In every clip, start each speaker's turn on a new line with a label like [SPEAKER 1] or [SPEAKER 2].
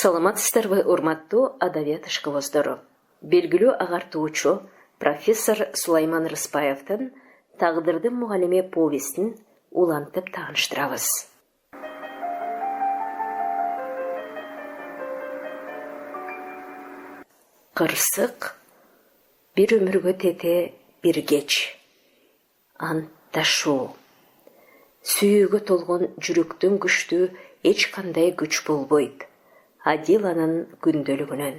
[SPEAKER 1] Саламатсыздарбы, урматтуу адабият ишкыбыздары. Белгилүү агартуучу профессор Сулайман Рыспаевдин «Тагдырдын мугалиме» повестин улантып тааныштырабыз. Кырсык бир өмүргө тете бир кеч. Антташуу. Сүйүүгө толгон жүрөктүн күчтүү эч кандай күч болбойт. Адиланын күндөлүгүнөн.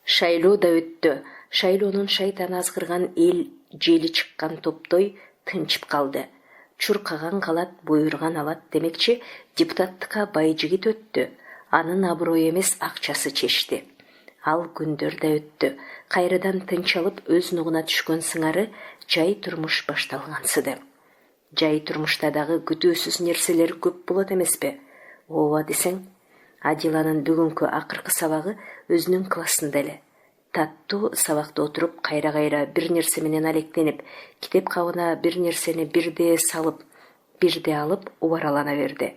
[SPEAKER 1] Шайлоо да өттү. Шайлоонун шайтаны азгырган эл жели чыккан топтой тынчып калды. Чуркаган калат, буйрган алат демекчи депутаттыкка байжигит өттү. Анын аброю эмес акчасы чечти. Ал күндөр да өттү. Кайрадан тынчалып өз нугуна түшкөн сыңары жай турмуш башталгансыды. Жай турмушта дагы күтүүсүз нерселер көп болот эмеспи? Ооба десең, Адиланын бүгүнкү акыркы сабагы өзүнүн классында эле. Таттуу сабакта отуруп кайра-кайра бир нерсе менен алектенип, китеп кабына бир нерсени бирде салып, бирде алып убаралана берди.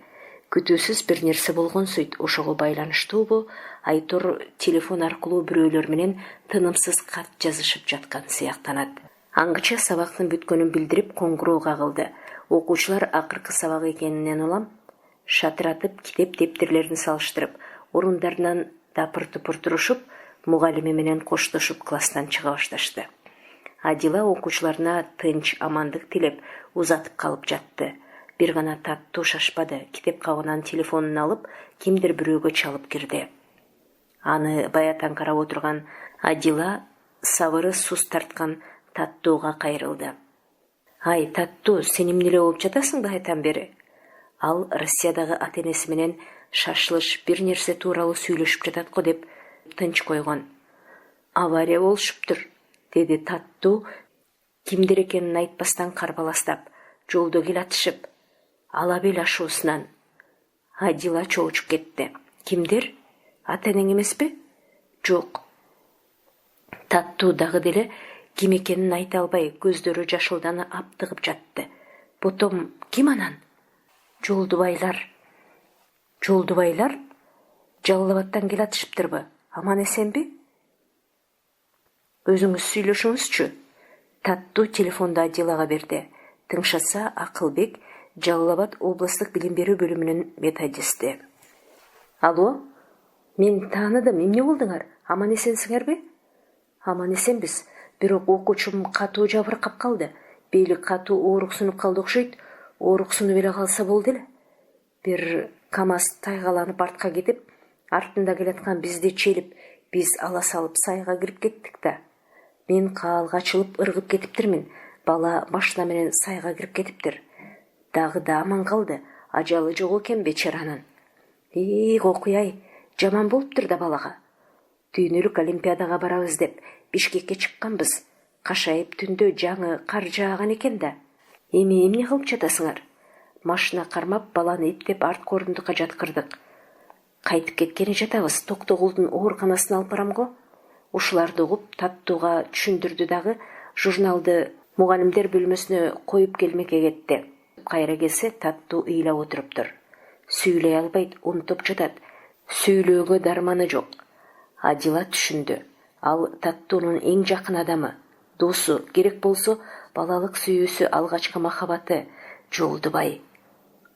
[SPEAKER 1] Күтүүсүз бир нерсе болгонсуйт, ошого байланыштуубу, Айтор телефон аркылуу бирөөлөр менен тынымсыз кат жазышып жаткан сыяктанат. Аңгыча сабактын бүткөнүн билдирип коңгуроо кагылды. Окуучулар акыркы сабак экенинен улам шатыратып китеп дептерлерин салыштырып, орундарынан дапыр-тупыр турушуп, мугалими менен коштошуп класстан чыга башташты. Адила окуучуларына тынч, амандык тилеп узатып калып жатты. Бир гана Таттуу шашпады. Китеп кабынан телефонун алып, кимдир бирөөгө чалып кирди. Аны баятан карап отурган Адила сабыры суз тарткан Таттууга кайрылды. «Ай, Таттуу, сен эмне эле болуп жатасың баятан бери?» Ал Россиядагы ата-энеси менен шашылыш бир нерсе тууралуу сүйлөшүп жатат го деп тынч койгон. «Авария болушуптур», деди Таттуу, кимдир экенин айтпастан карбаластап, жолдо келатышып, ала бел ашуусунан. Адила чоочуп кетти. «Кимдир? Ата-энең эмеспи?» «Жок». Таттуу дагы деле ким экенин айта албай, көздөрү жашылдана аптыгып жатты. «Потом ким анан?» «Жолдубайлар». «Жолдубайлар? Жалал Абадтан келатышыптырбы? Аман эсенби?» «Өзүңүз сүйлөшүңүзчү?» Таттуу телефонду Адилага берди. Тыңшаса Акылбек, Жалал Абад областык билим берүү бөлүмүнүн методисти. «Алло, мен тааныдым, эмне болдуңар? Аман эсенсиңерби?» «Аман эсенбиз, бирок окуучум катуу жабыркап калды. Бели катуу ооруксунуп калды окшойт. Ооруксунуп эле калса болду эле. Бир КамАЗ тайгаланып артка кетип, артында келаткан бизди челип, биз ала салып сайга кирип кеттик да. Мен каалга ачылып ыргып кетиптирмин. Бала машина менен сайга кирип кетиптир. Дагы да аман калды. Ажалы жок экен бечаранын. Окуй-ай, жаман болуптур да балага. Дүйнөлүк олимпиадага барабыз деп Бишкекке чыкканбыз. Кашайып түндө жаңы кар жааган экен да. Эми эмне кылып жатасыңар?» «Машина кармап, баланы иптеп арткы орундукка жаткырдык. Кайтып кеткени жатабыз. Токтогулдун ооруканасына алып барам го». Ушуларды угуп, Таттууга түшүндүрдү дагы журналды мугалимдер бөлмөсүнө коюп келмекке кетти. Кайра келсе Таттуу ыйлап отуруптур. Сүйлөй албайт, унутуп жатат. Сүйлөөгө дарманы жок. Адила түшүндү. Ал Таттуунун эң жакын адамы, досу, керек болсо балалык сүйүүсү, алгачкы махабаты, Жолдубай.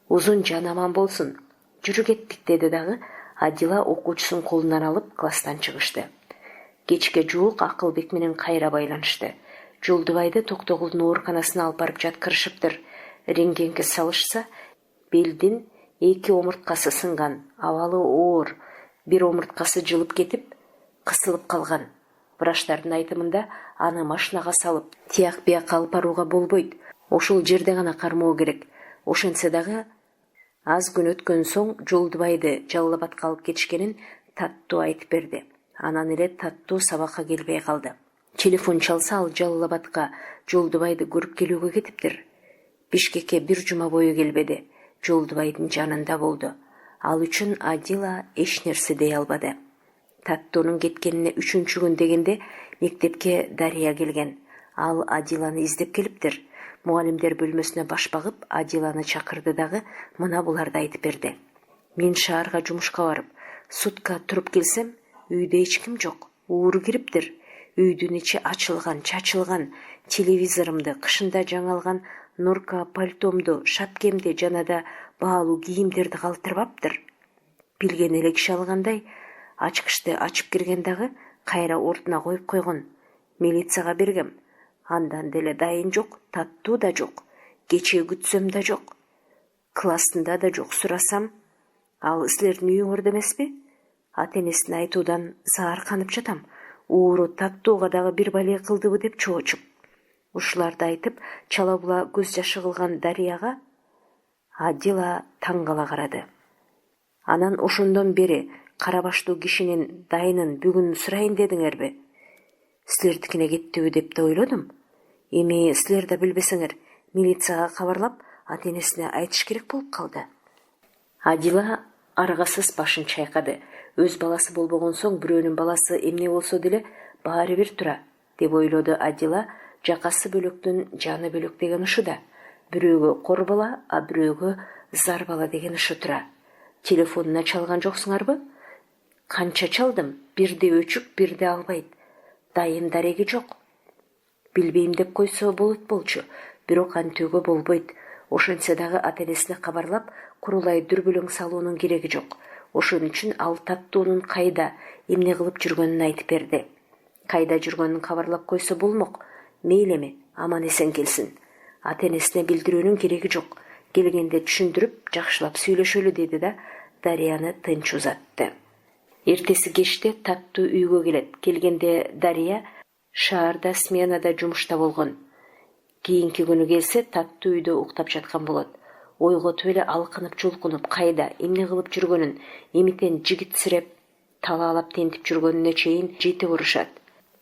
[SPEAKER 1] «Узун жан аман болсун. Жүрү кеттик», деди дагы. Адила окуучусун колунан алып класстан чыгышты. Кечке жуук Акылбек менен кайра байланышты. Жолдубайды Токтогулдун ооруканасына алып барып жаткырышыптыр. Рентгенге салышса, белдин 2 омурткасы сынган, абалы оор, бир омурткасы жылып кетип, кысылып калган. Врачтардын айтымында аны машинага салып, тияк-бияк алып барууга болбойт. Ошол жерде гана кармоо керек. Ошентсе дагы аз күн өткөн соң Жолдубайды Жалал Абадка алып кетишкенин Таттуу айтып берди. Анан эле Таттуу сабакка келбей калды. Телефон чалса, ал Жалал Абадка Жолдубайды көрүп келүүгө кетиптир. Бишкекке бир жума бою келбеди. Жолдубайдын жанында болду. Ал үчүн Адила эч нерсе дей албады. Таттуунун кеткенине 3-күн дегенде мектепке Дария келген. Ал Адиланы издеп келиптир. Muгалимдер бөлмөсүнө баш багып, Адиланы чакырды дагы мына буларды айтып берди. Мен шаарга жумушка барып, сутка туруп келсем, үйдө эч ким жок. Ууру кириптир. Үйдүн ичи ачылган, чачылган. Телевизорумду, кышында жаңа алган норка пальтомду, шапкемди жана да баалуу кийимдерди калтырбаптыр. Билген эле киши алгандай, ачкычты ачып кирген дагы кайра ордуна коюп койгон. Милицияга бергем. Андан деле дайын жок, таттуу да жок. Кече күтсөм да жок. Классында да жок. Сурасам, ал силердин үйүңөрдө эмеспи? Ата-энесине айтуудан заарканып жатам. Ууру таттууга дагы бир бале кылдыбы деп чоочуп. Ушуларды айтып, чала була көз жашы кылган Дарияга Адила таң кала карады. Анан ошондон бери кара баштуу кишинин дайынын бүгүн сурайын дедиңерби? Силердикине кеттиби деп да ойлодум. Эми силер да билбесеңер, милицияга кабарлап, ата-энесине айтыш керек болуп калды. Адила аргасыз башын чайкады. Өз баласы болбогон соң бирөөнүн баласы эмне болсо деле баары бир тура, деп ойлоду Адила. Жакасы бөлөктүн жаны бөлөк деген ушуда. Бирөөгө кор бала, а бирөөгө зар бала деген ушу тура. Телефонуна чалган жоксуңарбы? Канча чалдым, бирде өчүп, бирде албайт. Дайын дареги жок. Билбейм деп койсо болот болчу, бирок антөөгө болбойт. Ошентсе дагы ата-энесине кабарлап, курулай дүрбөлөң салуунун кереги жок. Ошон үчүн ал таттуунун кайда, эмне кылып жүргөнүн айтып берди. Кайда жүргөнүн кабарлап койсо болмок. Мейли эми, аман эсен келсин. Ата-энесине билдирүүнүн кереги жок. Келгенде түшүндүрүп, жакшылап сүйлөшөлү деди да Дарияны тынч узатты. Эртеси кечте Таттуу үйгө келет. Келгенде Дария шаарда сменада жумушта болгон. Кийинки күнү келсе, Таттуу үйдө уктап жаткан болот. Ойготуп эле алкынып-чулкунуп, кайда, эмне кылып жүргөнүн, эмитен жигитсиреп, талаалап тентип жүргөнүнө чейин жетип урушат.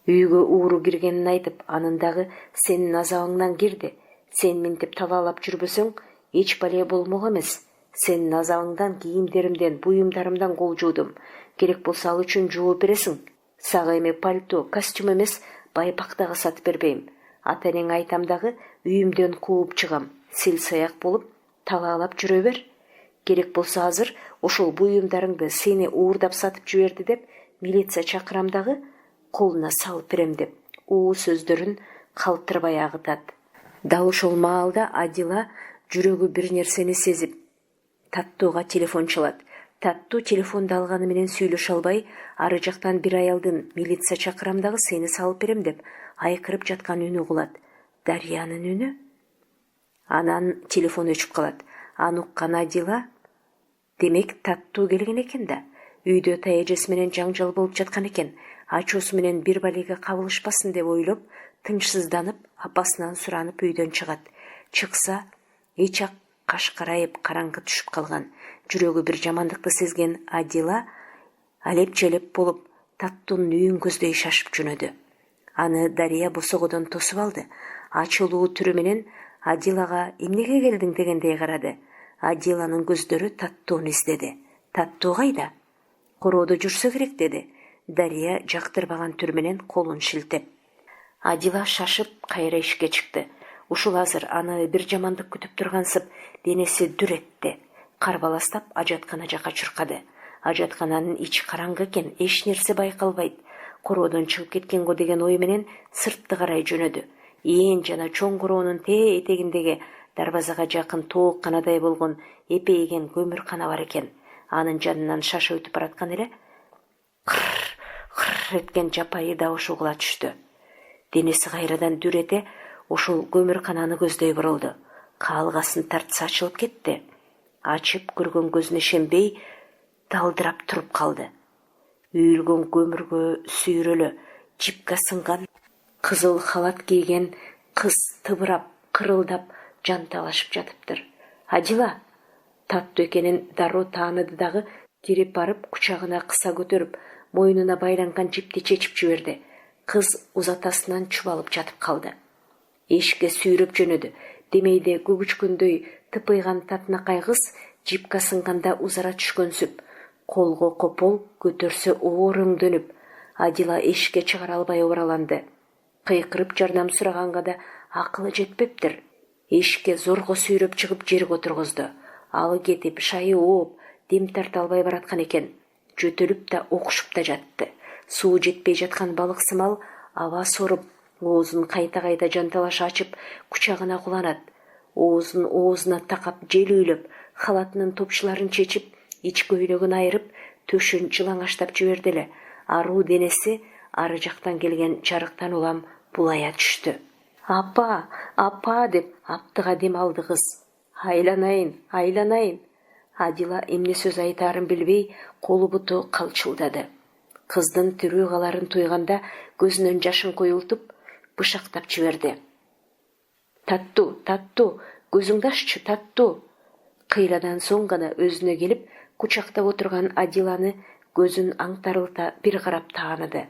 [SPEAKER 1] Үйгө ууру киргенин айтып, анын дагы сенин азабыңдан кирди. Сен ментип талаалап жүрбөсөң, эч бале болмок эмес. Сенин азабыңдан, кийимдеримден, буюмдарымдан кол жуудум. Керек болсо ал үчүн жууп бересиң. Сага эми пальто, костюм эмес, байпак дагы сатып бербейм. Ата-энең айтам дагы үйүмдөн кууп чыгам. Сел-саяк болуп, талаалап жүрө бер. Керек болсо азыр ошол буюмдарыңды сени уурдап сатып жиберди деп милиция чакырам дагы колуна салып берем деп сөздөрүн калтырбай агытат. Дал ошол маалда Адила жүрөгү бир нерсени сезип, Таттууга телефон чалат. Таттуу телефонду алганы менен сүйлөшө албай, ары жактан бир аялдын милиция чакырам дагы сени салып берем деп айкырып жаткан үнү угулат. Дариянын үнү. Анан телефон өчүп калат. Аны уккан Адила, демек Таттуу келген экен да. Үйдө тайэжеси менен жаңжал болуп жаткан экен. Ачуусу менен бир балеге кабылышпасын деп ойлоп, тынчсызданып, апасынан суранып үйдөн чыгат. Чыкса, эч ак кашкарайып караңгы түшүп калган. Жүрөгү бир жамандыкты сезген Адила алеп-желеп болуп, Таттуунун үйүн көздөй шашып жөнөдү. Аны Дария босогодон тосуп алды. Ачылуу түрү менен Адилага эмнеге келдиң дегендей карады. Адиланын көздөрү Таттууну издеди. Таттуу кайда? Короодо жүрсө керек деди. Дария жактырбаган түр менен колун шилтеп. Адила шашып кайра ишке чыкты. Ушул азыр аны бир жамандык күтүп тургансып, денеси дүр этти. Карбаластап ажаткана жака чуркады. Ажаткананын ичи караңгы экен, эч нерсе байкалбайт. Короодон чыгып кеткен го деген ой менен сыртты карай жөнөдү. Ээн жана чоң короонун тээ этегиндеги дарбазага жакын тоок канадай болгон эпейген көмүркана бар экен. Анын жанынан шаша өтүп бараткан эле кыр эткен жапайы дабыш угула түштү. Денеси кайрадан дүр эте ошол көмүркананы көздөй бурулду. Каалгасын тартса ачылып кетти. Ачып көргөн көзүнө ишенбей далдырап туруп калды. Үйүлгөн көмүргө сүйрөлө, жипка сынган кызыл халат кийген кыз тыбырап, кырылдап, жанталашып жатыптыр. Адила! Таттуу экенин дароо тааныды дагы, кирип барып, кучагына кыса көтөрүп, мойнуна байланган жипти чечип жиберди. Кыз узатасынан чубалып жатып калды. Эшикке сүйрөп жөнөдү. Демейде көгүчкөндөй тыпыйган татынакай кыз жипка сынганда узара түшкөнсүп, колго копол, көтөрсө оор өңдөнүп, Адила эшикке чыгара албай оораланды. Кыйкырып жардам сураганга да акылы жетпептир. Эшикке зорго сүйрөп чыгып жерге отургузду. Алы кетип, шайы ооп, дем тарта албай бараткан экен. Жөтөлүп да окушуп да жатты. Суу жетпей жаткан балык сымал аба соруп, оозун кайта-кайта жанталаш ачып, кучагына куланат. Оозун оозуна такап желүүлөп, халатынын топчуларын чечип, ич көйлөгүн айырып, төшүн жылаңаштап жиберди эле. Аруу денеси ары жактан келген жарыктан улам булая түштү. Апа, апа деп аптыга дем алды кыз. Айланайын, айланайын. Адила эмне сөз айтаарын билбей, колу буту калчылдады. Кыздын тирүү каларын туйганда көзүнөн жашын коюлтуп, бышактап жиберди. Татту, татту, көзүңдү аччы, татту. Кыйладан соң гана өзүнө келип, кучактап отурган Адиланы көзүн аңтарылта бир карап тааныды.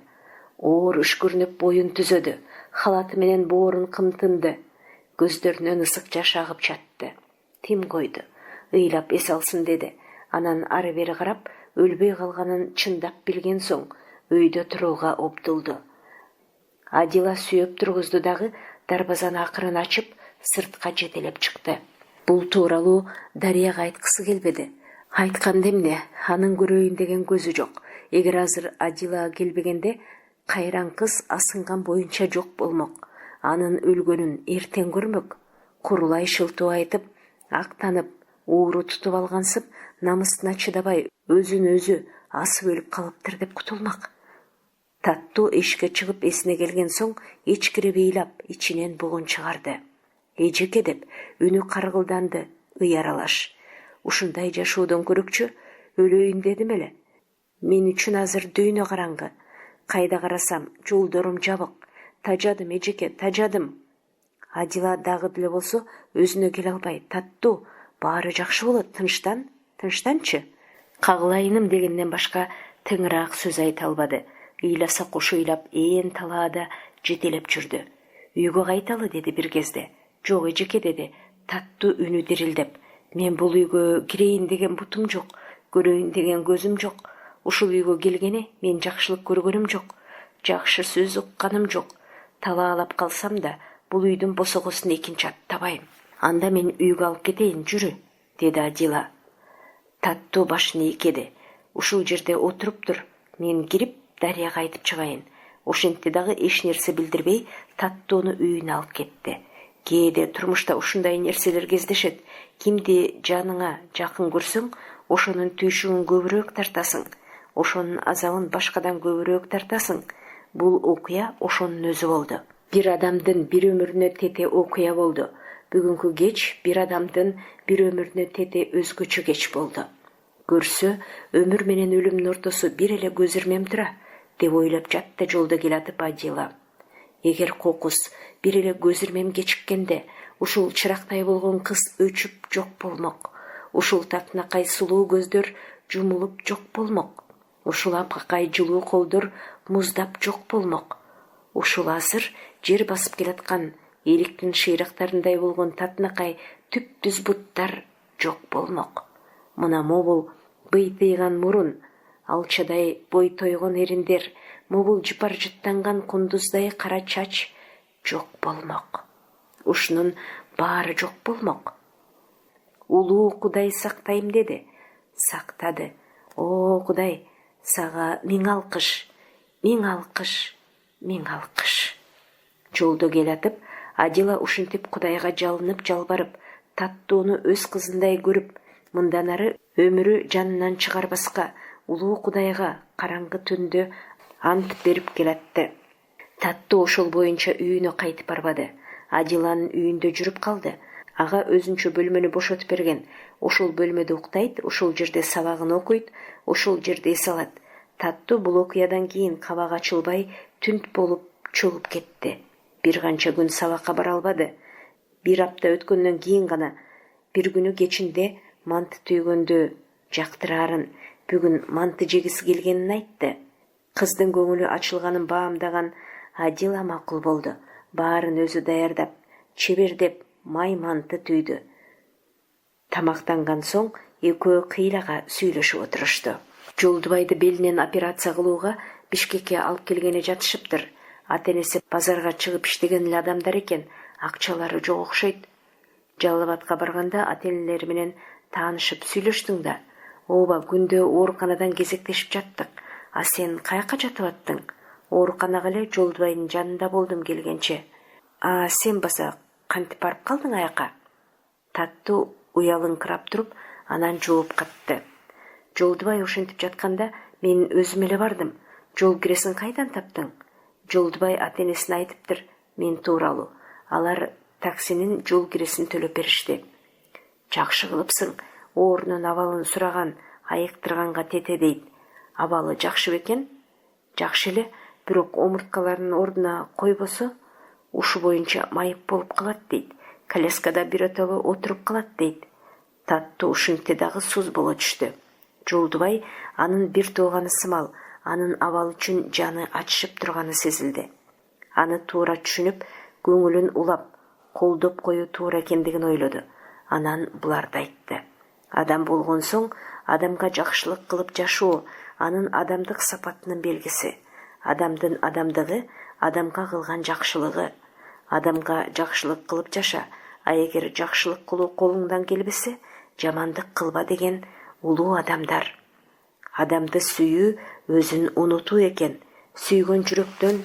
[SPEAKER 1] Оор үшкүрүнүп боюн түзөдү, халаты менен боорун кымтынды. Көздөрүнөн ысык жаш агып жатты. Тим койду, ыйлап эс алсын деди. Анан ары бери карап, өлбөй калганын чындап билген соң, өйдө турууга оптулду. Адила сүйөп тургузду дагы, дарбазаны акырын ачып, сыртка жетелеп чыкты. Бул тууралуу Дарияга айткысы келбеди. Айтканда эмне, анын көрөйүн деген көзү жок. Эгер азыр Адила келбегенде, кайран кыз асынган боюнча жок болмок. Анын өлгөнүн эртең көрмөк. Курулай шылтоо айтып, актанып, ууру тутуп алгансып, намысына чыдабай, өзүн өзү асып өлүп калыптыр деп кутулмак. Татту эшикке чыгып эсине келген соң, ичкирип ыйлап, ичинен бугун чыгарды. Эжеке деп, үнү каргылданды, ыяралаш. Ушундай жашоодон көрөкчү, өлөйүн дедим эле. Мен үчүн азыр дүйнө караңгы. Кайда карасам, жолдорум жабык. Тажадым, эжеке, тажадым. Адила дагы деле болсо өзүнө келе албай, Татту, баары жакшы болот, тынчтан, тынчтанчы. Кагылайыным дегенден башка тыңыраак сөз айта албады. Ыйласа кошо ыйлап, талаада жетелеп жүрдү. Үйгө кайталы деди бир кезде. Жок эжеке деди, Татту үнү дирилдеп. Мен бул үйгө кирейин деген бутум жок, көрөйүн деген көзүм жок. Ушул үйгө келгени мен жакшылык көргөнүм жок, жакшы сөз укканым жок. Талаалап калсам да, бул үйдүн босогосун экинчи аттабайм. Анда мен үйгө алып кетейин, жүрү, деди Адила. Татту башын ийкеди. Ушул жерде отуруп тур, мен кирип Дарияга айтып чыгайын. Ошентти дагы эч нерсе билдирбей, Таттууну үйүнө алып кетти. Кээде турмушта ушундай нерселер кездешет. Кимди жаныңа жакын көрсөң, ошонун түйшүгүн көбүрөөк тартасың. Ошонун азабын башкадан көбүрөөк тартасың. Бул окуя ошонун өзү болду. Бир адамдын бир өмүрүнө тете окуя болду. Бүгүнкү кеч бир адамдын бир өмүрүнө тете өзгөчө кеч болду. Көрсө, өмүр менен өлүмдүн ортосу бир эле көз ирмем тура, деп ойлоп жатты жолдо келатып Адила. Эгер кокус бир эле көз ирмем кечиккенде, ушул чырактай болгон кыз өчүп жок болмок. Ушул татынакай сулуу көздөр жумулуп жок болмок. Ушул апкакай жылуу колдор муздап жок болмок. Ушул азыр жер басып келаткан эликтин шыйрактарындай болгон татынакай түп-түз буттар жок болмок. Мына мобул быйтыйган мурун, алчадай бой тойгон эриндер, мобул жыпар жыттанган кундуздай кара чач жок болмок. Ушунун баары жок болмок. Улуу Кудай сактайм деди. Сактады. О, Кудай, сага миң алкыш, миң алкыш, миң алкыш. Жолдо келатып, Адила ушинтип Кудайга жалынып, жалбарып, Таттууну өз кызындай көрүп, мындан ары өмүрү жанынан чыгарбаска, улуу Кудайга караңгы түндө ант берип келатты. Таттуу ошол боюнча үйүнө кайтып барбады. Адиланын үйүндө жүрүп калды. Ага өзүнчө бөлмөнү бошотуп берген. Ошол бөлмөдө уктайт, ошол жерде сабагын окуйт, ошол жерде эс алат. Таттуу бул окуядан кийин кабак ачылбай түнт болуп чогуп кетти. Бир канча күн сабакка бара албады. Бир апта өткөндөн кийин гана бир күнү кечинде манты түйгөндө жактыраарын, бүгүн манты жегиси келгенин айтты. Кыздын көңүлү ачылганын баамдаган Адила макул болду. Баарын өзү даярдап, чебердеп, май манты түйдү. Тамактанган соң экөө кыйлага сүйлөшүп отурушту. Жолдубайды белинен операция кылууга Бишкекке алып келгени жатышыптыр. Ата-энеси базарга чыгып иштеген эле адамдар экен, акчалары жок окшойт. Жалал Абадка барганда ата-энелери менен таанышып сүйлөштүң да. Ооба, күндө ооруканадан кезектешип жаттык. А сен каяка жатып аттың? Ооруканага эле Жолдубайдын жанында болдум келгенче. А сен баса кантип барып калдың аяка? Таттуу уялыңкырап туруп, анан жооп катты. Жолдубай ошентип жатканда мен өзүм эле бардым. Жол киресин кайдан таптың? Жолдубай ата-энесине айтыптыр мен тууралуу. Алар таксинин жол киресин төлөп беришти. Жакшы кылыпсың, оорунун абалын сураган, айыктырганга тете дейт. Абалы жакшы бекен? Жакшы эле, бирок омурткаларынын ордуна койбосо, ушу боюнча майып болуп калат дейт. Коляскада биротоло отуруп калат дейт. Таттуу ушинтте дагы суз боло түштү. Жолдубай анын бир тууганы сымал, анын абалы үчүн жаны ачышып турганы сезилди. Аны туура түшүнүп, көңүлүн улап, колдоп коюу туура экендигин ойлоду. Анан буларды айтты. Адам болгон соң, адамга жакшылык кылып жашоо анын адамдык сапатынын белгиси. Адамдын адамдыгы адамга кылган жакшылыгы. Адамга жакшылык кылып жаша, а эгер жакшылык кылуу колуңдан келбесе, жамандык кылба деген улуу адамдар. Адамды сүйүү өзүн унутуу экен. Сүйгөн жүрөктөн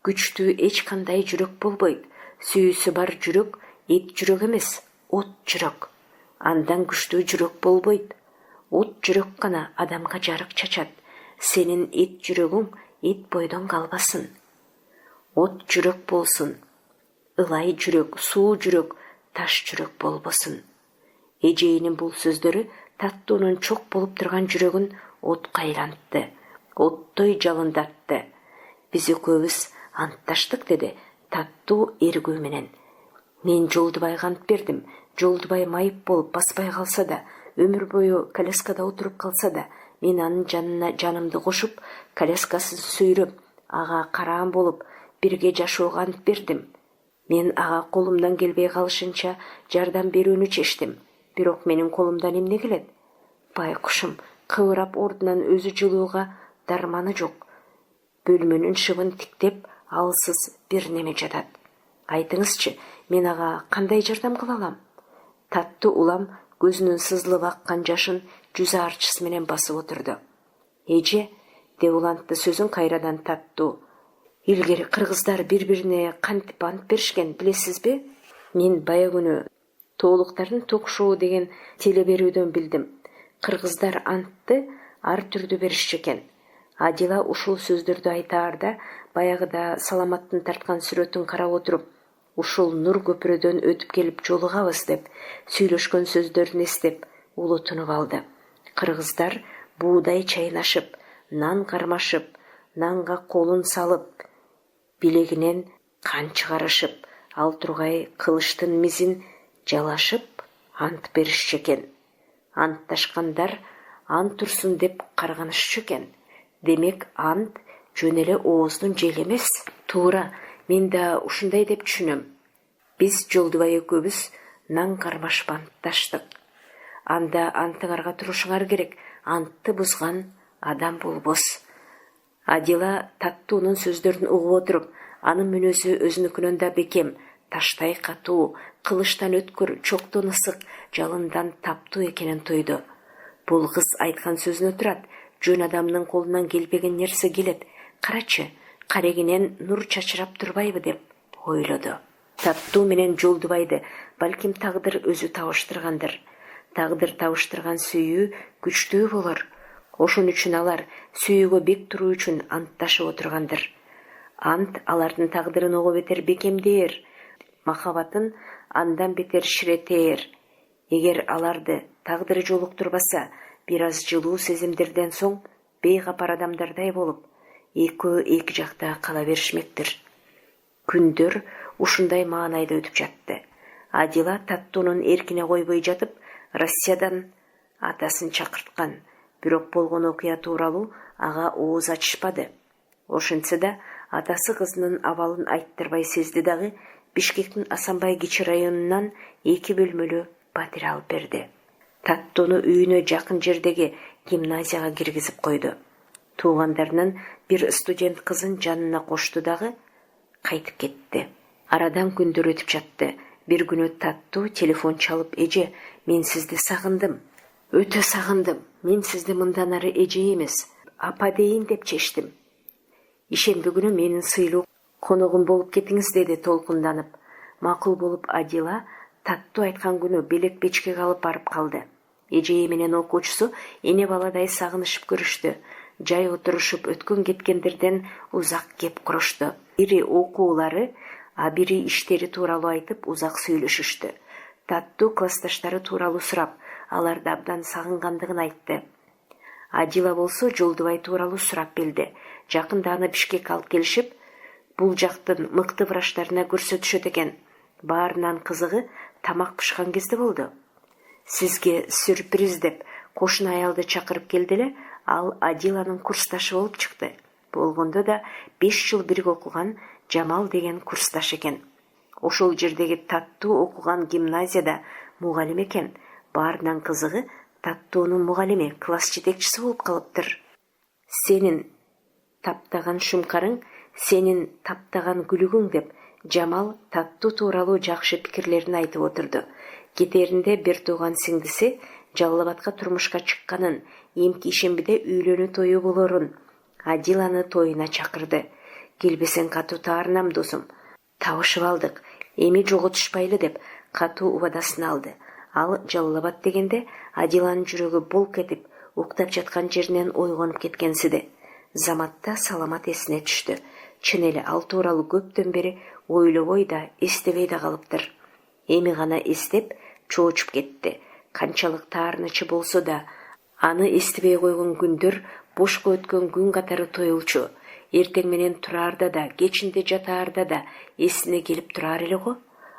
[SPEAKER 1] күчтүү эч кандай жүрөк болбойт. Сүйүүсү бар жүрөк эт жүрөк эмес, от жүрөк. Андан күчтүү жүрөк болбойт. От жүрөк гана адамга жарык чачат. Сенин эт жүрөгүң эт бойдон калбасын. От жүрөк болсун. Ылай жүрөк, суу жүрөк, таш жүрөк болбосун. Эжейинин бул сөздөрү Таттуунун чок болуп турган жүрөгүн отко айлантты. Оттой жалындатты. Биз экөөбүз антташтык, деди Таттуу эргүү менен. Мен Жолдубайга ант бердим. Жолдубай майып болуп баспай калса да, өмүр бою коляскада отуруп калса да, мен анын жанына жанымды кошуп, коляскасын сүйрөп, ага караан болуп, бирге жашоого ант бердим. Мен ага колумдан келбей калышынча жардам берүүнү чечтим. Бирок менин колумдан эмне келет? Байкушум кыбырап ордунан өзү жылууга дарманы жок. Бөлмөнүн шыбын тиктеп, алсыз бир неме жатат. Айтыңызчы, мен ага кандай жардам кыла алам? Таттуу улам көзүнүн сызылып аккан жашын жүз арчысы менен басып отурду. Эже, деп улантты сөзүн кайрадан Таттуу. Илгери кыргыздар бири-бирине кантип ант беришкен, билесизби? Мен бая күнү Тоолуктардын ток-шоу деген телеберүүдөн билдим. Кыргыздар антты ар түрдүү беришчү экен. Адила ушул сөздөрдү айтаарда, баягыда Саламаттын тарткан сүрөтүн карап отуруп, ушул нур көпүрөдөн өтүп келип жолугабыз деп, сүйлөшкөн сөздөрүн эстеп, улутунуп алды. Кыргыздар буудай чайнашып, нан кармашып, нанга колун салып, билегинен кан чыгарышып, ал тургай кылычтын мизин жалашып ант беришчү экен. Антташкандар ант турсун деп карганышчу экен. Демек ант жөн эле ооздун жели эмес. Туура, мен да ушундай деп түшүнөм. Биз Жолдубай экөөбүз нан кармашып антташтык. Анда антыңарга турушуңар керек. Антты бузган адам болбос. Адила Таттуунун сөздөрүн угуп отуруп, анын мүнөзү өзүнүкүнөн да бекем, таштай катуу, кылычтан өткөр, чоктон ысык, жалындан таптуу экенин тойду. Бул кыз айткан сөзүнө турат. Жөн адамдын колунан келбеген нерсе келет. Карачы, карегинен нур чачырап турбайбы деп ойлоду. Таттуу менен Жолдубайды балким тагдыр өзү табыштыргандыр. Тагдыр табыштырган сүйүү күчтүү болор. Ошон үчүн алар сүйүүгө бек туруу үчүн антташып отургандыр. Ант алардын тагдырын ого бетер бекемдээр, махабатын андан бетер ширетээр. Эгер аларды тагдыры жолуктурбаса, бир аз жылуу сезимдерден соң бейкапар адамдардай болуп, экөө эки жакта кала беришмектир. Күндөр ушундай маанайда өтүп жатты. Адила Таттуунун эркине койбой жатып, Россиядан атасын чакырткан. Бирок болгон окуя тууралуу ага ооз ачышпады. Ошентсе да атасы кызынын абалын айттырбай сезди дагы, Бишкектин Асанбай кичи районунан 2 бөлмөлүү батир алып берди. Таттууну үйүнө жакын жердеги гимназияга киргизип койду. Туугандарынын бир студент кызын жанына кошту дагы кайтып кетти. Арадан күндөр өтүп жатты. Bir күнү Таттуу телефон чалып, эже, мен сизди сагындым. Өтө сагындым. Мен сизди мындан ары эже эмес, апа дейин деп чечтим. Ишемби күнү менин сыйлуу коногум болуп кетиңиз, деди толкунданып. Макул болуп Адила Таттуу айткан күнү белек печкеге алып барып калды. Эжеи менен окуучусу эне баладай сагынышып көрүштү. Жай отурушуп өткөн кеткендерден узак кеп курушту. Бири окуулары, а бири иштери тууралуу айтып узак сүйлөшүштү. Таттуу классташтары тууралуу сурап, аларды абдан сагынгандыгын айтты. Адила болсо Жолдубай тууралуу сурап билди. Жакында аны Бишкекке алып келишип, бул жактын мыкты врачтарына көрсөтүшөт экен. Баарынан кызыгы тамак пышкан кезде болду. Сизге сюрприз деп кошуна аялды чакырып келди эле, ал Адиланын курсташы болуп чыкты. Болгондо да 5 жыл бирге окуган Жамал деген курсташ экен. Ошол жердеги Таттуу окуган гимназияда мугалим экен. Баарынан кызыгы Таттуунун мугалими, класс жетекчиси болуп калыптыр. Сенин таптаган шумкарың, сенин таптаган күлүгүң деп Жамал Таттуу тууралуу жакшы пикирлерин айтып отурду. Кетеринде бир тууган сиңдиси Жалал-Абадка турмушка чыкканын, эмки ишембиде үйлөнүү тою болорун, Адиланы тоюна чакырды. Келбесең катуу таарынам досум. Табышып алдык, эми жоготушпайлы деп катуу убадасын алды. Ал Жалал-Абад дегенде Адиланын жүрөгү болк этип, уктап жаткан жеринен ойгонуп кеткенсиди. Заматта Саламат эсине түштү. Чын эле ал тууралуу көптөн бери ойлобой да, эстебей да калыптыр. Эми гана эстеп, чоочуп кетти. Канчалык таарынычы болсо да, аны эстебей койгон күндөр бошко өткөн күн катары тоюлчу. Эртең менен тураарда да, кечинде жатаарда да эсине келип турар эле го.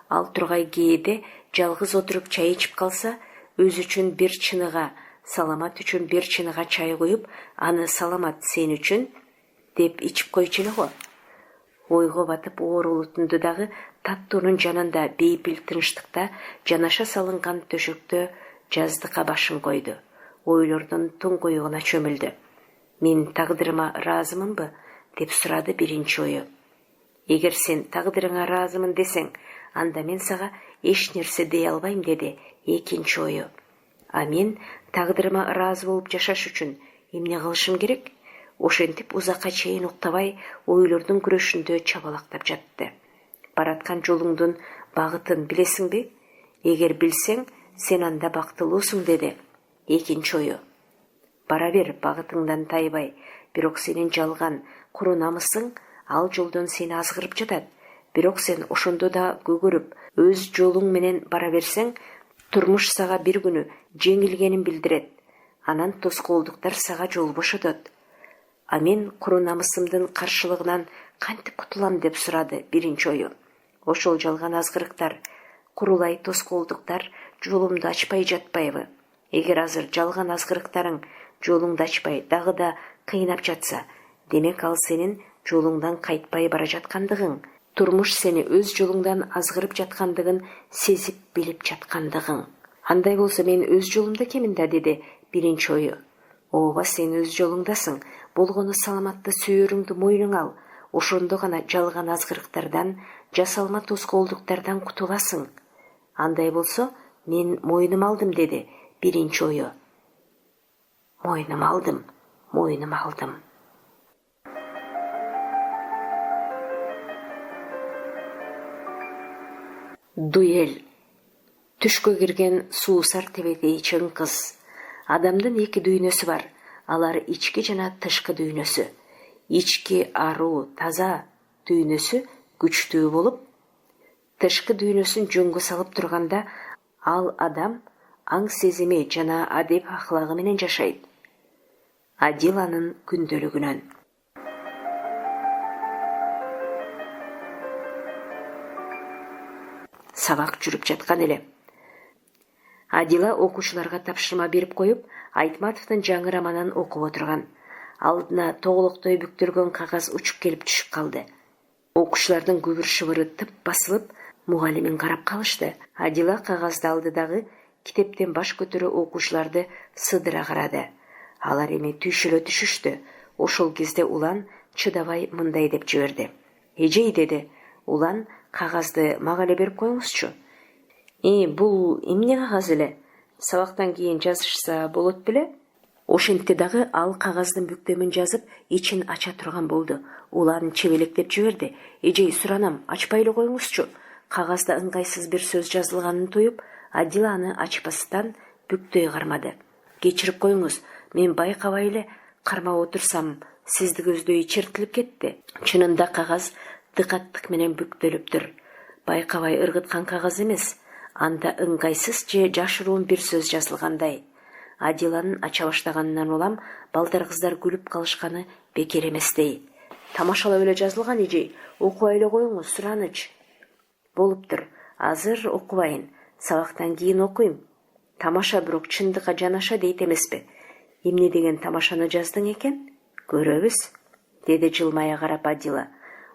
[SPEAKER 1] Ал тургай кээде жалгыз отуруп чай ичип калса, өзү үчүн бир чыныга, Саламат үчүн бир чыныга чай коюп, аны Саламат сен үчүн деп ичип койчу эле го. Ойго батып оорулуу түндү дагы Таттуунун жанында бейпил тынчтыкта жанаша салынган төшөктө жаздыкка башын койду. Ойлордун туңкуюгуна чөмүлдү. Мен тагдырыма ыраазымынбы деп сурады биринчи ою. Эгер сен тагдырыңа ыраазымын десең, анда мен сага эч нерсе дей албайм, деди экинчи ою. А мен тагдырыма ыраазы болуп жашаш үчүн эмне кылышым керек? Ошентип узакка чейин уктабай ойлордун күрөшүндө чабалактап жатты. Бараткан жолуңдун багытын билесиңби? Эгер билсең, сен анда бактылуусуң, деди экинчи ою. Бара бер, багытыңдан тайбай. Бирок сенин жалган, куру намысың ал жолдон сени азгырып жатат. Бирок сен ошондо да көгөрүп, өз жолуң менен бара берсең, турмуш сага бир күнү жеңилгенин билдирет. Анан тоскоолдуктар сага жол бошотот. А мен куру намысымдын каршылыгынан кантип кутулам деп сурады биринчи ою. Ошол жалган азгырыктар, курулай тоскоолдуктар жолумду ачпай жатпайбы? Эгер азыр жалган азгырыктарың жолуңду ачпай дагы да кыйнап жатса, демек ал сенин жолуңдан кайтпай бара жаткандыгың, турмуш сени өз жолуңдан азгырып жаткандыгын сезип билип жаткандыгың. Андай болсо мен өз жолумда экенмин да, деди биринчи ою. Ооба, сен өз жолуңдасың. Болгону Саламатты сүйөрүңдү мойнуңа ал. Ошондо гана жалган азгырыктардан, жасалма тоскоолдуктардан кутуласың. Андай болсо мен мойнум алдым, деди биринчи ою. Мойнум алдым, мойнум алдым. Дуэль. Түшкө кирген суусар тебедей чың кыз. Адамдын эки дүйнөсү бар. Алар ички жана тышкы дүйнөсү. Ички аруу, таза дүйнөсү күчтүү болуп, тышкы дүйнөсүн жөнгө салып турганда, ал адам аң сезими жана адеп ахлагы менен жашайт. Адиланын күндөлүгүнөн. Сабак жүрүп жаткан эле. Адила окуучуларга тапшырма берип коюп, Айтматовдун жаңы романын окуп отурган. Алдына тоголоктой бүктүргөн кагаз учуп келип түшүп калды. Окуучулардын күбүр шыбыры тып басылып, мугалимин карап калышты. Адила кагазды алды дагы китептен баш көтөрө окуучуларды сыдыра карады. Алар эми түйшөлө түшүштү. Ошол кезде Улан чыдабай мындай деп жиберди. Эжей, деди. Улан, кагазды мага эле берип коюңузчу. Бул эмне кагаз эле? Сабактан кийин жазышса болот беле? Ошентте дагы ал кагаздын бүктөмүн жазып, ичин ача турган болду. Улан чебелектеп жиберди. Эжей, суранам, ачпай эле коюңузчу. Кагазда ыңгайсыз бир сөз жазылганын туюп, Адила аны ачпастан бүктөй кармады. Кечирип коюңуз, мен байкабай эле кармап отурсам, сизди көздөй чертилип кетти. Чынында кагаз дыкаттык менен бүктөлүптүр. Байкабай ыргыткан кагаз эмес, анда ыңгайсыз же жашыруун бир сөз жазылгандай. Адиланын ача баштаганынан улам балдар кыздар күлүп калышканы бекер эместей. Тамашалап эле жазылган эжей, окубай эле коюңуз, сураныч. Болуптур, азыр окубайын, сабактан кийин окуйм. Тамаша бирок чындыкка жанаша дейт эмеспи? Эмне деген тамашаны жаздың экен? Көрөбүз, деди жылмая карап Адила.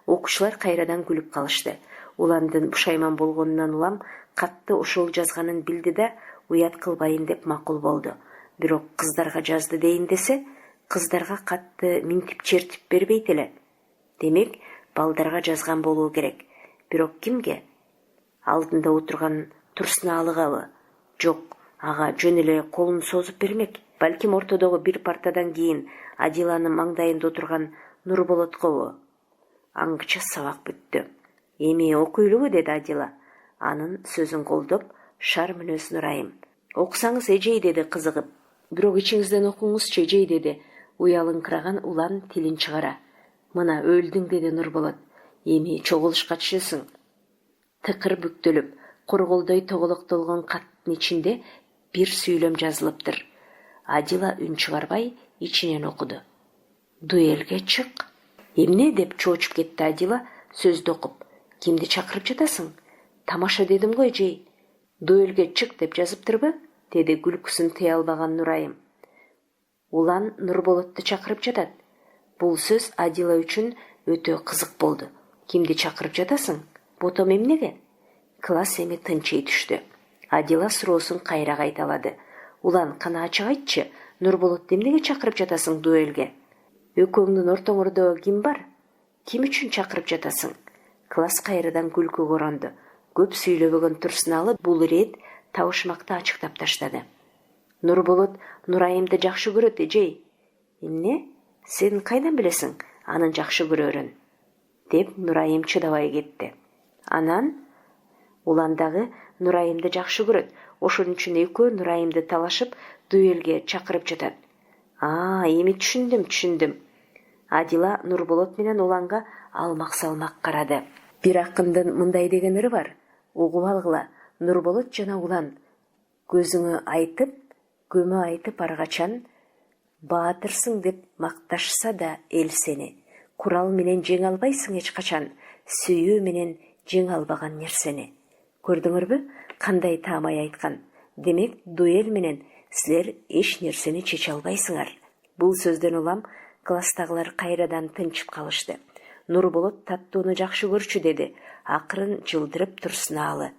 [SPEAKER 1] Окуучулар кайрадан күлүп калышты. Уландын бушайман болгонунан улам катты ушул жазганын билди да, уят кылбайын деп макул болду. Бирок кыздарга жазды дейин десе, кыздарга катты минтип чертип бербейт эле. Демек, балдарга жазган болуу керек. Бирок кимге? Алдында отурган Турсуналыгабы? Жок, ага жөн эле колун созуп бермек. Балким ортодогу бир партадан кийин Адиланын маңдайында отурган Нурболоткову. Аңгыча сабак бүттү. Эми окуйлубу, деди Адила. Анын сөзүн колдоп, шар мүнөз Нурайым. Окусаңыз эжей, деди кызыгып. Бирок ичиңизден окуңузчу эжей, деди уялыңкыраган улан тилин чыгара. Мына өлдүң, деди Нурболот. Эми чогулушка түшөсүң. Тыкыр бүктөлүп, корголдой тоголоктолгон каттын ичинде бир сүйлөм жазылыптыр. Адила үн чыгарбай ичинен окуду. Дуэлге чык. Эмне деп чоочуп кетти Адила сөздү окуп. Кимди чакырып жатасың? Тамаша дедим го эжей. Дуэлге чык деп жазыптырбы? Деди күлкүсүн тыя албаган Нурайым. Улан Нурболотту чакырып жатат. Бул сөз Адила үчүн өтө кызык болду. Кимди чакырып жатасың? Ботом эмнеге? Класс эми тынчый түштү. Адила суроосун кайра кайталады. Улан, кана ачык айтчы, Нурболотту эмнеге чакырып жатасың дуэлге? Экөөңдүн ортоңордо ким бар? Ким үчүн чакырып жатасың? Класс кайрадан күлкүгө оронду. Көп сүйлөбөгөн Турсуналы бул ирет табышмакты ачыктап таштады. Нурболот Нурайымды жакшы көрөт, эжей. Эмне? Сен кайдан билесиң анын жакшы көрөрүн? Деп Нурайым чыдабай кетти. Анан улан дагы Нурайымды жакшы көрөт. Ошон үчүн экөө Нурайымды талашып дуэлге чакырып жатат. Эми түшүндүм. Адила Нурболот менен уланга алмак-салмак карады. Бир акындын мындай деген ыры бар. Угуп алгыла, Нурболот жана улан көзүңө айтып, көмө айтып аргачан баатырсың деп макташса да эл сени. Курал менен жеңе албайсың эч качан, сүйүү менен жеңе албаган нерсени. Көрдүңөрбү, кандай таамай айткан. Демек, дуэль менен силер эч нерсени чече албайсыңар. Бул сөздөн улам класстагылар кайрадан тынчып калышты. Нурболот таттууну жакшы көрчү, деди. Акырын жылдырып Турсуналы.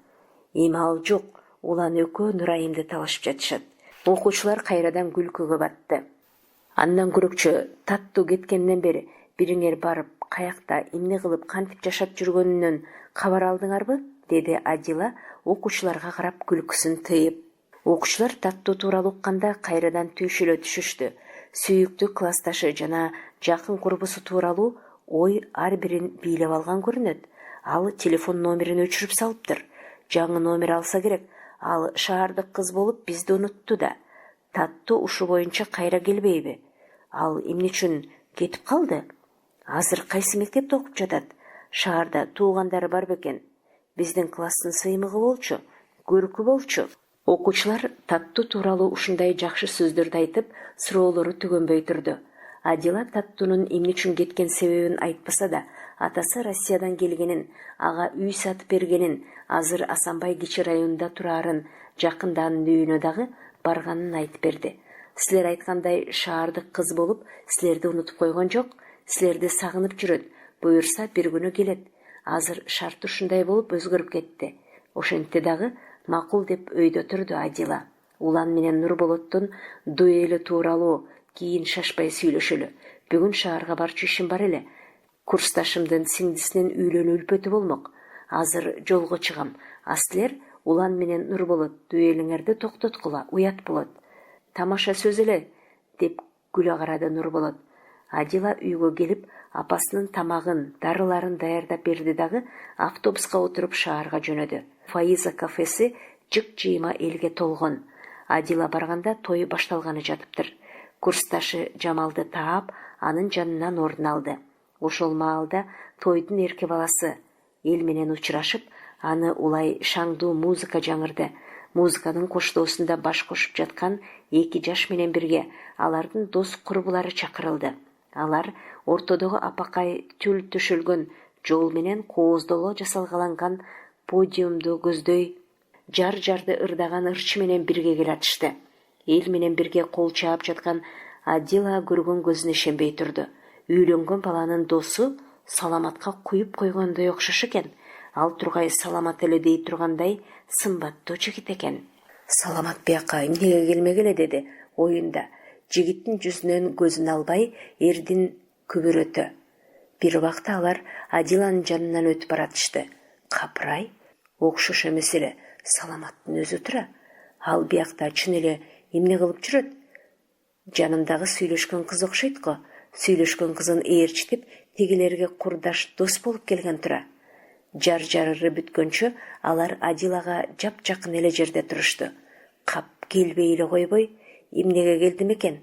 [SPEAKER 1] Эми ал жок, улан экөө Нурайымды талашып жатышат. Окуучулар кайрадан күлкүгө батты. Андан көрөкчү, таттуу кеткенден бери бириңер барып, каякта, эмне кылып, кантип жашап жүргөнүнөн кабар алдыңарбы? Деди Адила окуучуларга карап күлкүсүн тыйып. Окуучулар таттуу тууралуу укканда кайрадан түйшүлө түшүштү. Сүйүктүү классташы жана жакын курбусу тууралуу ой ар бирин бийлеп алган көрүнөт. Ал телефон номерин өчүрүп салыптыр. Жаңы номер алса керек. Ал шаардык кыз болуп бизди унутту да. Таттуу ушу боюнча кайра келбейби? Ал эмне үчүн кетип калды? Азыр кайсы мектепте окуп жатат? Шаарда туугандары бар бекен? Биздин класстын сыймыгы болчу, көркү болчу. Окуучулар таттуу тууралуу ушундай жакшы сөздөрдү айтып, суроолору түгөнбөй турду. Адила таттуунун эмне үчүн кеткен себебин айтпаса да, атасы Россиядан келгенин, ага үй сатып бергенин, азыр Асанбай кичи районунда турарын, жакында анын үйүнө дагы барганын айтып берди. Силер айткандай шаардык кыз болуп, силерди унутуп койгон жок, силерди сагынып жүрөт. Буюрса бир күнү келет. Азыр шарты ушундай болуп өзгөрүп кетти. Ошентте дагы макул деп өйдө турду Адила. Улан менен Нурболоттун дуэлі тууралуу кийин шашпай сүйлөшөлү. Бүгүн шаарга барчу ишим бар эле. Курсташымдын сиңдисинин үйлөнүү үлпөтү болмок. Азыр жолго чыгам. А силер Улан менен Нурболот дуэлиңерди токтоткула, уят болот. Тамаша сөз эле, деп күлө карады Нурболот. Адила үйгө келип, апасынын тамагын, дарыларын даярдап берди дагы автобуска отуруп шаарга жөнөдү. Фаиза кафеси жык-жыйма элге толгон. Адила барганда той башталганы жатыптыр. Курсташы Жамалды таап, анын жанынан ордун алды. Ошол маалда тойдун эрке баласы эл менен учурашып, аны улай шаңдуу музыка жаңырды. Музыканын коштоосунда баш кошуп жаткан 2 жаш менен бирге алардын дос курбулары чакырылды. Алар ортодогу апакай түл төшөлгөн жол менен кооздоло жасалгаланган подиумду көздөй жар-жарды ырдаган ырчы менен бирге келатышты. Эл менен бирге кол чаап жаткан Адила көргөн көзүнө ишенбей турду. Үйлөнгөн баланын досу саламатка куюп койгондой окшош экен. Ал тургай саламат эле дей тургандай сымбаттуу жигит экен. Саламат бияка эмнеге келмегеле деди оюнда. Жигиттин жүзүнөн көзүн албай эрдин күбөрөтө. Бир убакта алар Адиланын жанынан өтүп баратышты. Капырай, окшош эмес эле, Саламаттын өзү тура. Ал биякта чын эле эмне кылып жүрөт? Жанымдагы сүйлөшкөн кыз окшойт го. Сүйлөшкөн кызын ээрчитип, тегилерге курдаш дос болуп келген тура. Жар-жарыры бүткөнчө алар Адилага жап-жакын эле жерде турушту. Кап келбей эле койбой, эмнеге келдим экен?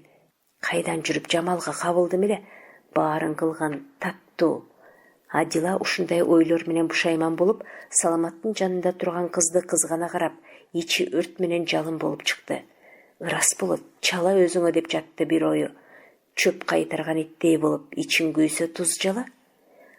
[SPEAKER 1] Кайдан жүрүп Жамалга кабылдым эле? Баарын кылган таттуу. Адила ушундай ойлор менен бушайман болуп, Саламаттын жанында турган кызды кызгана карап, ичи өрт менен жалын болуп чыкты. Ырас болот, чала өзүңө деп жатты бир ою. Чөп кайтарган иттей болуп, ичин күйсө туз жала.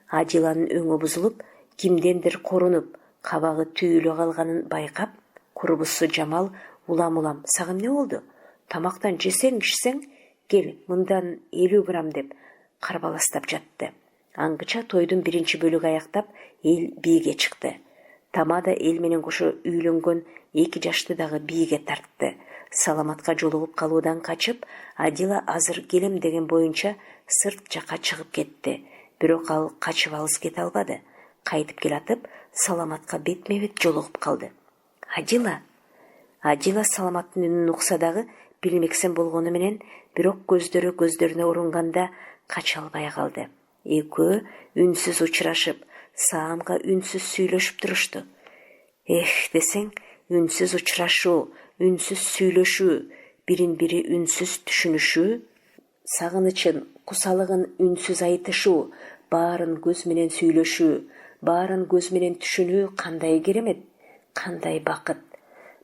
[SPEAKER 1] Адиланын өңү бузулуп, кимдендир корунуп, кабагы түйүлүп калганын байкап, курбусу Жамал улам-улам: "Сага эмне болду? Тамактан жесең, ичсең, кел, мындан 50 грамм" деп карбаластап жатты. Аңгыча тойдун биринчи бөлүгү аяктап, эл бийге чыкты. Тамада эл менен кошо үйлөнгөн 2 жашты дагы бийге тартты. Саламатка жолугуп калуудан качып, Адила азыр келем деген боюнча сырт жака чыгып кетти. Бирок ал качып алыс кете албады. Кайтып келатып, Саламатка бетме-бет жолугуп калды. Адила Саламаттын үнүн укса дагы билмексен болгону менен, бирок көздөрү көздөрүнө урунганда кача албай калды. Экөө үнсүз учурашып, саамга үнсүз сүйлөшүп турушту. Эх десең, үнсүз учурашуу, үнсүз сүйлөшүү, бирин-бири үнсүз түшүнүшүү, сагынычын, кусалыгын үнсүз айтышуу, баарын көз менен сүйлөшүү, баарын көз менен түшүнүү кандай керемет, кандай бакыт.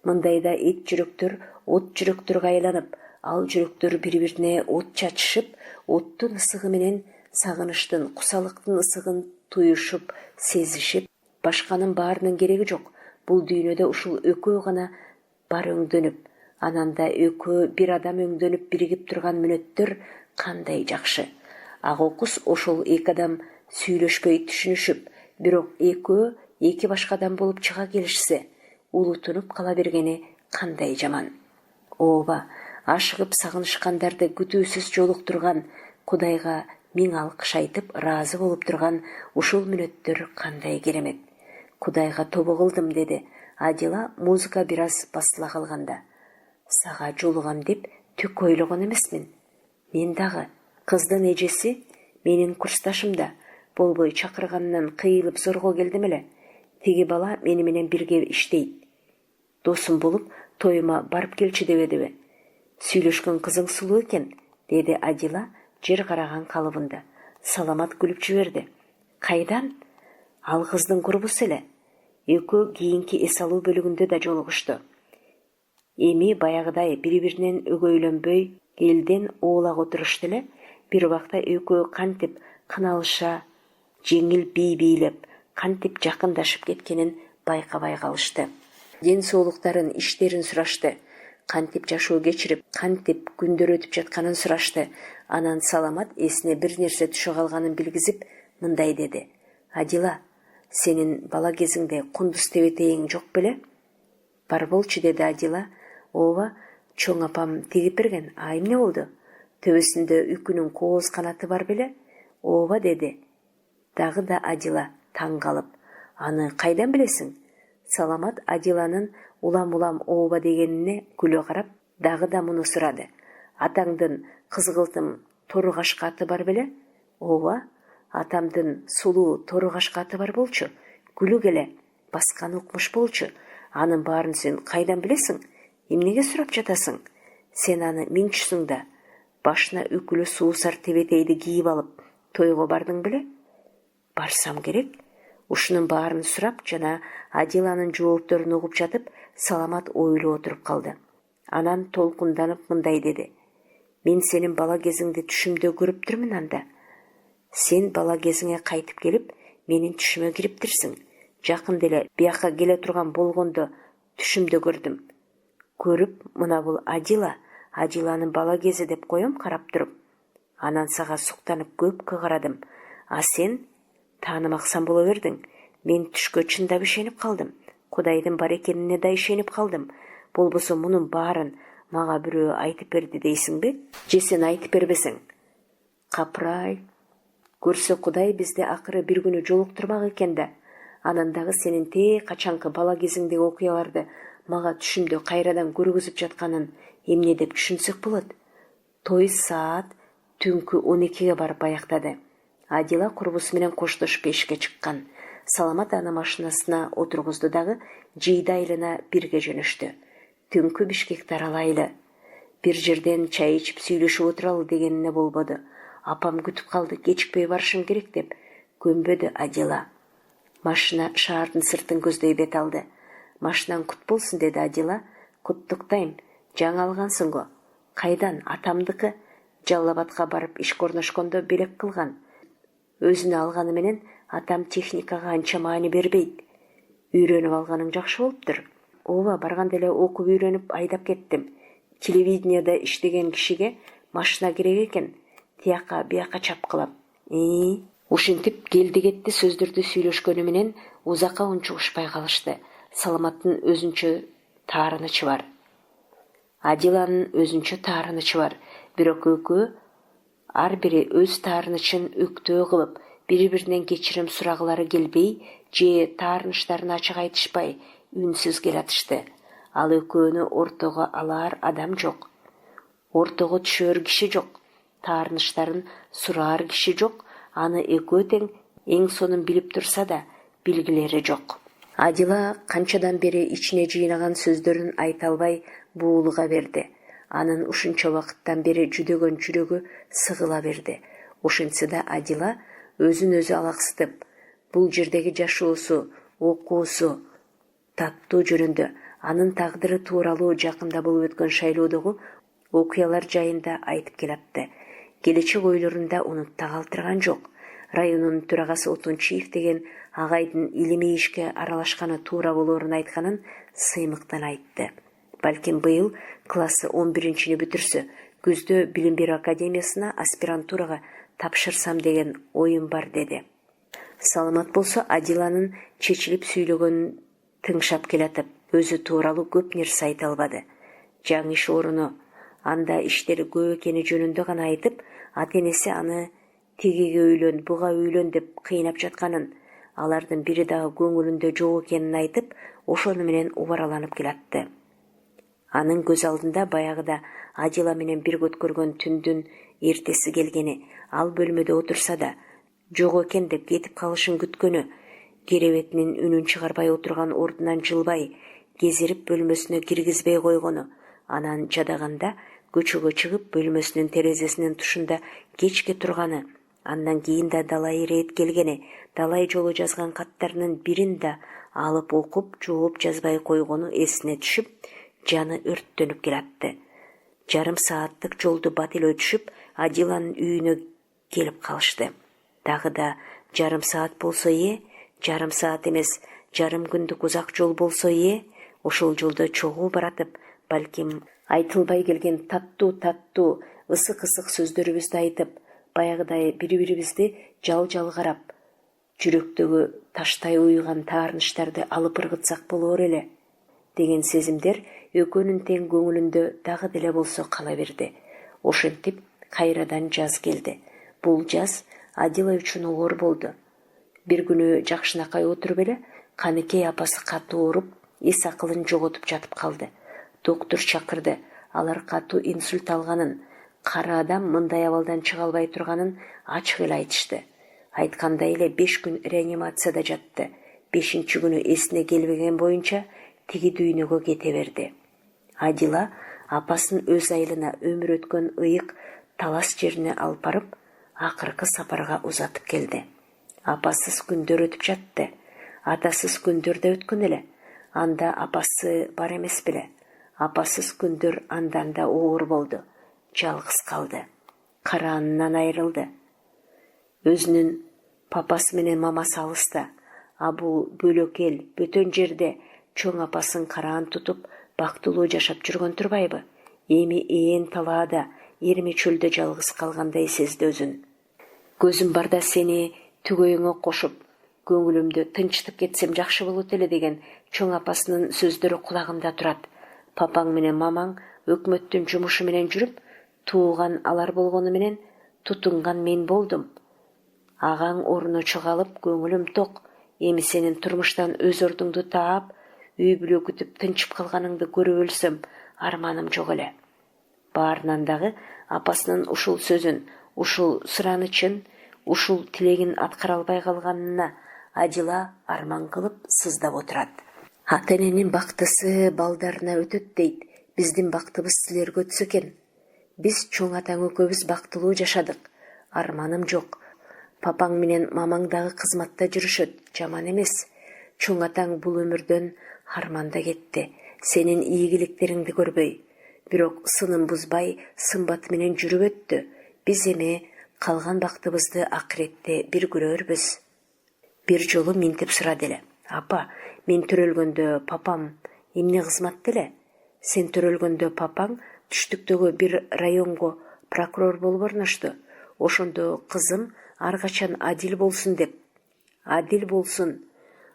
[SPEAKER 1] Мындайда эт жүрөктөр от жүрөктөргө айланып, ал жүрөктөр бири-бирине от чачышып, оттун ысыгы менен сагыныштын, кусалыктын ысыгын туюшуп, сезишип, башканын баарынын кереги жок. Бул дүйнөдө ушул экөө гана бар өңдөнүп, ананда экөө бир адам өңдөнүп биригип турган мүнөттөр кандай жакшы. Ак окус ошол 2 адам сүйлөшпөй түшүнүшүп, бирок экөө 2 башка адам болуп чыга келишсе, улутунуп кала бергени кандай жаман. Ооба, ашыгып сагынышкандарды күтүүсүз жолуктурган, Кудайга 1000 алкыш айтып ыраазы болуп турган ушул мүнөттөр кандай керемет. Кудайга тобо кылдым деди Адила музыка бир аз басыла калганда. Сага жолугам деп түк ойлогон эмесмин. Мен дагы кыздын эжеси, менин курсташым да болбой чакырганынан кыйылып зорго келдим эле. Тиги бала мени менен бирге иштейт. Досум болуп тоюма барып келчи дебедиби? Сүйлөшкөн кызың сулуу экен, деди Адила жер караган калыбында. Саламат күлүп жиберди. Кайдан? Ал кыздын курбусу эле. Экөө кийинки эс алуу бөлүгүндө да жолугушту. Эми баягыдай бири-биринен өгөйлөнбөй элден оолак отурушту эле. Бир убакта экөө кантип кыналыша, жеңил бийлеп, кантип жакындашып кеткенин байкабай калышты. Ден соолуктарын, иштерин сурашты. Кантип жашоо кечирип, кантип күндөр өтүп жатканын сурашты. Анан Саламат эсине бир нерсе түшө калганын билгизип, мындай деди: "Адила, сенин бала кезиңде кундуз тебетейиң жок беле?" "Бар болчу", деди Адила. "Ооба, чоң апам тигип берген. А эмне болду? Төбөсүндө үкүнүн кооз канаты бар беле?" "Ооба", деди. Дагы да Адила таң калып: "Аны кайдан билесиң?" Саламат Адиланын улам-улам ооба дегенине күлө карап, дагы да муну сурады. Атаңдын кызгылтым тору-кашка аты бар беле? Ооба, атамдын сулуу тору-кашка аты бар болчу. Күлү келе, басканы укмуш болчу. Анын баарын сен кайдан билесиң? Эмнеге сурап жатасың? Сен аны минчүсүң да. Башына үкүлү суусар тебетейди кийип алып, тойго бардың беле? Барсам керек. Ушунун баарын сурап жана Адиланын жоопторун угуп жатып, Саламат ойлоп отуруп калды. Анан толкунданып мындай деди. Мен сенин бала кезиңди түшүмдө көрүп турмун анда. Сен бала кезиңе кайтып келип, менин түшүмө кириптирсиң. Жакын деле бияка келе турган болгондо түшүмдө көрдүм. Көрүп, мына бул Адиланын бала кези деп коем карап туруп. Анан сага суктанып көпкө карадым. А сен таанымаксан боло бердиң. Мен түшкө чындап ишенип калдым. Кудайдын бар экенине да ишенип калдым. Болбосо мунун баарын мага бирөө айтып берди дейсиңби? Же сен айтып бербесең? Капырай. Көрсө Кудай бизди акыры бир күнү жолуктурмак экен да. Анан дагы сенин качанкы бала кезиңдеги окуяларды мага түшүмдө кайрадан көргүзүп жатканын эмне деп түшүнсөк болот? Той саат түнкү 12ге барып аяктады. Адила курбусу менен коштошуп эшикке чыккан. Саламат аны машинасына отургузду дагы Жийда айылына бирге жөнөштү. Түнкү Бишкекти аралайлы. Бир жерден чай ичип сүйлөшүп отуралы дегенине болбоду. Апам күтүп калды, кечикпей барышым керек деп көнбөдү Адила. Машина шаардын сыртын көздөй бет алды. Машинаң кут болсун деди Адила. Куттуктайм. Жаңы алгансың го. Кайдан? Атамдыкы. Жалал-Абадка барып иш корношкондо белек кылган. Өзүнө алганы менен атам техникага анча маани бербейт. Үйрөнүп алганың жакшы болуптур. Ооба, барганда эле окуп үйрөнүп айдап кеттим. Телевиденияда иштеген кишиге машина керек экен. Тияка бияка чапкылап. Ушинтип келди кетти сөздөрдү сүйлөшкөнү менен узакка унчугушпай калышты. Саламаттын өзүнчө таарынычы бар. Адиланын өзүнчө таарынычы бар. Бирок экөө ар бири өз таарынычын өктөө кылып, бири-биринен кечирим сурагылары келбей, же таарынычтарын ачык айтышпай, үнсүз келатышты. Ал экөөнү ортого алаар адам жок. Ортого түшөр киши жок. Таарынычтарын сураар киши жок. Аны экөө тең эң сонун билип турса да, билгилери жок. Адила канчадан бери ичине жыйнаган сөздөрүн айта албай буулуга берди. Анын ушунча убакыттан бери жүдөгөн жүрөгү сыгыла берди. Ошентсе да Адила өзүн өзү алаксытып, бул жердеги жашоосу, окуусу, таттуу жөнүндө, анын тагдыры тууралуу жакында болуп өткөн шайлоодогу окуялар жайында айтып келатты. Келечек ойлорунда унутта калтырган жок. Районунун төрагасы Отунчиев деген агайдын илимий ишке аралашканы туура болоорун айтканын сыймыктан айтты. Балким быйыл классы 11-чини бүтүрсө, күздө Билим берүү академиясына аспирантурага тапшырсам деген оюм бар деди. Саламат болсо Адиланын чечилип сүйлөгөнүн тыңшап келатып, өзү тууралуу көп нерсе айта албады. Жаңы иш оруну, анда иштери көп экени жөнүндө гана айтып, ата-энеси аны тигиге үйлөн, буга үйлөн деп кыйнап жатканын, алардын бири дагы көңүлүндө жок экенин айтып, ошону менен убараланып келатты. Анын көз алдында баягыда Адила менен бирге өткөргөн түндүн эртеси келгени, ал бөлмөдө отурса да, жок экен деп кетип калышын күткөнү, керебетинин үнүн чыгарбай отурган ордунан жылбай, кезирип бөлмөсүнө киргизбей койгону, анан жадаганда көчөгө чыгып бөлмөсүнүн терезесинин тушунда кечке турганы, андан кийин да далай ирет келгени, далай жолу жазган каттарынын бирин да алып окуп, жооп жазбай койгону эсине түшүп, жаны өрттөнүп келатты. Жарым сааттык жолду батилөө түшүп, Адиланын үйүнө келип калышты. Дагы да жарым саат болсо жарым саат эмес, жарым күндүк узак жол болсо ошол жолдо чогуу баратып, балким айтылбай келген таттуу, ысык-ысык сөздөрүбүздү айтып, баягыдай бири-бирибизди жал-жал карап, жүрөктөгү таштай уйган таарынычтарды алып ыргытсак болор эле деген сезимдер экөөнүн тең көңүлүндө дагы деле болсо кала берди. Ошентип кайрадан жаз келди. Бул жаз Адила үчүн оор болду. Бир күнү жакшынакай отуруп эле Каныкей апасы катуу ооруп, эс акылын жоготуп жатып калды. Доктор чакырды. Алар катуу инсульт алганын, кара адам мындай абалдан чыга албай турганын ачык эле айтышты. Айткандай эле 5 күн реанимацияда жатты. 5-чи күнү эсине келбеген боюнча тиги дүйнөгө кете берди. Адила апасын өз айылына өмүр өткөн ыйык талас жерине алып барып, акыркы сапарга узатып келди. Апасыз күндөр өтүп жатты. Атасыз күндөр да өткөн эле. Анда апасы бар эмес беле. Апасыз күндөр андан да оор болду. Жалгыз калды. Караанынан айрылды. Өзүнүн папасы менен мамасы алыста. А бул бөлөкел, бөтөн жерде чоң апасын караан тутуп, бактылуу жашап жүргөн турбайбы? Эми ээн талаада, эрме чөлдө жалгыз калгандай сезди өзүн. Көзүм барда сени түгөйүңө кошуп, көңүлүмдө тынчтып кетсем жакшы болот эле деген чоң апасынын сөздөрү кулагымда турат. Папаң менен мамаң өкмөттүн жумушу менен жүрүп, тууган алар болгону менен тутунган мен болдум. Агаң ордуна чыгалып, көңүлүм ток. Эми сенин турмуштан өз ордуңду таап, үй бүлө күтүп тынчып калганыңды көрүп өлсөм, арманым жок эле. Баарынан дагы апасынын ушул сөзүн, ушул суранычын, ушул тилегин аткара албай калганына Адила арман кылып сыздап отурат. Ата-эненин бактысы балдарына өтөт дейт. Биздин бактыбыз силерге өтсө экен. Биз чоң атаң экөөбүз бактылуу жашадык. Арманым жок. Папаң менен мамаң дагы кызматта жүрүшөт. Жаман эмес. Чоң атаң бул өмүрдөн арманда кетти. Сенин ийгиликтериңди көрбөй. Бирок сынын бузбай, сымбаты менен жүрүп өттү. Биз эми калган бактыбызды акыретте бир көрөрбүз. Бир жолу минтип сурады эле. Апа, мен төрөлгөндө папам эмне кызматта эле? Сен төрөлгөндө папаң түштүктөгү бир районго прокурор болуп орношту. Ошондо кызым ар качан адил болсун деп. Адил болсун,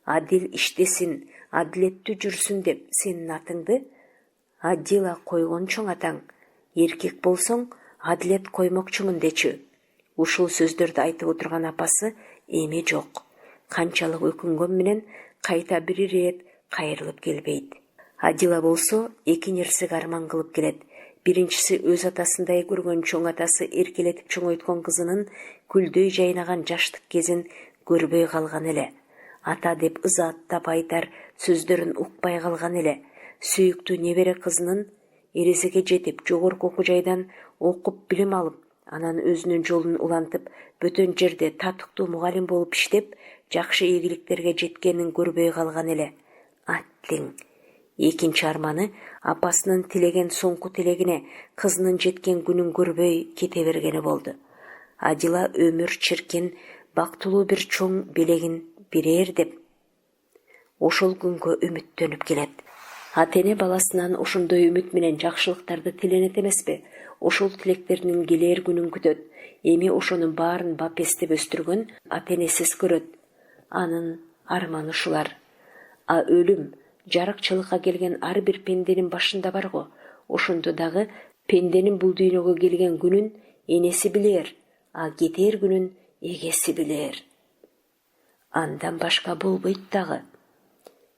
[SPEAKER 1] адил иштесин, адилеттүү жүрсүн деп сенин атыңды Адила койгон чоң атаң. Эркек болсоң, адилет коймокчумун дечү. Ушул сөздөрдү айтып отурган апасы эми жок. Канчалык өкүнгөн менен кайта бир ирет кайрылып келбейт. Адила болсо эки нерсеге арман кылып келет. Биринчиси өз атасындай көргөн чоң атасы эркелетип чоңойткон кызынын гүлдөй жайнаган жаштык кезин көрбөй калган эле. Ата деп ызааттап айтар сөздөрүн укпай калган эле. Сүйүктүү небере кызынын эрезеге жетип, жогорку окуу жайдан окуп билим алып, анан өзүнүн жолун улантып, бөтөн жерде татыктуу мугалим болуп иштеп, жакшы ийгиликтерге жеткенин көрбөй калган эле. Аттиң. Экинчи арманы апасынын тилеген соңку тилегине, кызынын жеткен күнүн көрбөй кете бергени болду. Адила өмүр чиркин, бактылуу бир чоң белегин берер деп ошол күнгө үмүттөнүп келет. Ата-эне баласынан ошондой үмүт менен жакшылыктарды тиленет эмеспи? Ошол тилектеринин келер күнүн күтөт. Эми ошонун баарын бапестеп өстүргөн ата-энесиз көрөт. Анын арманы ушулар. А өлүм, жарыкчылыкка келген ар бир пенденин башында бар го. Ошондо дагы пенденин бул дүйнөгө келген күнүн энеси билер, а кетер күнүн эгеси билер. Андан башка болбойт дагы.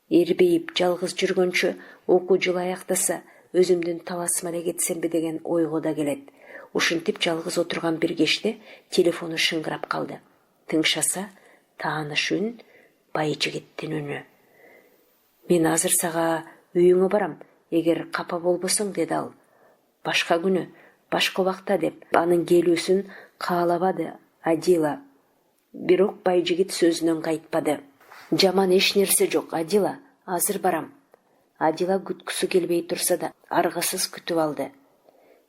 [SPEAKER 1] Эрбейип жалгыз жүргөнчө окуу жылы аяктаса, өзүмдүн таласыма эле кетсемби деген ойго да келет. Ушинтип жалгыз отурган бир кечте телефону шыңгырап калды. Тыңшаса, тааныш үн, Байжигиттин үнү. Мен азыр сага үйүңө барам, эгер капа болбосоң, деди ал. Башка күнү, башка убакта деп анын келүүсүн каалабады Адила. Бирок Байжигит сөзүнөн кайтпады. Жаман эч нерсе жок, Адила, азыр барам. Адила күткүсү келбей турса да, аргасыз күтүп алды.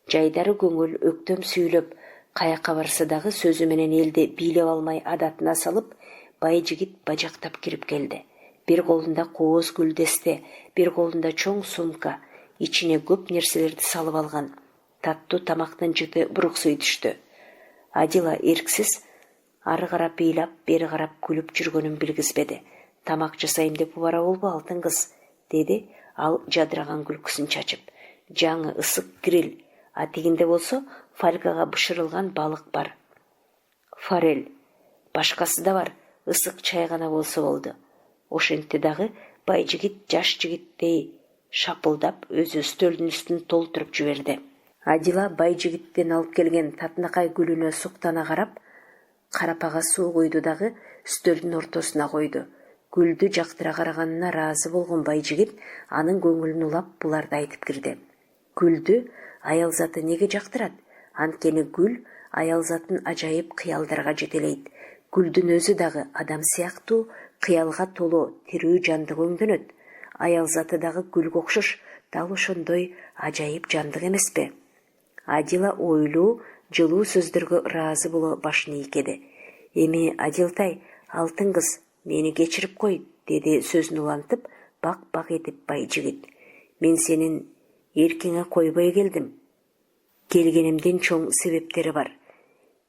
[SPEAKER 1] Жайдары көңүл өктөм сүйлөп, каяка барса дагы сөзү менен элди бийлеп алмай адатына салып, Байжигит бажактап кирип келди. Бир колунда кооз гүлдесте, бир колунда чоң сумка, ичине көп нерселерди салып алган. Таттуу тамактын жыты буруксуй түштү. Адила эрксиз ары карап ыйлап, бери карап күлүп жүргөнүн билгизбеди. Тамак жасайм деп убара болбу, алтын кыз, деди ал жадыраган күлкүсүн чачып. Жаңы ысык гриль, а тигинде болсо фольгага бышырылган балык бар. Форель. Башкасы да бар, ысык чай гана болсо болду. Ошентти дагы байжигит жаш жигиттей шапылдап өзү үстөлдүн үстүн толтуруп жиберди. Адила байжигиттен алып келген татынакай гүлүнө суктана карап, карапага суу куйду дагы үстөлдүн ортосуна койду. Гүлдү жактыра караганына ыраазы болгон байжигит анын көңүлүн улап буларды айтып кирди. Гүлдү аял заты неге жактырат? Анткени гүл аял затын ажайып кыялдарга жетелейт. Гүлдүн өзү дагы адам сыяктуу кыялга толуу тирүү жандык өңдөнөт. Аял заты дагы гүлгө окшош дал ошондой ажайып жандык эмеспи? Адила ойлуу, жылуу сөздөргө ыраазы боло башын ийкеди. Эми Адилтай, алтын кыз, мени кечирип кой, деди сөзүн улантып, бак-бак этип байжигит. Мен сенин эркиңе койбой келдим. Келгенимдин чоң себептери бар.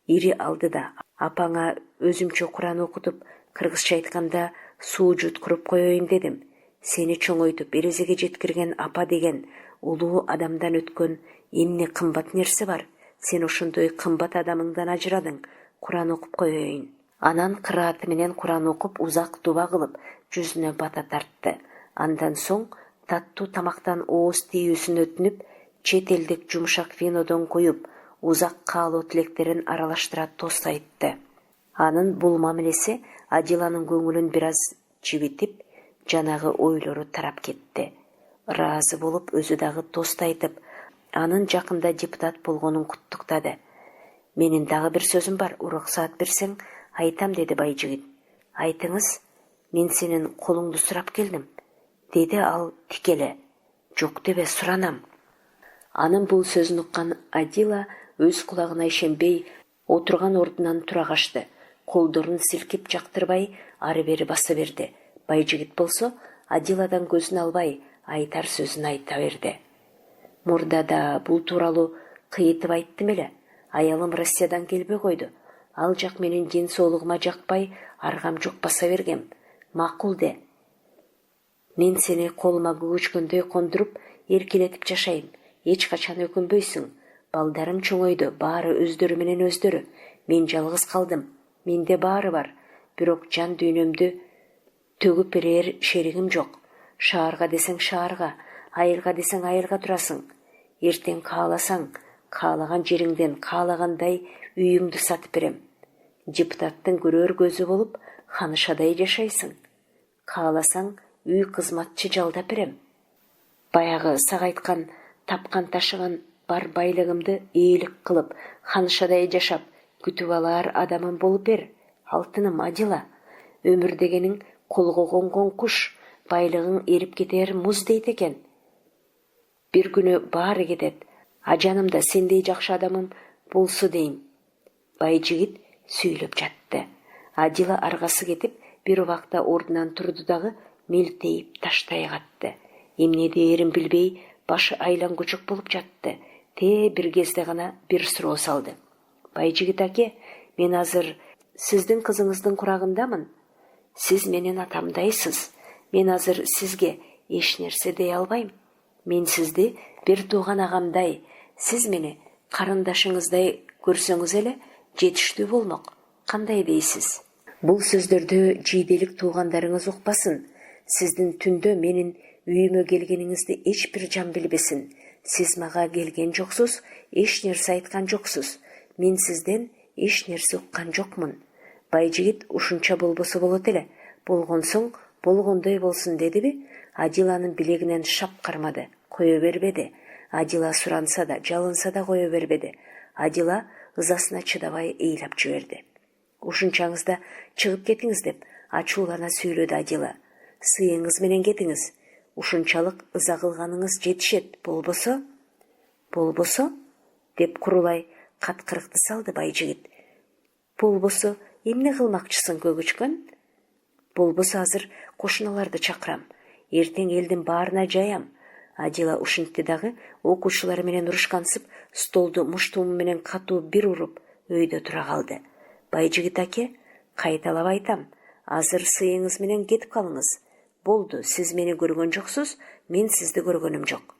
[SPEAKER 1] Ири алдыда апаңа өзүмчө Куран окутуп, кыргызча айтканда суу жуткуруп коеюн дедим. Сени чоңойтуп эрезеге жеткирген апа деген улуу адамдан өткөн эмне кымбат нерсе бар? Сен ошондой кымбат адамыңдан ажырадың. Куран окуп коеюн. Анан кырааты менен Куран окуп, узак дуба кылып, жүзүнө бата тартты. Андан соң таттуу тамактан ооз тийүүсүн өтүнүп, чет элдик жумшак винодон коюп, узак каалоо тилектерин аралаштыра тост айтты. Анын бул мамилеси Адиланын көңүлүн бир аз жибитип, жанагы ойлору тарап кетти. Ыраазы болуп, өзү дагы тост айтып, анын жакында депутат болгонун куттуктады. Менин дагы бир сөзүм бар, уруксаат берсең, айтам, деди байжигит. Айтыңыз, мен сенин колуңду сурап келдим, деди ал тикеле. Жок дебе, суранам. Анын бул сөзүн уккан Адила өз кулагына ишенбей, отурган ордунан тура качты. Колдорун силкип жактырбай, ары бери баса берди. Байжигит болсо, Адиладан көзүн албай, айтар сөзүн айта берди. Мурдада бул тууралуу кыйытып айттым эле. Аялым Россиядан келбей койду. Ал жак менин ден соолугума жакпай, аргам жок баса бергем. Макул де. Мен сени колума күгүчкөндөй кондуруп, эркелетип жашайм. Эч качан өкүнбөйсүң. Балдарым чоңойду, баары өздөрү менен өздөрү. Мен жалгыз калдым. Менде баары бар. Бирок жан дүйнөмдү төгүп берер шеригим жок. Шаарга десең шаарга, айылга десең айылга турасың. Эртең кааласаң, каалаган жериңден каалагандай үйүңдү сатып берем. Депутаттын көрөр көзү болуп, ханышадай жашайсың. Кааласаң, үй кызматчы жалдап берем. Баягы сага айткан тапкан ташыган бар байлыгымды ээлик кылып, ханышадай жашап, күтүп алар адамым болуп бер. Алтыным Адила, өмүр дегениң колго конгон куш, байлыгың эрип кетер муз дейт экен. Бир күнү баары кетет. Ажанымда сендей жакшы адамым болсу дейм. Байжигит сүйлөп жатты. Адила аргасы кетип, бир убакта ордунан турду дагы мелтейип таштай катты. Эмне дээрин билбей, башы айлангучук болуп жатты. Бир кезде гана бир суроо салды. Байжигит аке, мен азыр сиздин кызыңыздын курагындамын. Сиз менен атамдайсыз. Мен азыр сизге эч нерсе дей албайм. Мен сизди бир тууган агамдай, сиз мени карындашыңыздай көрсөңүз эле жетиштүү болмок. Кандай дейсиз? Бул сөздөрдү жийделик туугандарыңыз укпасын. Сиздин түндө менин үйүмө келгениңизди эч бир жан билбесин. Сиз мага келген жоксуз, эч нерсе айткан жоксуз. Мен сизден эч нерсе уккан жокмун. Байжигит ушунча болбосо болот эле. Болгон соң болгондой болсун дедиби? Адиланын билегинен шап кармады. Кое бербеди. Адила суранса да, жалынса да кое бербеди. Адила ызасына чыдабай ыйлап жиберди. Ушунчаңызда чыгып кетиңиз деп ачуулана сүйлөдү Адила. Сыйыңыз менен кетиңиз. Ушунчалык ыза кылганыңыз жетишет. Болбосо? Деп курулай каткырыкты салды байжигит. Болбосо, эмне кылмакчысың көгүчкөн? Болбосо азыр кошуналарды чакырам. Эртең элдин баарына жаям. Адила ушинтти дагы окуучулар менен урушкансып, столду муштуму менен катуу бир уруп, өйдө тура калды. Байжигит аке, кайталап айтам, азыр сыйыңыз менен кетип калыңыз. Болду, сиз мени көргөн жоксуз, мен сизди көргөнүм жок.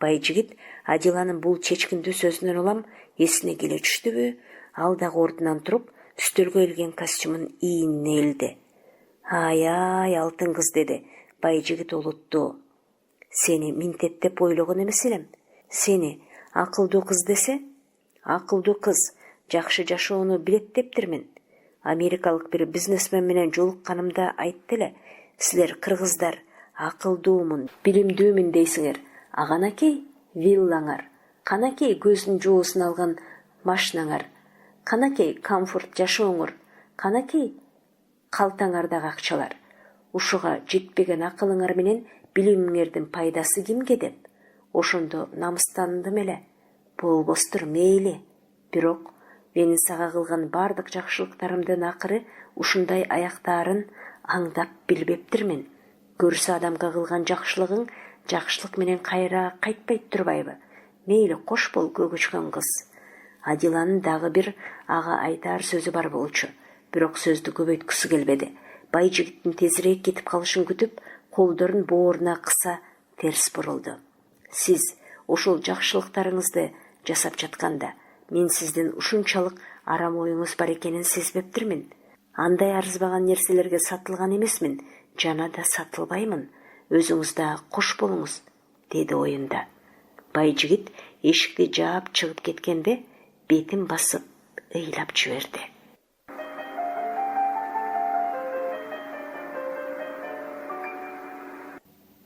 [SPEAKER 1] Байжигит Адиланын бул чечкиндүү сөзүнөн улам эсине келе түштүбү? Ал дагы ордунан туруп, үстөлгө илген костюмун ийинине илди. Ай, алтын кыз dedi. Байжигит олутту. Seni mintettep ойлогон эмес элем. Seni акылдуу кыз десе? Акылдуу кыз, жакшы жашоону билет дептирмин. Америкалык бир бизнесмен менен жолукканымда айтты эле. Силер кыргыздар акылдуумун, билимдүүмүн дейсиңер. Аганакей виллаңар, канакей көздүн жоосун алган машинаңар, канакей комфорт жашооңор, канакей калтаңардагы акчалар. Ушуга жетпеген акылыңар менен билимиңердин пайдасы кимге деп? Ошондо намыстандым эле. Болбостур мейли. Бирок менин сага кылган бардык жакшылыктарымдын акыры ушундай аяктаарын аңдап билбептирмин. Көрсө адамга кылган жакшылыгың жакшылык менен кайра кайтпайт турбайбы? Мейли кош бол көгүчкөн кыз. Адиланын дагы бир ага айтар сөзү бар болчу. Бирок сөздү көбөйткүсү келбеди. Байжигиттин тезирээк кетип калышын күтүп, колдорун бооруна кыса терс бурулду. Сиз ошол жакшылыктарыңызды жасап жатканда, мен сиздин ушунчалык арам оюңуз бар экенин сезбептирмин. Андай арызбаган нерселерге сатылган эмесмин, жана да сатылбаймын. Өзүңүз да кош болуңуз, деди оюнда. Байжигит эшикти жаап чыгып кеткенде, бетин басып ыйлап жиберди.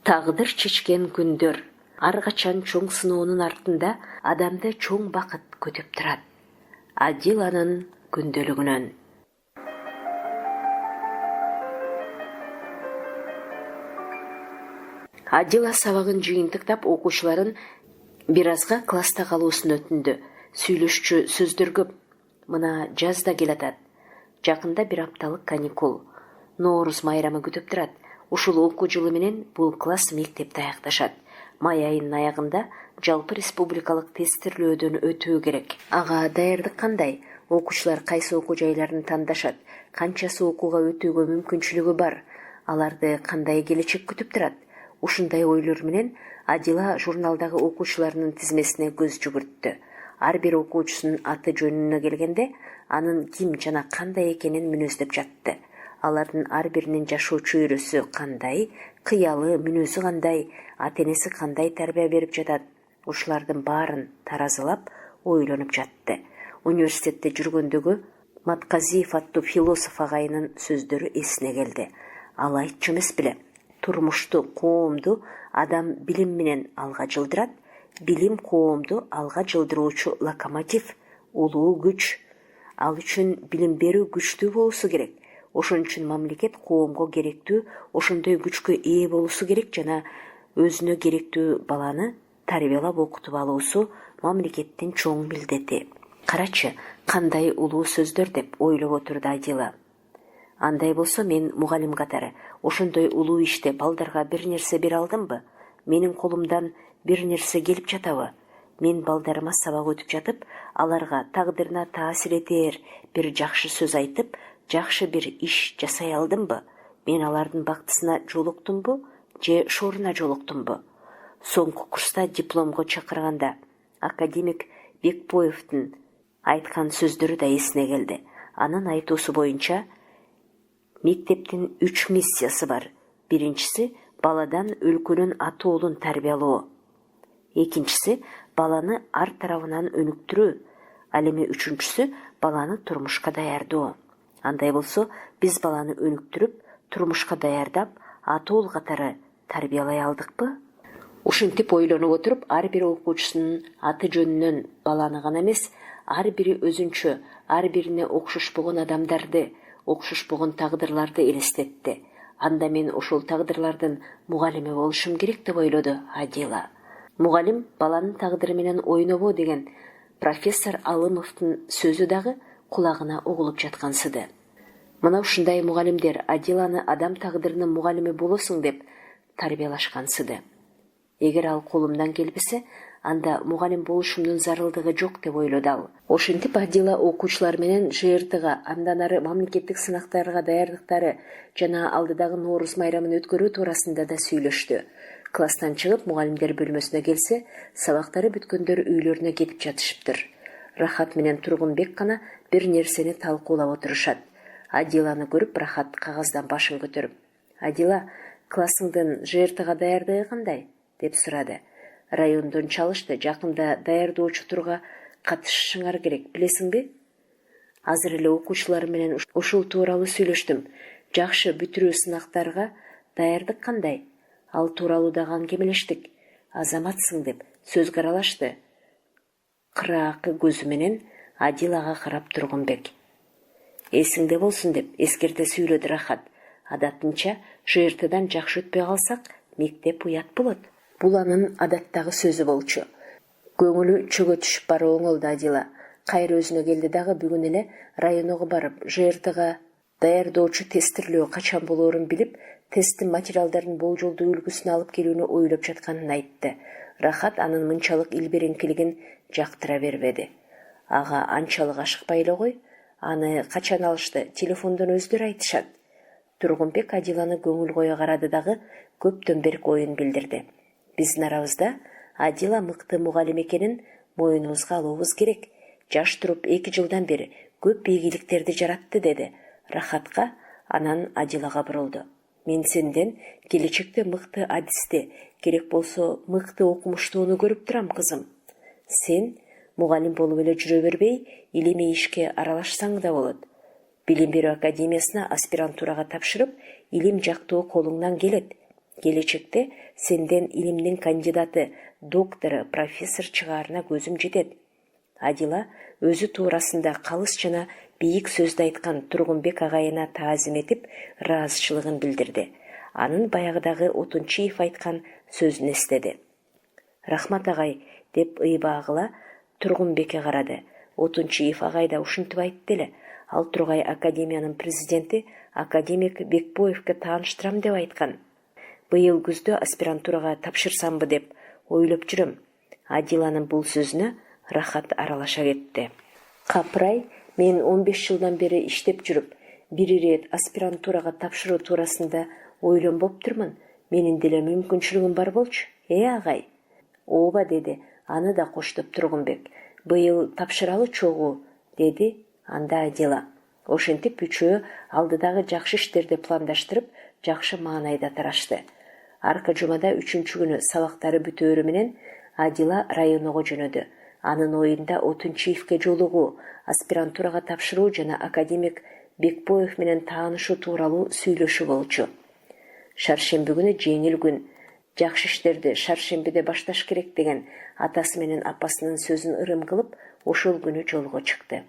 [SPEAKER 1] Тагдыр чечкен күндөр, ар качан чоң сыноонун артында адамды чоң бакыт күтүп турат. Адиланын күндөлүгүнөн. Адила сабагын жыйынтыктап окуучуларын бир азга класста калуусун өтүндү. Сүйлөшчү сөздөр көп. Мына жаз да келатат. Жакында бир апталык каникул. Нооруз майрамы күтүп турат. Ушул окуу жылы менен бул класс мектепти аякташат. Май айынын аягында жалпы республикалык тестирлөөдөн өтүү керек. Ага даярдык кандай? Окуучулар кайсы окуу жайларын тандашат? Канчасы окууга өтүүгө мүмкүнчүлүгү бар? Аларды кандай келечек күтүп турат? Ушундай ойлор менен Адила журналдагы окуучуларынын тизмесине көз жүгүрттү. Ар бир окуучусунун аты жөнүнө келгенде, анын ким жана кандай экенин мүнөздөп жатты. Алардын ар биринин жашоо чөйрөсү кандай, кыялы, мүнөзү кандай, ата-энеси кандай тарбия берип жатат. Ушулардын баарын таразылап, ойлонуп жатты. Университетте жүргөндөгү Матказиев аттуу философ агайынын сөздөрү эсине келди. Ал айтчу эмес беле? Турмушту, коомду адам билим менен алга жылдырат, билим коомду алга жылдыруучу локомотив, улуу күч. Ал үчүн билим берүү күчтүү болуусу керек. Ошон үчүн мамлекет коомго керектүү ошондой күчкө ээ болуусу керек жана өзүнө керектүү баланы тарбиялап окутуп алуусу мамлекеттин чоң милдети. Карачы, кандай улуу сөздөр деп ойлоп отурду Адила. Андай болсо мен мугалим катары ошондой улуу иште балдарга бир нерсе бере алдымбы? Менин колумдан бир нерсе келип жатабы? Мен балдарыма сабак өтүп жатып, аларга тагдырына таасир этер бир жакшы сөз айтып, жакшы бир иш жасай алдымбы? Мен алардын бактысына жолуктумбу же шоруна жолуктумбу? Соңку курста дипломго чакырганда академик Бекбоевдин айткан сөздөрү да эсине келди. Анын айтуусу боюнча мектептин 3 миссиясы бар. Биринчиси баладан өлкөнүн ата-оолун тарбиялоо. Экинчиси баланы ар тарабынан өнүктүрүү. Ал эми үчүнчүсү баланы турмушка даярдоо. Андай болсо, биз баланы өнүктүрүп, турмушка даярдап, ата-оол катары тарбиялай алдыкпы? Ушинтип ойлонуп отуруп, ар бир окуучусунун аты жөнүнөн баланы гана эмес, ар бири өзүнчө, ар бирине окшош болгон адамдарды, окшош болгон тагдырларды элестетти. Анда мен ошол тагдырлардын мугалими болушум керек деп ойлоду Адила. Мугалим баланын тагдыры менен ойнобо деген профессор Алымовдун сөзү дагы кулагына угулуп жаткансыды. Мына ушундай мугалимдер Адиланы адам тагдырынын мугалими болосуң деп тарбиялашкансыды. Эгер ал колумдан келбесе, анда мугалим болушумдун зарылдыгы жок деп ойлоду ал. Ошентип Адила окуучулар менен ЖРТга, андан ары мамлекеттик сынактарга даярдыктары жана алдыдагы Нооруз майрамын өткөрүү туурасында да сүйлөштү. Класстан чыгып мугалимдер бөлмөсүнө келсе, сабактары бүткөндөр үйлөрүнө кетип жатышыптыр. Рахат менен Тургунбек гана бир нерсени талкуулап отурушат. Адиланы көрүп Рахат кагаздан башын көтөрүп: "Адила, классыңдын ЖРТга даярдыгы кандай?" деп сурады. "Райондон чалышты, жакында даярдоочу турга катышышыңар керек, билесиңби?" "Азыр эле окуучулар менен ушул тууралуу сүйлөштүм. Жакшы, бүтүрүү сынактарга даярдык кандай? Ал тууралуу дагы аңгемелештик. Азаматсың" деп сөзгө аралашты. Кыраакы көзү менен Адилага карап Тургунбек. "Эсиңде болсун" деп эскерте сүйлөдү Рахат. "Адатынча ЖРТдан жакшы өтпөй калсак, мектеп уят болот." Бул анын адаттагы сөзү болчу. Көңүлү чөгө түшүп баруу оңолду Адила. Кайра өзүнө келди дагы бүгүн эле районго барып, ЖРТга даярдоочу тестирлөө качан болоорун билип, тесттин материалдарын болжолдуу үлгүсүн алып келүүнү ойлоп жатканын айтты. Рахат анын мынчалык илбиреңкилигин жактыра бербеди. "Ага анчалык ашыкпай эле кой. Аны качан алышты? Телефондон өздөрү айтышат." Тургунбек Адиланы көңүл кое карады дагы көптөн берки оюн билдирди. "Биздин арабызда Адила мыкты мугалим экенин моюнубузга алуубуз керек. Жаш туруп 2 жылдан бери көп ийгиликтерди жаратты" деди Рахатка. Анан Адилага бурулду. "Мен сенден келечекте мыкты адисти, керек болсо мыкты окумуштууну көрүп турам, кызым. Сен мугалим болуп эле жүрө бербей, илимий ишке аралашсаң да болот. Билим берүү академиясына аспирантурага тапшырып, илим жактоо колуңдан келет. Келечекте сенден илимдин кандидаты, доктору, профессор чыгаарына көзүм жетет." Адила өзү туурасында калыс жана бийик сөздү айткан Тургунбек агайына таазим этип, ыраазычылыгын билдирди. Анын баягыдагы Отунчиев айткан сөзүн эстеди. "Рахмат агай" деп ыйбаагыла Тургунбекке карады. Отунчиев агай да ушинтип айтты эле. Ал тургай академиянын президенти академик Бекбоевке тааныштырам деп айткан. "Быйыл күздө аспирантурага тапшырсамбы деп ойлоп жүрөм." Адиланын бул сөзүнө Рахат аралаша кетти. "Капырай, мен 15 жылдан бери иштеп жүрүп, бир ирет аспирантурага тапшыруу туурасында ойлонбоптурмун. Менин деле мүмкүнчүлүгүм бар болчу, агай?" "Ооба" деди аны да коштоп Тургунбек. "Быйыл тапшыралы чогуу" деди анда Адила. Ошентип үчөө алдыдагы жакшы иштерди пландаштырып, жакшы маанайда тарашты. Арка жумада 3-күнү сабактары бүтөөрү менен Адила районго жөнөдү. Анын оюнда Отунчиевке жолугуу, аспирантурага тапшыруу жана академик Бекбоев менен таанышуу тууралуу сүйлөшүү болчу. Шаршемби күнү жеңил күн, жакшы иштерди шаршембиде башташ керек деген атасы менен апасынын сөзүн ырым кылып, ошол күнү жолго чыкты.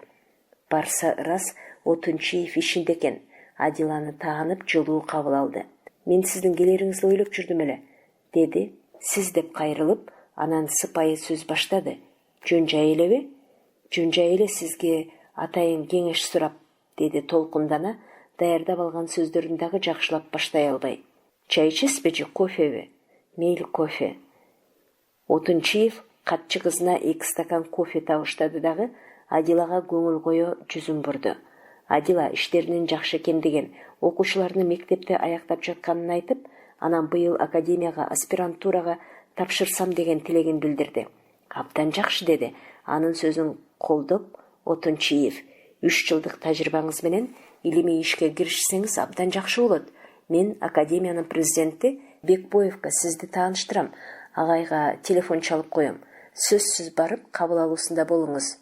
[SPEAKER 1] Барса ырас Отунчиев ишинде экен. Адиланы таанып жолуу кабыл алды. "Мен сиздин келериңизди ойлоп жүрдүм эле" деди. "Сиз" деп кайрылып, анан сыпайы сөз баштады. "Жөн жай элеби?" "Жөн жай эле, сизге атайын кеңеш сурап" деди толкундана, даярдап алган сөздөрүн дагы жакшылап баштай албай. "Чай ичесизби же кофеби?" "Мейли, кофе." Отунчиев катчы кызына 2 стакан кофе табыштады дагы Адилага көңүл кое жүзүн бурду. Адила иштеринин жакшы экендигин, окуучуларны мектепте аяктап жатканын айтып, анан быйыл академияга аспирантурага тапшырсам деген тилегин билдирди. "Абдан жакшы" деди анын сөзүн колдоп Отунчиев. "3 жылдык тажрыйбаңыз менен илимий ишке киришсеңиз абдан жакшы болот. Мен академиянын президенти Бекбоевке сизди тааныштырам. Агайга телефон чалып коем. Сөзсүз барып кабыл алуусунда болуңуз.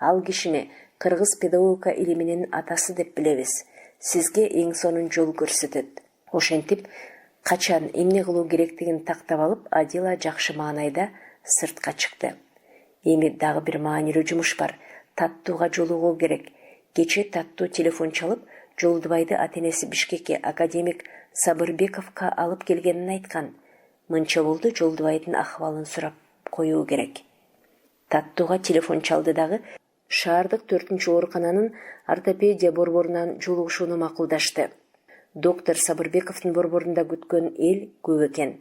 [SPEAKER 1] Ал кишини кыргыз педагогика илиминин атасы деп билебиз. Сизге эң сонун жол көрсөтөт." Ошентип, качан эмне кылуу керектигин тактап алып, Адила жакшы маанайда сыртка чыкты. Эми дагы бир маанилүү жумуш бар. Таттууга жолугуу керек. Кече Таттуу телефон чалып, Жолдубайды ата-энеси Бишкекке академик Сабырбековго алып келгенин айткан. Мынча болду, Жолдубайдын акыбалын сурап коюу керек. Таттууга телефон чалды дагы шаардык 4-чү оорукананын ортопедия борборунан жолугушууну макулдашты. Доктор Сабырбековдун борборунда күткөн эл көп экен.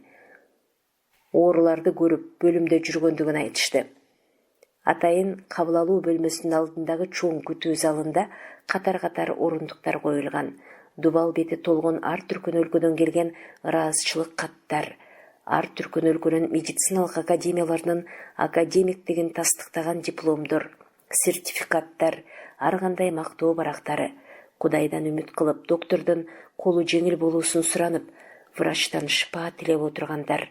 [SPEAKER 1] Ооруларды көрүп, бөлүмдө жүргөндүгүн айтышты. Атайын кабыл алуу бөлмөсүнүн алдындагы чоң күтүү залында катар-катар орундуктар коюлган. Дубал бети толгон ар түркүн өлкөдөн келген ыраазычылык каттар, ар түркүн өлкөнүн медициналык академияларынын академиктигин тастыктаган дипломдор, сертификаттар, ар кандай мактоо барактары. Кудайдан үмүт кылып, доктордун колу жеңил болуусун суранып, врачтан шыпа тилеп отургандар.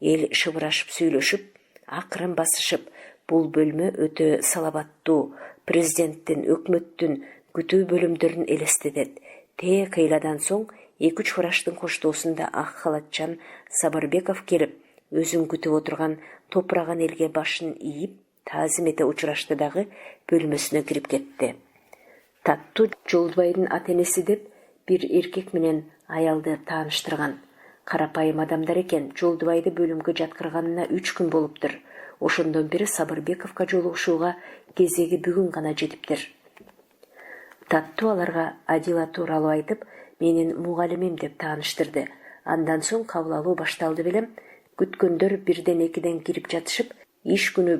[SPEAKER 1] Эл шыбырашып сүйлөшүп, акырын басышып, бул бөлмө өтө салабаттуу, президенттин, өкмөттүн күтүү бөлүмдөрүн элестетет. Те кыйладан соң 2-3 врачтын коштоосунда ак халатчан Сабырбеков келип, өзүн күтүп отурган топураган элге башын ийип, таазим эте учурашты дагы бөлмөсүнө кирип кетти. Таттуу Жолдубайдын ата-энеси деп бир эркек менен аялды тааныштырган. Карапайым адамдар экен. Жолдубайды бөлүмгө жаткырганына 3 күн болуптур. Ошондон бери Сабырбековго жолугушууга кезеги бүгүн гана жетиптир. Таттуу аларга Адила тууралуу айтып, менин мугалимим деп тааныштырды. Андан соң кабыл алуу башталды белем. Күткөндөр 1-2 кирип жатышып, иш күнү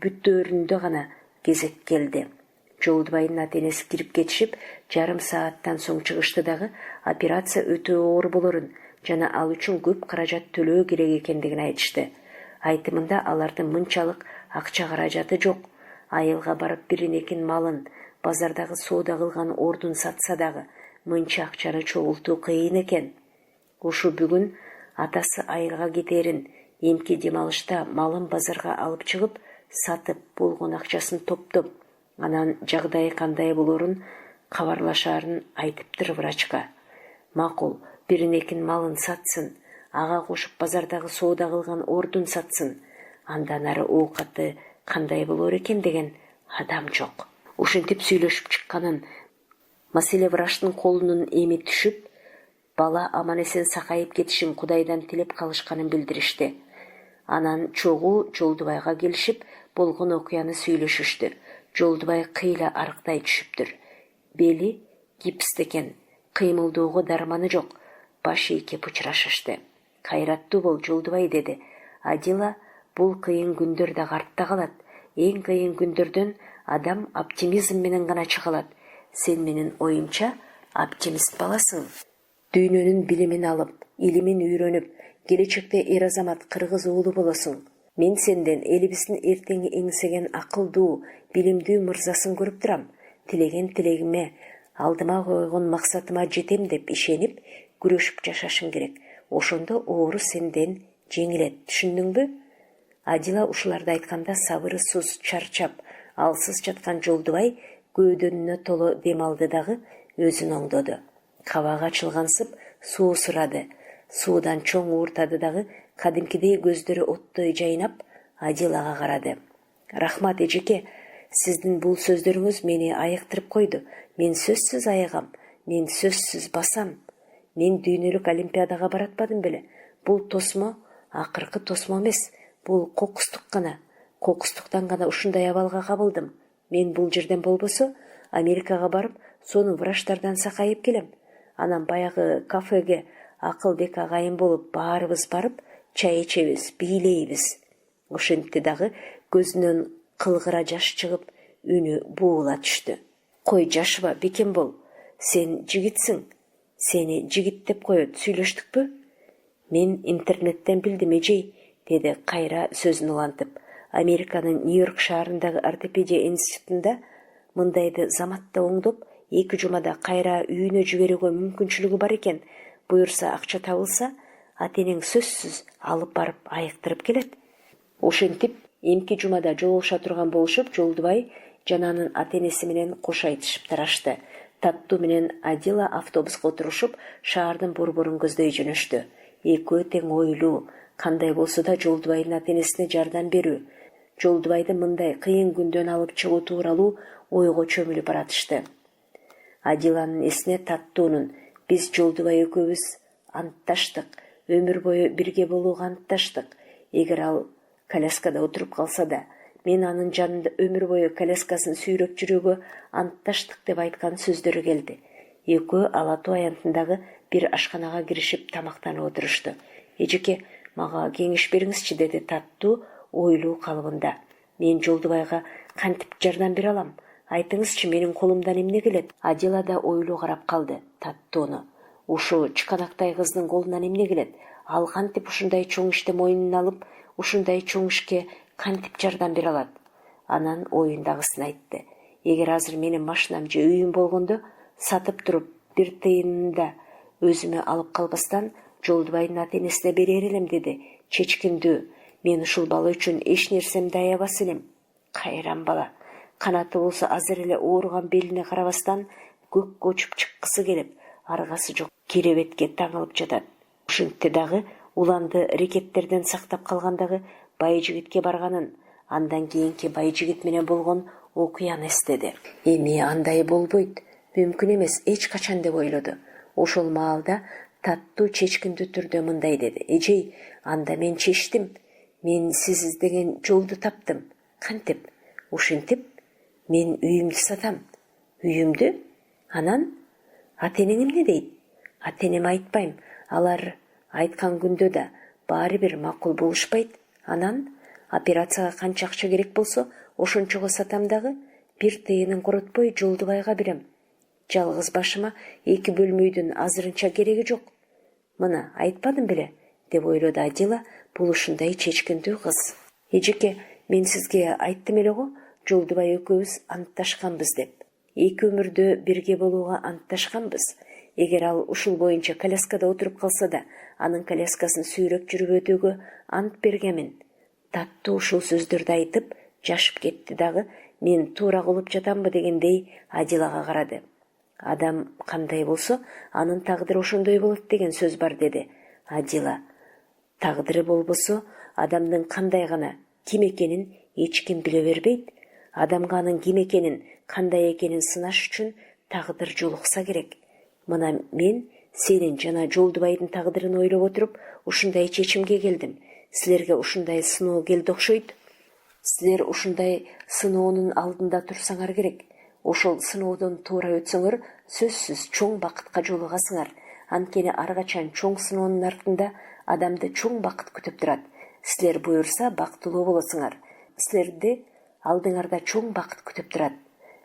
[SPEAKER 1] бүттөөрүндө гана кезек келди. Жолдубайдын ата-энеси кирип кетишип, жарым сааттан соң чыгышты дагы операция өтө оор болорун жана ал үчүн көп каражат төлөө керек экендигин айтышты. Айтымында алардын мынчалык акча каражаты жок. Айылга барып 1-2 малын, базардагы соода кылган ордун сатса дагы мынча акчаны чогултуу кыйын экен. Ушу бүгүн атасы айылга кетерин, эмки демалышта малын базарга алып чыгып, сатып болгон акчасын топтоп, анан жагдайы кандай болорун кабарлашаарын айтыптыр врачка. Макул, 1-2 малын сатсын, ага кошуп базардагы соода кылган ордун сатсын. Андан ары оокаты кандай болор экен деген адам жок. Ушинтип сүйлөшүп чыкканын, маселе врачтын колунун эми түшүп, бала аман-эсен сакайып кетишин Кудайдан тилеп калышканын билдиришти. Анан чогуу Жолдубайга келишип, болгон окуяны сүйлөшүштү. Жолдубай кыйла арыктай түшүптүр. Бели гипс экен, кыймылдоого дарманы жок. Баш ийкеп учурашышты. Кайраттуу бол, Жолдубай, деди. Адила, бул кыйын күндөр да артта калат. Эң кыйын күндөрдөн адам оптимизм менен гана чыга алат. Сен менин оюмча оптимист баласың. Дүйнөнүн билимин алып, илимин үйрөнүп, келечекте эр азамат кыргыз уулу болосуң. Мен сенден элибиздин эртеңи эңсеген акылдуу, билимдүү мырзасын көрүп турам. Тилеген тилегиме, алдыма койгон максатыма жетем деп ишенип, күрөшүп жашашым керек. Ошондо оору сенден жеңилет, түшүндүңбү? Адила ушуларды айтканда сабырсыз, чарчап, алсыз жаткан Жолдубай көөдөнүнө толо дем алды дагы өзүн оңдоду. Кабагы ачылгансып суу сурады. Суудан чоң ууртады дагы кадимкидей көздөрү оттой жайнап Адилага карады. Рахмат эжеке, сиздин бул сөздөрүңүз мени айыктырып койду. Мен сөзсүз айыгам, мен сөзсүз басам. Мен дүйнөлүк олимпиадага баратпадым беле. Бул тосмо акыркы тосмо эмес, бул кокустук гана. Кокустуктан гана ушундай абалга кабылдым. Мен бул жерден болбосо Америкага барып, сонун врачтардан сакайып келем. Анан баягы кафеге Акылбек агайын болуп баарыбыз барып, чай ичебиз, бийлейбиз. Ошентти дагы көзүнөн кылгыра жаш чыгып, үнү буула түштү. Кой жашыба, бекем бол. Сен жигитсиң. Сени жигит деп коет, сүйлөштүкпү? Мен интернеттен билдим, эжей, деди кайра сөзүн улантып. Американын Нью-Йорк шаарындагы ортопедия институтунда мындайды заматта оңдоп, 2 жумада кайра үйүнө жиберүүгө мүмкүнчүлүгү бар экен. Буюрса, акча табылса, атенең сөзсүз алып барып айыктырып келет. Ошентип, эмки жумада жолугуша турган болушуп, Жолдубай жананын ата-энеси менен кош айтышып тарашты. Таттуу менен Адила автобуска отурушуп, шаардын борборун көздөй жөнөштү. Экөө тең ойлуу, кандай болсо да Жолдубайдын ата-энесине жардам берүү. Жолдубайды мындай кыйын күндөн алып чыгуу тууралуу ойго чөмүлүп баратышты. Адиланын эсине Таттуунун: биз Жолдубай экөөбүз антташтык, өмүр бою бирге болууга антташтык. Эгер ал коляскада отуруп калса да, мен анын жанында өмүр бою коляскасын сүйрөп жүрүүгө антташтык деп айткан сөздөрү келди. Экөө Ала Тоо аянтындагы бир ашканага киришип тамактанып отурушту. Эжеке, мага кеңеш бериңизчи, деди Таттуу ойлуу калыбында. Мен Жолдубайга кантип жардам бере алам? Айтыңызчы, менин колумдан эмне келет? Адила да ойлуу карап калды Таттууну. Ушу чыканактай кыздын колунан эмне келет? Ал кантип ушундай чоң ишти мойнуна алып, ушундай чоң ишке кантип жардам бере алат? Анан оюндагысын айтты. Эгер азыр менин машинам же үйүм болгондо, сатып туруп бир тыйынын да өзүмө алып калбастан Жолдубайдын ата-энесине берер элем, деди чечкиндүү. Мен ушул бала үчүн эч нерсемди аябас элем. Кайран бала. Канаты болсо азыр эле ооруган белине карабастан көккө учуп чыккысы келип, аргасы жок керебетке таңылып жатат. Ушинтте дагы уланды рекеттерден сактап калгандагы бай жигитке барганын, андан кийинки бай жигит менен болгон окуяны эстеди. Эми андай болбойт, мүмкүн эмес, эч качан деп ойлоду. Ошол маалда таттуу чечкиндүү түрдө мындай деди: эжей, анда мен чечтим. Мен сиз издеген жолду таптым. Кантип? Ушинтип, мен үйүмдү сатам. Үйүмдү? Анан ата-энең эмне дейт? Ата-энеме айтпайм. Алар айткан күндө да баары бир макул болушпайт. Анан операцияга канча акча керек болсо, ошончого сатам дагы, бир тыйынын коротпой Жолдубайга берем. Жалгыз башыма 2 бөлмөйдүн азырынча кереги жок. Мына айтпадым беле, деп ойлоду Адила, бул ушундай чечкиндүү кыз. Эжеке, мен сизге айттым эле го, Жолдубай экөөбүз антташканбыз деп. 2 өмүрдө бирге болууга антташканбыз. Эгер ал ушул боюнча коляскада отуруп калса да, анын коляскасын сүйрөп жүрүп өтүүгө ант бергенмин. Таттуу ушул сөздөрдү айтып, жашып кетти дагы, мен туура кылып жатамбы дегендей Адилага карады. Адам кандай болсо, анын тагдыры ошондой болот деген сөз бар, деди Адила. Тагдыры болбосо, адамдын кандай гана ким экенин эч ким биле бербейт. Адамга анын ким экенин, кандай экенин сынаш үчүн тагдыр жолукса керек. Мына мен сенин жана Жолдубайдын тагдырын ойлоп отуруп, ушундай чечимге келдим. Силерге ушундай сыноо келди окшойт. Силер ушундай сыноонун алдында турсаңар керек. Ошол сыноодон туура өтсөңөр, сөзсүз чоң бакытка жолугасыңар. Анткени ар качан чоң сыноонун артында адамды чоң бакыт күтүп турат. Силер буюрса бактылуу болосуңар. Силерди алдыңарда чоң бакыт күтүп турат.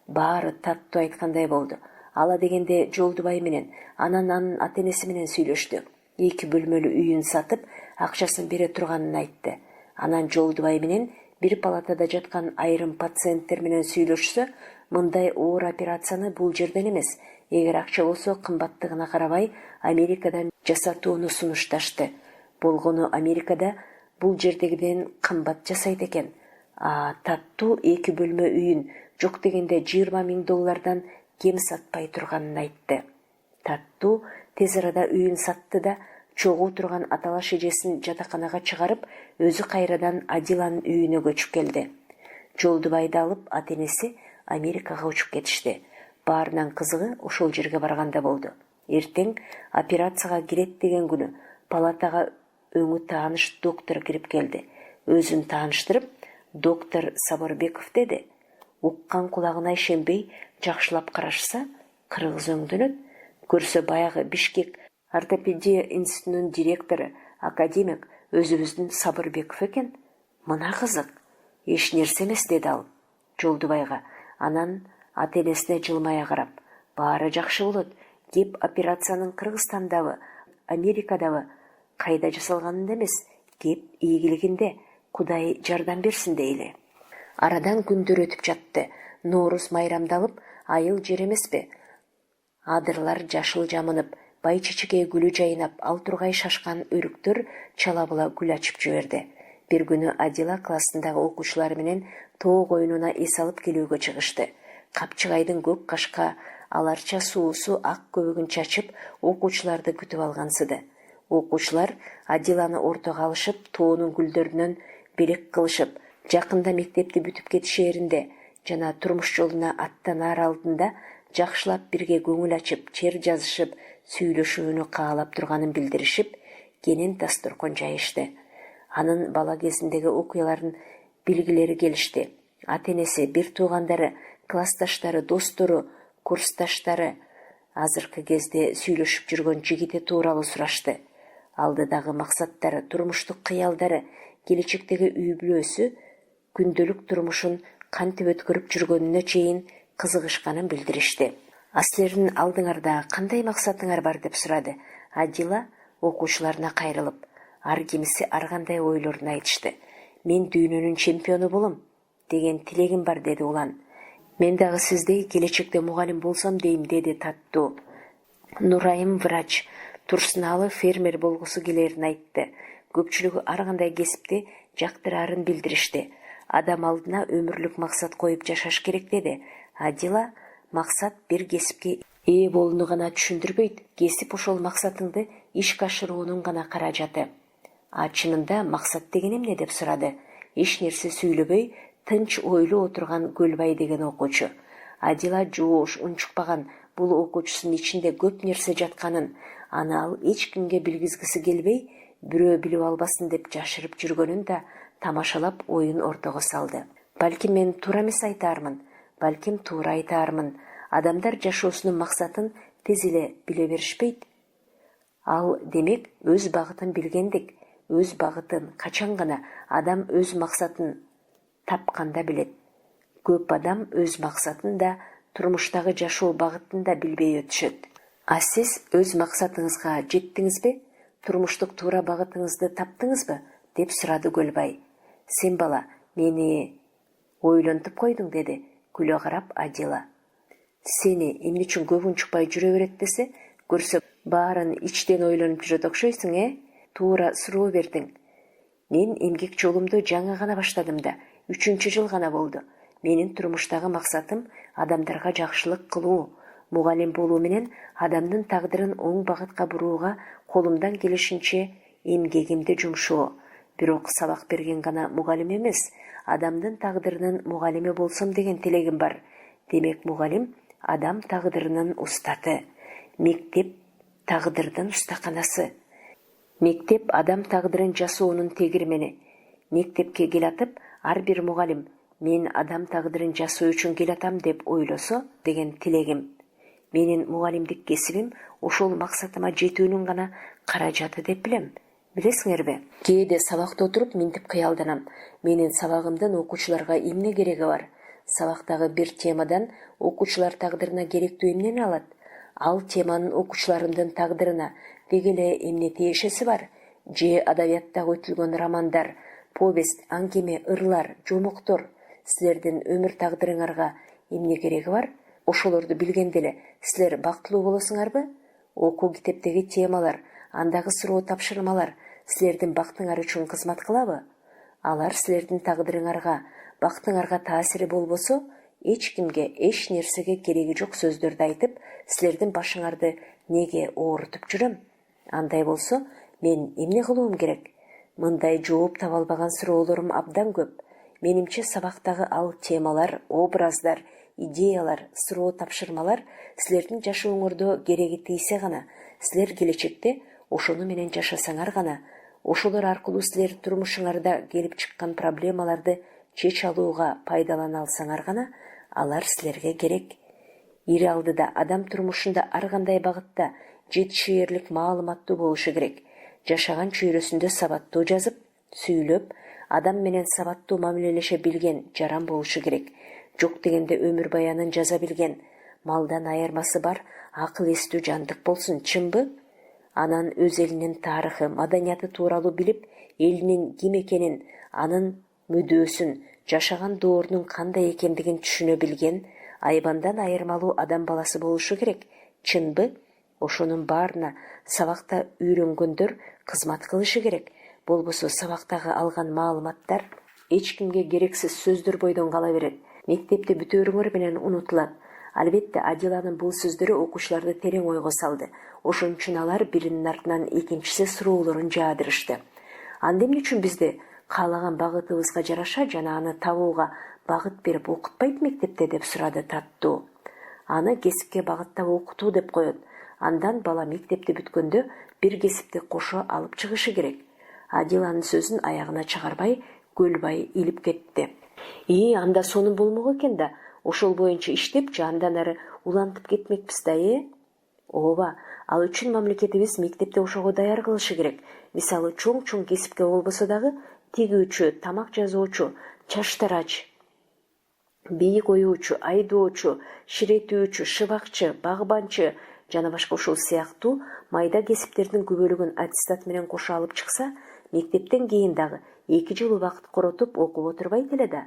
[SPEAKER 1] Баары таттуу айткандай болду. Ала дегенде Жолдубай менен, анан анын ата-энеси менен сүйлөштү. 2 бөлмөлүү үйүн сатып, акчасын бере турганын айтты. Анан Жолдубай менен бир палатада жаткан айрым пациенттер менен сүйлөшсө, мындай оор операцияны бул жерден эмес, эгер акча болсо кымбаттыгына карабай, Америкадан жасатууну сунушташты. Болгону Америкада бул жердегиден кымбат жасайт экен. Таттуу 2 бөлмө үйүн жок дегенде $20,000 кем сатпай турганын айтты. Таттуу тез арада үйүн сатты да, чогуу турган аталаш эжесин жатаканага чыгарып, өзү кайрадан Адиланын үйүнө көчүп келди. Жолдубайды алып ата-энеси Америкага учуп кетишти. Баарынан кызыгы ошол жерге барганда болду. Эртең операцияга кирет деген күнү палатага өңү тааныш доктор кирип келди. Өзүн тааныштырып, доктор Сабырбеков деди. Уккан кулагына ишенбей, жакшылап карашса, кыргыз өңдөнөт. Көрсө баягы Бишкек ортопедия институтунун директору, академик өзүбүздүн Сабырбеков экен. Мына кызык. Эч нерсе эмес, деди ал Жолдубайга. Анан ата-энесине жылмая карап, баары жакшы болот. Кеп операциянын Кыргызстандабы, Америкадабы, кайда жасалганында эмес, кеп ийгилигинде, Кудай жардам берсин дейли. Арадан күндөр өтүп жатты. Нооруз майрамдалып, айыл жер эмеспи? Адырлар жашыл жамынып, бай чечеге гүлү жайнап, ал тургай шашкан өрүктөр чала була гүл ачып жиберди. Бир күнү Адила классындагы окуучулары менен тоо коюнуна эс алып келүүгө чыгышты. Капчыгайдын көк кашка аларча суусу ак көбөгүн чачып, окуучуларды күтүп алгансыды. Окуучулар Адиланы ортого алышып, тоонун гүлдөрүнөн белек кылышып, жакында мектепти бүтүп кетишээринде жана турмуш жолуна аттанаар алдында жакшылап бирге көңүл ачып, чер жазышып, сүйлөшүүнү каалап турганын билдиришип, кенен дасторкон жайышты. Анын бала кезиндеги окуяларын билгилери келишти. Ата-энеси, бир туугандары, классташтары, достору, курсташтары азыркы кезде сүйлөшүп жүргөн жигити тууралуу сурашты. Алдыдагы максаттары, турмуштук кыялдары, келечектеги үй бүлөсү, күндөлүк турмушун кантип өткөрүп жүргөнүнө чейин кызыгышканын билдиришти. Силердин алдыңарда кандай максатыңар бар, деп сурады Адила окуучуларына кайрылып. Ар кимиси ар кандай ойлорун айтышты. Мен дүйнөнүн чемпиону болом деген тилегим бар, деди улан. Мен дагы сиздей келечекте мугалим болсом дейм, деди Таттуу. Нурайым врач, Турсуналы фермер болгусу келерин айтты. Көпчүлүгү ар кандай кесипти жактырарын билдиришти. Адам алдына өмүрлүк максат коюп жашаш керек, деди. Адила, максат бир кесипке ээ болууну гана түшүндүрбөйт, кесип ошол максатыңды ишке ашыруунун гана каражаты. Чынында максат деген эмне, деп сурады. Эч нерсе сүйлөбөй, тынч ойлуу отурган Көлбай деген окуучу. Адила жоош, унчукпаган бул окуучусунун ичинде көп нерсе жатканын, аны ал эч кимге билгизгиси келбей, бирөө билип албасын деп жашырып жүргөнүн да тамашалап оюн ортого салды. Балким мен туура эмес айтаармын, балким туура айтаармын. Адамдар жашоосунун максатын тез эле биле беришпейт. Ал демек өз багытын билгендик, өз багытын качан гана адам өз максатын тапканда билет. Көп адам өз максатын да, турмуштагы жашоо багытын да билбей өтүшөт. Сиз өз максатыңызга жеттиңизби? Турмуштук туура багытыңызды таптыңызбы? Деп сурады Көлбай. Сен бала, мени ойлонтуп койдуң, деди күлө карап Адила. Сени эмне үчүн көп унчукпай жүрө берет десе, көрсө баарын ичтен ойлонуп жүрөт окшойсуң, Туура суроо бердиң. Мен эмгек жолумду жаңы гана баштадым да, 3-чү жыл гана болду. Менин турмуштагы максатым адамдарга жакшылык кылуу. Мугалим болуу менен адамдын тагдырын оң багытка бурууга колумдан келишинче эмгегимди жумшоо. Бирок сабак берген гана мугалим эмес, адамдын тагдырынын мугалими болсом деген тилегим бар. Демек мугалим адам тагдырынын устаты. Мектеп тагдырдын устаканасы. Мектеп адам тагдырын жасоонун тегирмени. Мектепке келатып, ар бир мугалим мен адам тагдырын жасоо үчүн келатам деп ойлосо деген тилегим. Менин мугалимдик кесибим ошол максатыма жетүүнүн гана каражаты деп билем. Билесиңерби? Кээде сабакта отуруп минтип кыялданам. Менин сабагымдын окуучуларга эмне кереги бар? Сабактагы бир темадан окуучулар тагдырына керектүү эмнени алат? Ал теманын окуучуларымдын тагдырына деги эле эмне тиешеси бар? Же адабияттагы өтүлгөн романдар, повесть, аңгеме, ырлар, жомоктор силердин өмүр тагдырыңарга эмне кереги бар? Ошолорду билгенде эле силер бактылуу болосуңарбы? Окуу китептеги темалар, андагы суроо тапшырмалар силердин бактыңар үчүн кызмат кылабы? Алар силердин тагдырыңарга, бактыңарга таасири болбосо, эч кимге, эч нерсеге кереги жок сөздөрдү айтып, силердин башыңарды неге оорутуп жүрөм? Андай болсо, мен эмне кылуум керек? Мындай жооп таба албаган суроолорум абдан көп. Менимче сабактагы ал темалар, образдар, идеялар, суроо тапшырмалар силердин жашооңордо кереги тийсе гана, силер келечекте ошону менен жашасаңар гана, ошолор аркылуу силер турмушуңарда келип чыккан проблемаларды чече алууга пайдалана алсаңар гана, алар силерге керек. Ири алдыда адам турмушунда ар кандай багытта жетишээрлик маалыматтуу болушу керек. Жашаган чөйрөсүндө сабаттуу жазып, сүйлөп, адам менен сабаттуу мамилелеше билген жаран болушу керек. Жок дегенде өмүр баянын жаза билген, малдан айырмасы бар, акыл эстүү жандык болсун, чынбы? Анан өз элинин тарыхы, маданияты тууралуу билип, элинин ким экенин, анын мүдөөсүн, жашаган доорунун кандай экендигин түшүнө билген, айбандан айырмалуу адам баласы болушу керек, чынбы? Ошонун баарына сабакта үйрөнгөндөр кызмат кылышы керек. Болбосо сабактагы алган маалыматтар эч кимге керексиз сөздөр бойдон кала берет. Мектепти бүтөөрүңөр менен унутулат. Албетте Адиланын бул сөздөрү окуучуларды терең ойго салды. Ошон үчүн алар биринин артынан экинчиси суроолорун жаадырышты. Анда эмне үчүн бизди каалаган багытыбызга жараша жана аны табууга багыт берип окутпайт мектепте, деп сурады Таттуу. Аны кесипке багыттап окутуу деп коет. Андан бала мектепти бүткөндө бир кесипти кошо алып чыгышы керек. Адиланын сөзүн аягына чыгарбай Көлбай илип кетти. Анда сонун болмок экен да, ошол боюнча иштепчи андан ары улантып кетмекпиз да, Ооба, ал үчүн мамлекетибиз мектепте ошого даяр кылышы керек. Мисалы, чоң кесипке болбосо дагы тигүүчү, тамак жасоочу, чачтарач, бийик оюучу, айдоочу, ширетүүчү, шыбакчы, багбанчы жана башка ушул сыяктуу майда кесиптердин күбөлүгүн аттестат менен кошо алып чыкса, мектептен кийин дагы 2 жыл убакыт коротуп окуп отурбайт эле да.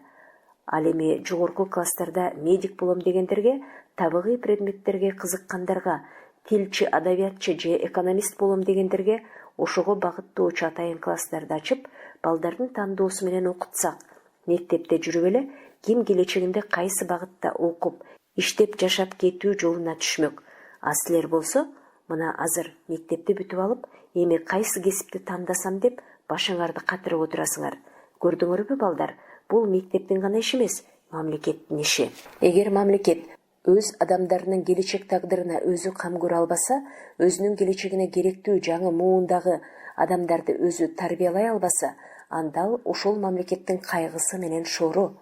[SPEAKER 1] Ал эми жогорку класстарда медик болом дегендерге, табигый предметтерге кызыккандарга, тилчи, адабиятчы же экономист болом дегендерге ошого багыттоочу атайын класстарды ачып, балдардын тандоосу менен окутсак, мектепте жүрүп эле ким келечегинде кайсы багытта окуп, иштеп жашап кетүү жолуна түшмөк. А силер болсо, мына азыр мектепти бүтүп алып, эми кайсы кесипти тандасам деп башыңарды катырып отурасыңар. Көрдүңөрбү балдар, бул мектептин гана иши эмес, мамлекеттин иши. Эгер мамлекет өз адамдарынын келечек тагдырына өзү кам көрө албаса, өзүнүн келечегине керектүү жаңы муундагы адамдарды өзү тарбиялай албаса, анда ал ошол мамлекеттин кайгысы менен шору.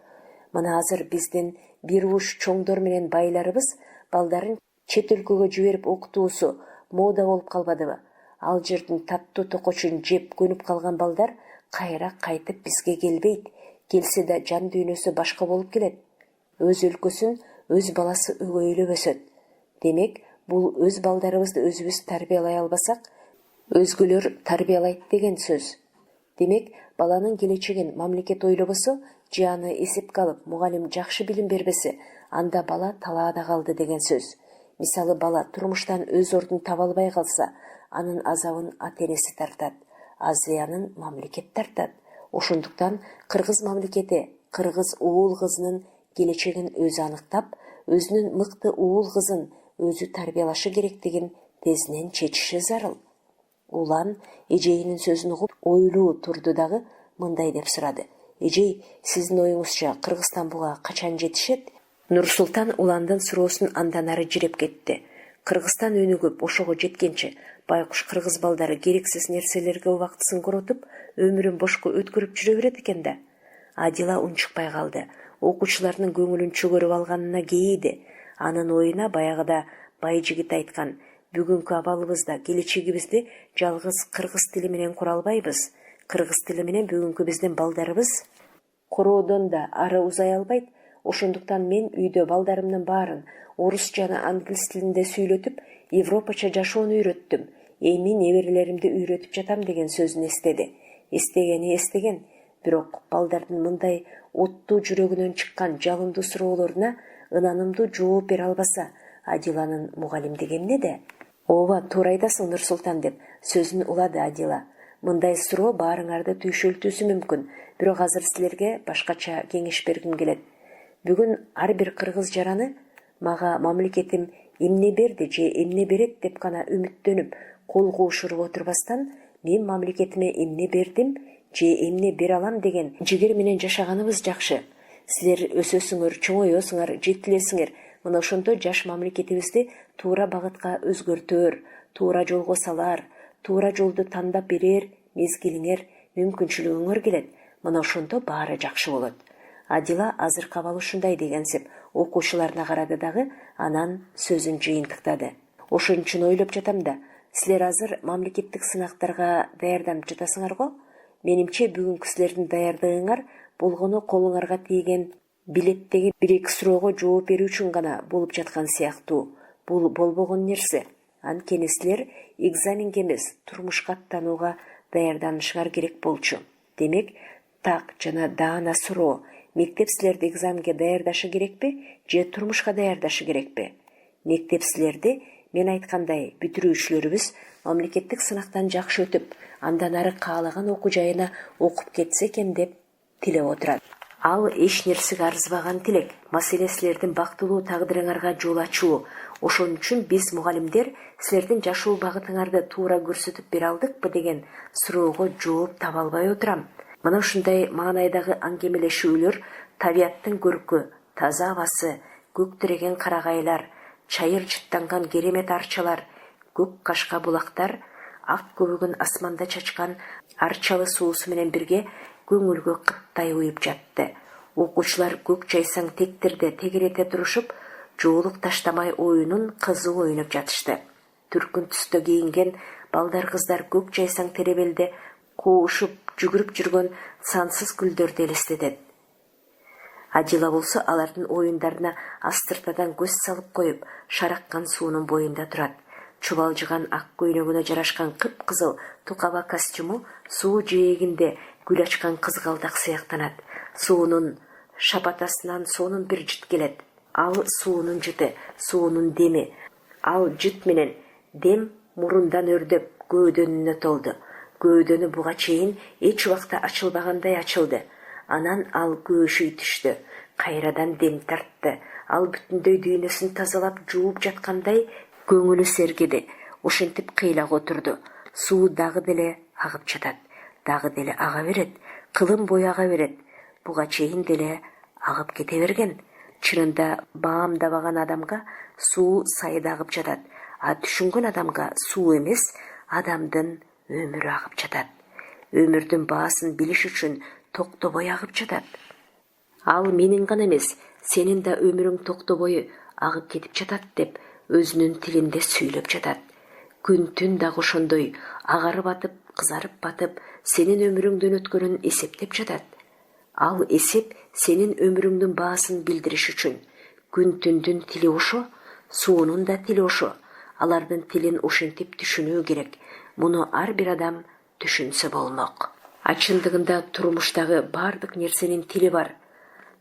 [SPEAKER 1] Мына азыр биздин бир уш чоңдор менен байларыбыз балдарын чет өлкөгө жиберип окутуусу мода болуп калбадыбы? Ал жердин таттуу токочун жеп көнүп калган балдар кайра кайтып бизге келбейт. Келсе да жан дүйнөсү башка болуп келет. Өз өлкөсүн өз баласы өгөйлөп өсөт. Демек, бул өз балдарыбызды өзүбүз тарбиялай албасак, өзгөлөр тарбиялайт деген сөз. Демек, баланын келечегин мамлекет ойлобосо, же аны эсепке алып, мугалим жакшы билим бербесе, анда бала талаада калды деген сөз. Мисалы, бала турмуштан өз ордун таба албай калса, анын азабын ата-энеси тартат, а зыянын мамлекет тартат. Ошондуктан кыргыз мамлекети кыргыз уул кызынын келечегин өзү аныктап, өзүнүн мыкты уул кызын өзү тарбиялашы керектигин тезинен чечиши зарыл. Улан эжейинин сөзүн угуп ойлуу турду дагы мындай деп сурады. Эжей, сиздин оюңузча Кыргызстан буга качан жетишет? Нурсултан уландын суроосун андан ары жиреп кетти. Кыргызстан өнүгүп ошого жеткенче байкуш кыргыз балдары керексиз нерселерге убактысын коротуп, өмүрүн бошко өткөрүп жүрө берет экен да. Адила унчукпай калды. Окуучулардын көңүлүн чөгөрүп алганына кейиди. Анын оюна баягыда бай жигит айткан, бүгүнкү абалыбызда келечегибизди жалгыз кыргыз тили менен кура албайбыз. Кыргыз тили менен бүгүнкү биздин балдарыбыз короодон да ары узай албайт. Ошондуктан мен үйдө балдарымдын баарын орус жана англис тилинде сүйлөтүп, европача жашоону үйрөттүм. Эми неберелеримди үйрөтүп жатам деген сөзүн эстеди. Эстеген, бирок балдардын мындай оттуу жүрөгүнөн чыккан жалындуу суроолоруна ынанымдуу жооп бере албаса, Адиланын мугалимдиги эмнеде? Ооба, туура айтасың, Нурсултан, деп сөзүн улады Адила. Мындай суроо баарыңарды түйшөлтүүсү мүмкүн, бирок азыр силерге башкача кеңеш бергим келет. Бүгүн ар бир кыргыз жараны мага мамлекетим эмне берди же эмне берет деп гана үмүттөнүп, кол коошуруп отурбастан, мен мамлекетиме эмне бердим же эмне бере алам деген жигер менен жашаганыбыз жакшы. Силер өсөсүңөр, чоңоесуңар, жетилесиңер. Мына ошондо жаш мамлекетибизди туура багытка өзгөртөөр, туура жолго салар, туура жолду тандап берер мезгилиңер, мүмкүнчүлүгүңөр келет. Мына ошондо баары жакшы болот. Адила азыркы абал ушундай дегенсип окуучуларына карады дагы, анан сөзүн жыйынтыктады. Ошон үчүн ойлоп жатам да, силер азыр мамлекеттик сынактарга даярданып жатасыңар го? Менимче бүгүнкү силердин даярдыгыңар болгону колуңарга тийген билеттеги бир-эки суроого жооп берүү үчүн гана болуп жаткан сыяктуу. Бул болбогон нерсе. Анткени силер экзаменге эмес, турмушка аттанууга даярданышыңар керек болчу. Демек, так жана даана суроо: мектеп силерди экзаменге даярдашы керекпи же турмушка даярдашы керекпи? Мектеп силерди, мен айткандай, бүтүрүүчүлөрүбүз мамлекеттик сынактан жакшы өтүп, андан ары каалаган окуу жайына окуп кетсе экен деп тилеп отурат. Ал эч нерсеге арызбаган тилек. Маселе силердин бактылуу тагдырыңарга жол ачуу. Ошон үчүн биз мугалимдер силердин жашоо багытыңарды туура көрсөтүп бере алдыкпы деген суроого жооп таба албай отурам. Мына ушундай маанайдагы аңгемелешүүлөр табияттын көркү, таза абасы, көк тиреген карагайлар, чайыр жыттанган керемет арчалар, көк кашка булактар, ак көбөгүн асманда чачкан арчалы суусу менен бирге көңүлгө кыттай уюп жатты. Окуучулар көк жайсаң тектерде тегерете турушуп, жоолук таштамай оюнун кызуу ойноп жатышты. Түркүн түстө кийинген балдар кыздар көк жайсаң теребелде коошуп, жүгүрүп жүргөн сансыз гүлдөрдү элестетет. Адила болсо алардын оюндарына астыртадан көз салып коюп, шараккан суунун боюнда турат. Чубалжыган ак көйнөгүнө жарашкан кып-кызыл тукаба костюму суу жээгинде гүл ачкан кызгалдак сыяктанат. Суунун Шапатасынан сонун бир жыт келет. Ал суунун жыты, суунун деми. Ал жыт менен дем мурундан өрдөп көөдөнүнө толду. Көөдөнү буга чейин эч убакта ачылбагандай ачылды. Анан ал көөшүй түштү. Кайрадан дем тартты. Ал бүтүндөй дүйнөсүн тазалап жууп жаткандай көңүлү сергиди. Ошентип кыйлак отурду. Суу дагы деле агып жатат. Дагы деле ага берет. Кылым бою ага берет. Буга чейин деле агып кете берген. Чынында баамдабаган адамга суу сайда агып жатат. А түшүнгөн адамга суу эмес, адамдын өмүрү агып жатат. Өмүрдүн баасын билиш үчүн токтобой агып жатат. Ал менин гана эмес, сенин да өмүрүң токтобой агып кетип жатат деп өзүнүн тилинде сүйлөп жатат. Күн түн дагы ошондой агарып атып, кызарып батып, сенин өмүрүңдөн өткөнүн эсептеп жатат. Ал эсеп сенин өмүрүңдүн баасын билдириш үчүн. Күн түндүн тили ошо, суунун да тили ошо. Алардын тилин ошентип түшүнүү керек. Муну ар бир адам түшүнсө болмок. Чындыгында турмуштагы бардык нерсенин тили бар.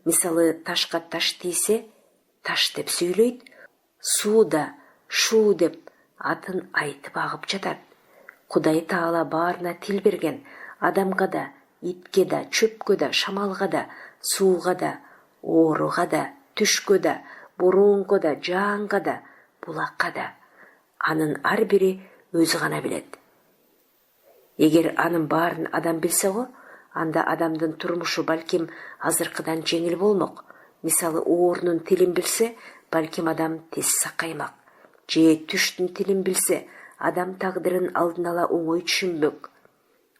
[SPEAKER 1] Мисалы, ташка таш тийсе, таш деп сүйлөйт. Суу да шуу деп атын айтып агып жатат. Кудай Таала баарына тил берген. Адамга да, итке да, чөпкө да, шамалга да, сууга да, ооруга да, түшкө да, бороонго да, жаанга да, булакка да. Анын ар бири өзү гана билет. Эгер анын баарын адам билсе го, анда адамдын турмушу балким азыркыдан жеңил болмок. Мисалы, оорунун тилин билсе, балким адам тез сакаймак. Же түштүн тилин билсе, адам тагдырын алдын ала оңой түшүнбөк.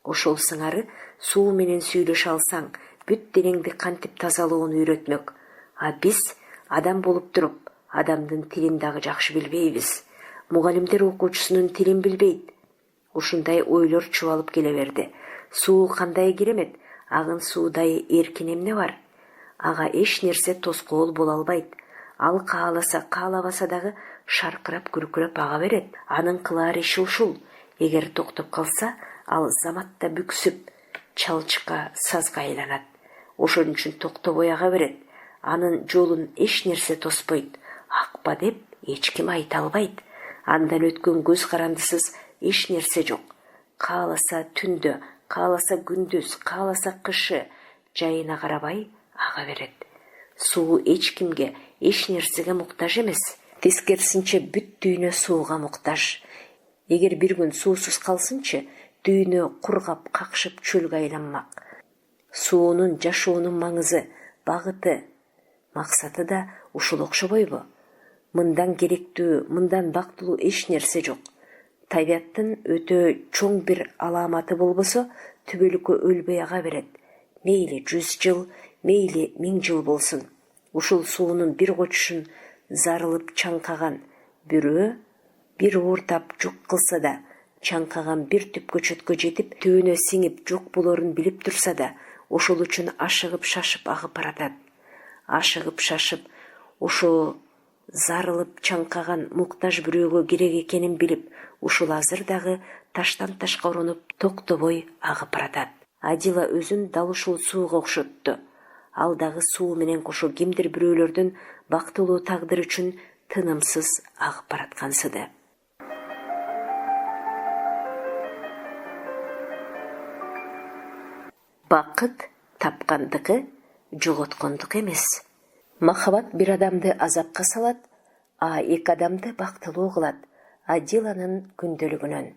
[SPEAKER 1] Ошол сыңары суу менен сүйлөшө алсаң, бүт денеңди кантип тазалоону үйрөтмөк. А биз адам болуп туруп, адамдын тилин дагы жакшы билбейбиз. Мугалимдер окуучусунун тилин билбейт. Ушундай ойлор чубалып келе берди. Суу кандай керемет, агын суудай эркин эмне бар? Ага эч нерсе тоскоол боло албайт. Ал кааласа, каалабаса дагы шаркырап күркүрөп ага берет. Анын кылаар иши ушул. Эгер токтоп калса, ал заматта бүксүп, чалчка, сазга айланат. Ошон үчүн токтобой ага берет. Анын жолун эч нерсе тоспойт. Акпа деп эч ким айта албайт. Андан өткөн көз карандысыз эч нерсе жок. Кааласа түндө, кааласа күндүз, кааласа кышы, жайына карабай ага берет. Суу эч кимге, эч нерсеге муктаж эмес. Тескерисинче бүт дүйнө сууга муктаж. Эгер бир күн суусуз калсынчы, дүйнө кургап, какшып чөлгө айланмак. Суунун жашоонун маңызы, багыты, максаты да ушул окшобойбу? Мындан керектүү, мындан бактылуу эч нерсе жок. Табияттын өтө чоң бир аламаты болбосо, түбөлүккө өлбөй ага берет. Мейли 100 жыл, мейли 1000 жыл болсун. Ушул суунун бир кочушун зарылып чаңкаган бирөө бир ууртап жок кылса да, чаңкаган бир түп көчөткө жетип, түбүнө сиңип жок болорун билип турса да, ошол үчүн ашыгып шашып агып баратат. Ашыгып шашып, ошо зарылып чаңкаган муктаж бирөөгө керек экенин билип, ушул азыр дагы таштан ташка урунуп токтобой агып баратат. Адила өзүн дал ушул сууга окшотту. Ал дагы суу менен кошо кимдир бирөөлөрдүн бактылуу тагдыр үчүн тынымсыз агып бараткансыды. Бакыт тапкандыкы жоготкондук эмес. Махабат бир адамды азапка салат, а эки адамды бактылуу кылат. Адиланын күндөлүгүнөн.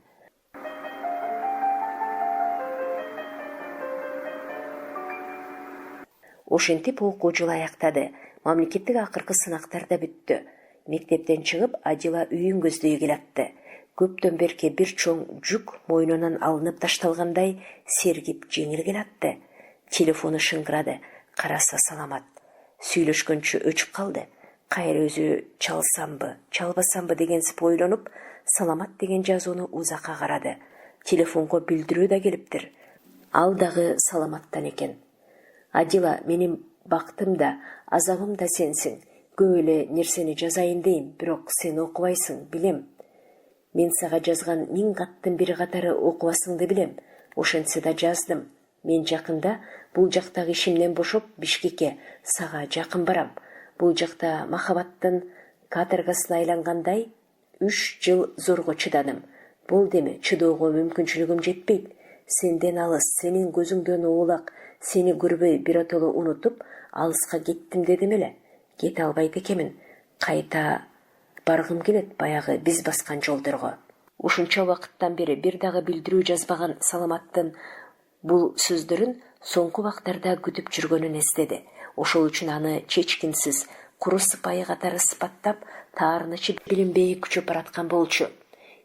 [SPEAKER 1] Ошентип окуу жылы аяктады. Мамлекеттик акыркы сынактар да бүттү. Мектептен чыгып, Адила үйүн көздөй келатты. Көптөн берки бир чоң жүк мойнунан алынып ташталгандай сергип жеңил келатты. Телефону шыңгырады. Караса саламат. Сүйлөшкөнчө өчүп калды. Кайра өзү чалсамбы, чалбасамбы дегенсип ойлонуп, саламат деген жазууну узакка карады. Телефонго билдирүү да келиптир. Ал дагы саламаттан экен. Адила, менин бактым да, азабым да сенсиң. Көп эле нерсени жазайын дейм, бирок сен окубайсың, билем. Мен сага жазган 1000 каттын бир катары окубасыңды билем. Ошентсе да жаздым. Мен жакында Бул жактагы ишимден бошоп Бишкекке сага жакын барам. Бул жакта махабаттын каторгасына айлангандай 3 жыл зорго чыдадым. Бул деме чыdoого мүмкүнчүлүгүм жетпейт. Сенден алыс, сенин көзүңдөн оолак, сени көрбөй биротоло унутуп, алыска кеттим дедим эле. Кете албайт экенмин. Кайта баргым келет баягы биз баскан жолдорго. Ушунча убакыттан бери бир дагы билдирүү жазбаган Саламаттын бул сөздөрүн соңку убактарда күтүп жүргөнүн эстеди. Ошол үчүн аны чечкинсиз, куру сыпайы катары сыпаттап, таарынычы билинбей күчөп бараткан болчу.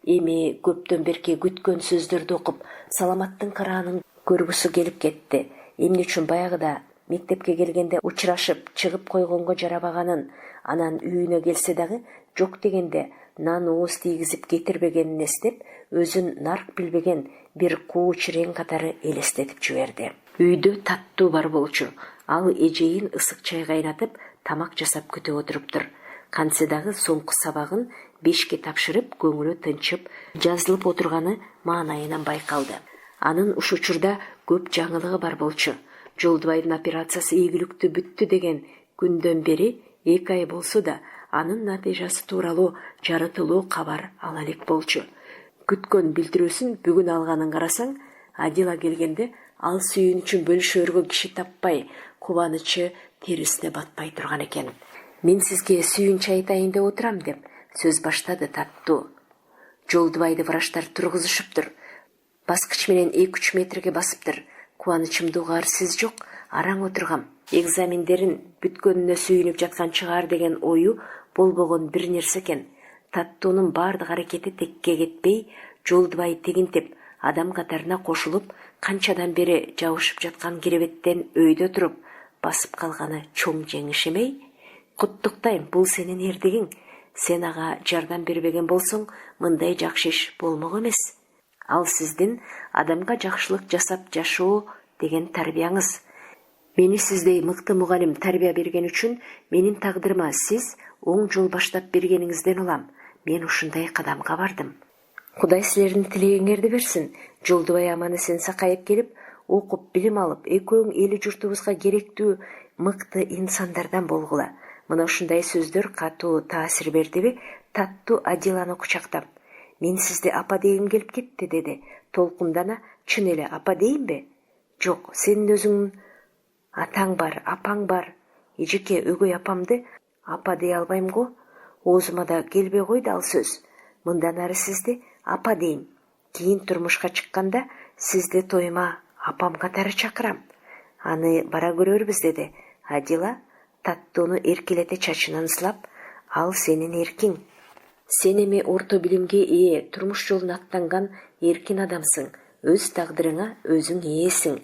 [SPEAKER 1] Эми көптөн берки күткөн сөздөрдү окуп, Саламаттын караанын көргүсү келип кетти. Эмне үчүн баягыда мектепке келгенде учурашып чыгып койгонго жарабаганын, анан үйүнө келсе дагы жок дегенде нан ооз тийгизип кетирбегенин эстеп, өзүн нарк билбеген бир кууч рең катары элестетип жиберди. Үйдө таттуу бар болчу. Ал эжейин ысык чай кайнатып, тамак жасап күтүп отуруптур. Кантсе дагы соңку сабагын 5ке тапшырып, көңүлү тынчып, жазылып отурганы маанайынан байкалды. Анын ушул учурда көп жаңылыгы бар болчу. Жолдубайдын операциясы ийгиликтүү бүттү деген күндөн бери 2 ай болсо да, анын натыйжасы тууралуу жарытылуу кабар ала элек болчу. Күткөн билдирүүсүн бүгүн алганын карасаң, Адила келгенде ал сүйүнүчүн бөлүшөргө киши таппай, кубанычы терисине батпай турган экен. Мен сизге сүйүнч айтайын деп отурам деп сөз баштады Таттуу. Жолдубайды врачтар тургузушуптур. Баскыч менен 2-3 метрге басыптыр. Кубанычымды угар сиз жок, араң отургам. Экзамендерин бүткөнүнө сүйүнүп жаткан чыгар деген ою болбогон бир нерсе экен. Таттуунун баардык аракети текке кетпей, Жолдубай тегинтип, адам катарына кошулуп, канчадан бери жабышып жаткан керебеттен өйдө туруп, басып калганы чоң жеңиш эмей? Куттуктайм, бул сенин эрдигиң. Сен ага жардам бербеген болсоң, мындай жакшы иш болмок эмес. Ал сиздин адамга жакшылык жасап жашоо деген тарбияңыз. Мени сиздей мыкты мугалим тарбия берген үчүн менин тагдырыма сиз оң жол баштап бергениңизден улам. Мен ушундай кадамга бардым. Кудай силердин тилегиңерди берсин. Жолдубай аман эсен сакайып келип, окуп, билим алып, экөөң эли журтубузга керектүү мыкты инсандардан болгула. Мына ушундай сөздөр катуу таасир бердиби? Таттуу Адиланы кучактап, мен сизди апа дегим келип кетти деди. Толкундана, чын эле апа дейинби? Жок, сенин өзүң атаң бар, апаң бар. Эжеке өгөй апамды апа дей албайм го. Оозума да келбей койду ал сөз. Мындан ары сизди апа дейм. Кийин турмушка чыкканда сизди тоюма апам катары чакырам. Аны бара көрөрбүз деди. Адила Таттууну эркелете чачынан сылап, ал сенин эркиң. Сен эми орто билимге ээ, турмуш жолун аттанган эркин адамсың. Өз тагдырыңа өзүң ээсиң.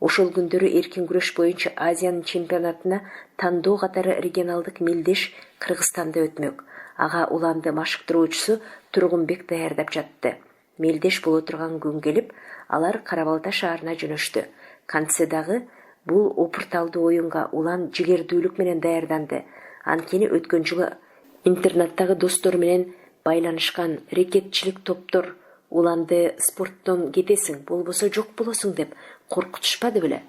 [SPEAKER 1] Ошол күндөрү эркин күрөш боюнча Азиянын чемпионатына тандоо катары регионалдык мелдеш Кыргызстанда өтмөк. Ага уланды машыктыруучусу Тургунбек даярдап жатты. Мелдеш боло турган күн келип, алар Кара-Балта шаарына жөнөштү. Кантсе дагы бул опурталдуу оюнга улан жигердүүлүк менен даярданды. Анткени өткөн жылы интернаттагы достору менен байланышкан рекетчилик топтор уланды спорттон кетесиң, болбосо жок болосуң деп коркутушпады беле?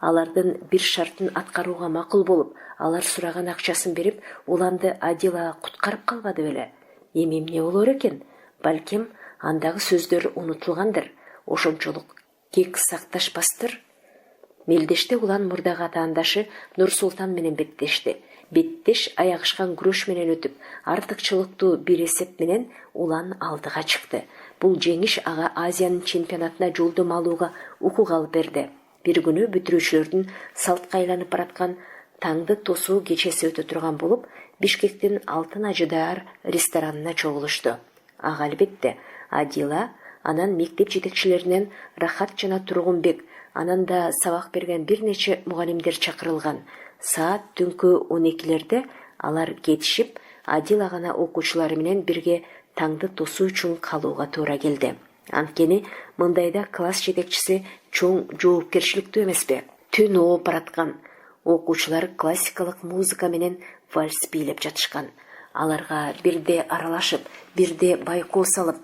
[SPEAKER 1] Алардын бир шартын аткарууга макул болуп, алар сураган акчасын берип, уланды Адила куткарып калбады беле? Эми эмне болор экен? Балким андагы сөздөр унутулгандыр. Ошончолук кек сакташпастыр. Мелдеште улан мурдагы атаандашы Нурсултан менен беттешти. Беттеш аягышкан күрөш менен өтүп, артыкчылыктуу бир эсеп менен улан алдыга чыкты. Бул жеңиш ага Азиянын чемпионатына жолдомо алууга укук алып берди. Бир күнү бүтүрүүчүлөрдүн салтка айланып бараткан таңды тосуу кечеси өтө турган болуп, Бишкектин Алтын Ажыдаар ресторанына чогулушту. Ага албетте Адила, анан мектеп жетекчилеринен Рахат жана Тургунбек, анан да сабак берген бир нече мугалимдер чакырылган. Саат түнкү 12-лерде алар кетишип, Адила гана окуучулары менен бирге таңды тосуу үчүн калууга туура келди. Анткени мындайда класс жетекчиси чоң жоопкерчиликтүү эмеспи? Түн ооп бараткан. Окуучулар классикалык музыка менен вальс бийлеп жатышкан. Аларга бирде аралашып, бирде байкоо салып,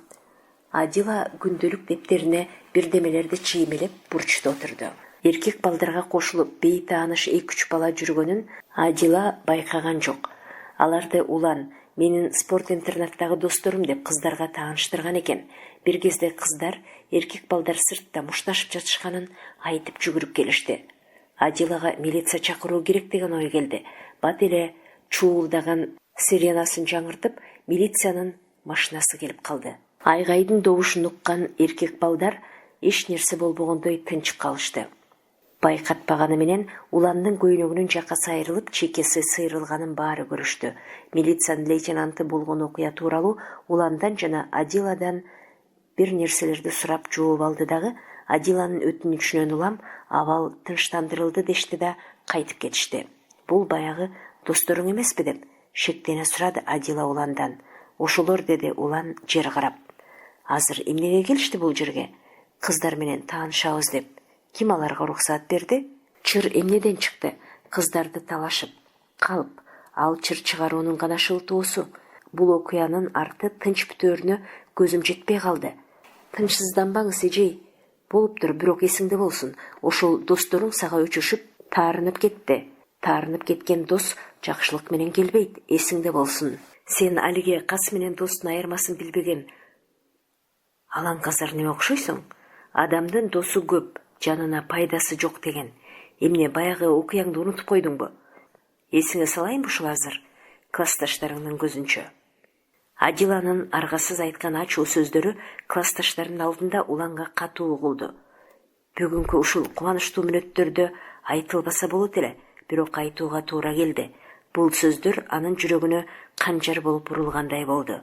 [SPEAKER 1] Адила күндөлүк дептерине бирдемелерди чиймелеп бурчта отурду. Эркек балдарга кошулуп бейтааныш 2-3 бала жүргөнүн Адила байкаган жок. Аларды улан менин спорт интернаттагы досторум деп кыздарга тааныштырган экен. Бир кезде кыздар эркек балдар сыртта мушташып жатышканын айтып жүгүрүп келишти. Адилага милиция чакыруу керек деген ой келди. Бат эле чуулдаган сиренасын жаңыртып, милициянын машинасы келип калды. Айгайдын добушун уккан эркек балдар эч нерсе болбогондой тынчып калышты. Байкатпаганы менен уландын көйнөгүнүн жакасы айрылып, чекеси сыйрылганын баары көрүштү. Милициянын лейтенанты болгон окуя тууралуу уландан жана Адиладан бир нерселерди сурап жооп алды дагы, Адиланын өтүнүчүнөн улам абал тынчтандырылды дешти да кайтып кетишти. Бул баягы досторуң эмеспи деп шектене сурады Адила уландан. Ошолор, деди улан жер карап. Азыр эмнеге келишти бул жерге? Кыздар менен таанышабыз деп. Ким аларга уруксат берди? Чыр эмнеден чыкты? Кыздарды талашып калып, ал чыр чыгаруунун гана шылтоосу. Бул окуянын арты тынч бүтөөрүнө көзүм жетпей калды. Тынчсызданбаңыз эжей. Болуптур, бирок эсиңде болсун. Ошол досторуң сага өчүшүп, таарынып кетти. Таарынып кеткен дос жакшылык менен келбейт, эсиңде болсун. Сен алиге кас менен достун айырмасын билбеген алаңказар неме окшойсуң? Адамдын досу көп, жанына пайдасы жок деген. Эмне, баягы окуяңды унутуп койдуңбу? Эсиңе салайынбы ушул азыр? Классташтарыңдын көзүнчө. Адиланын аргасыз айткан ачуу сөздөрү классташтарынын алдында уланга катуу угулду. Бүгүнкү ушул кубанычтуу мүнөттөрдө айтылбаса болот эле, бирок айтууга туура келди. Бул сөздөр анын жүрөгүнө канжар болуп урулгандай болду.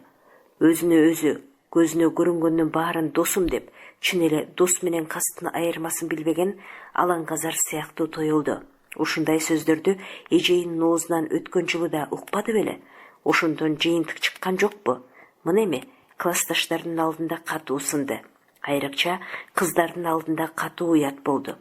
[SPEAKER 1] Өзүнө өзү көзүнө көрүнгөндүн баарын досум деп, чын эле дос менен кастын айырмасын билбеген алаңказар сыяктуу тоюлду. Ушундай сөздөрдү эжейинин оозунан өткөн жылы да укпады беле? Ошондон жыйынтык чыккан жокпу? Мына эми классташтарынын алдында катуу сынды. Айрыкча кыздардын алдында катуу уят болду.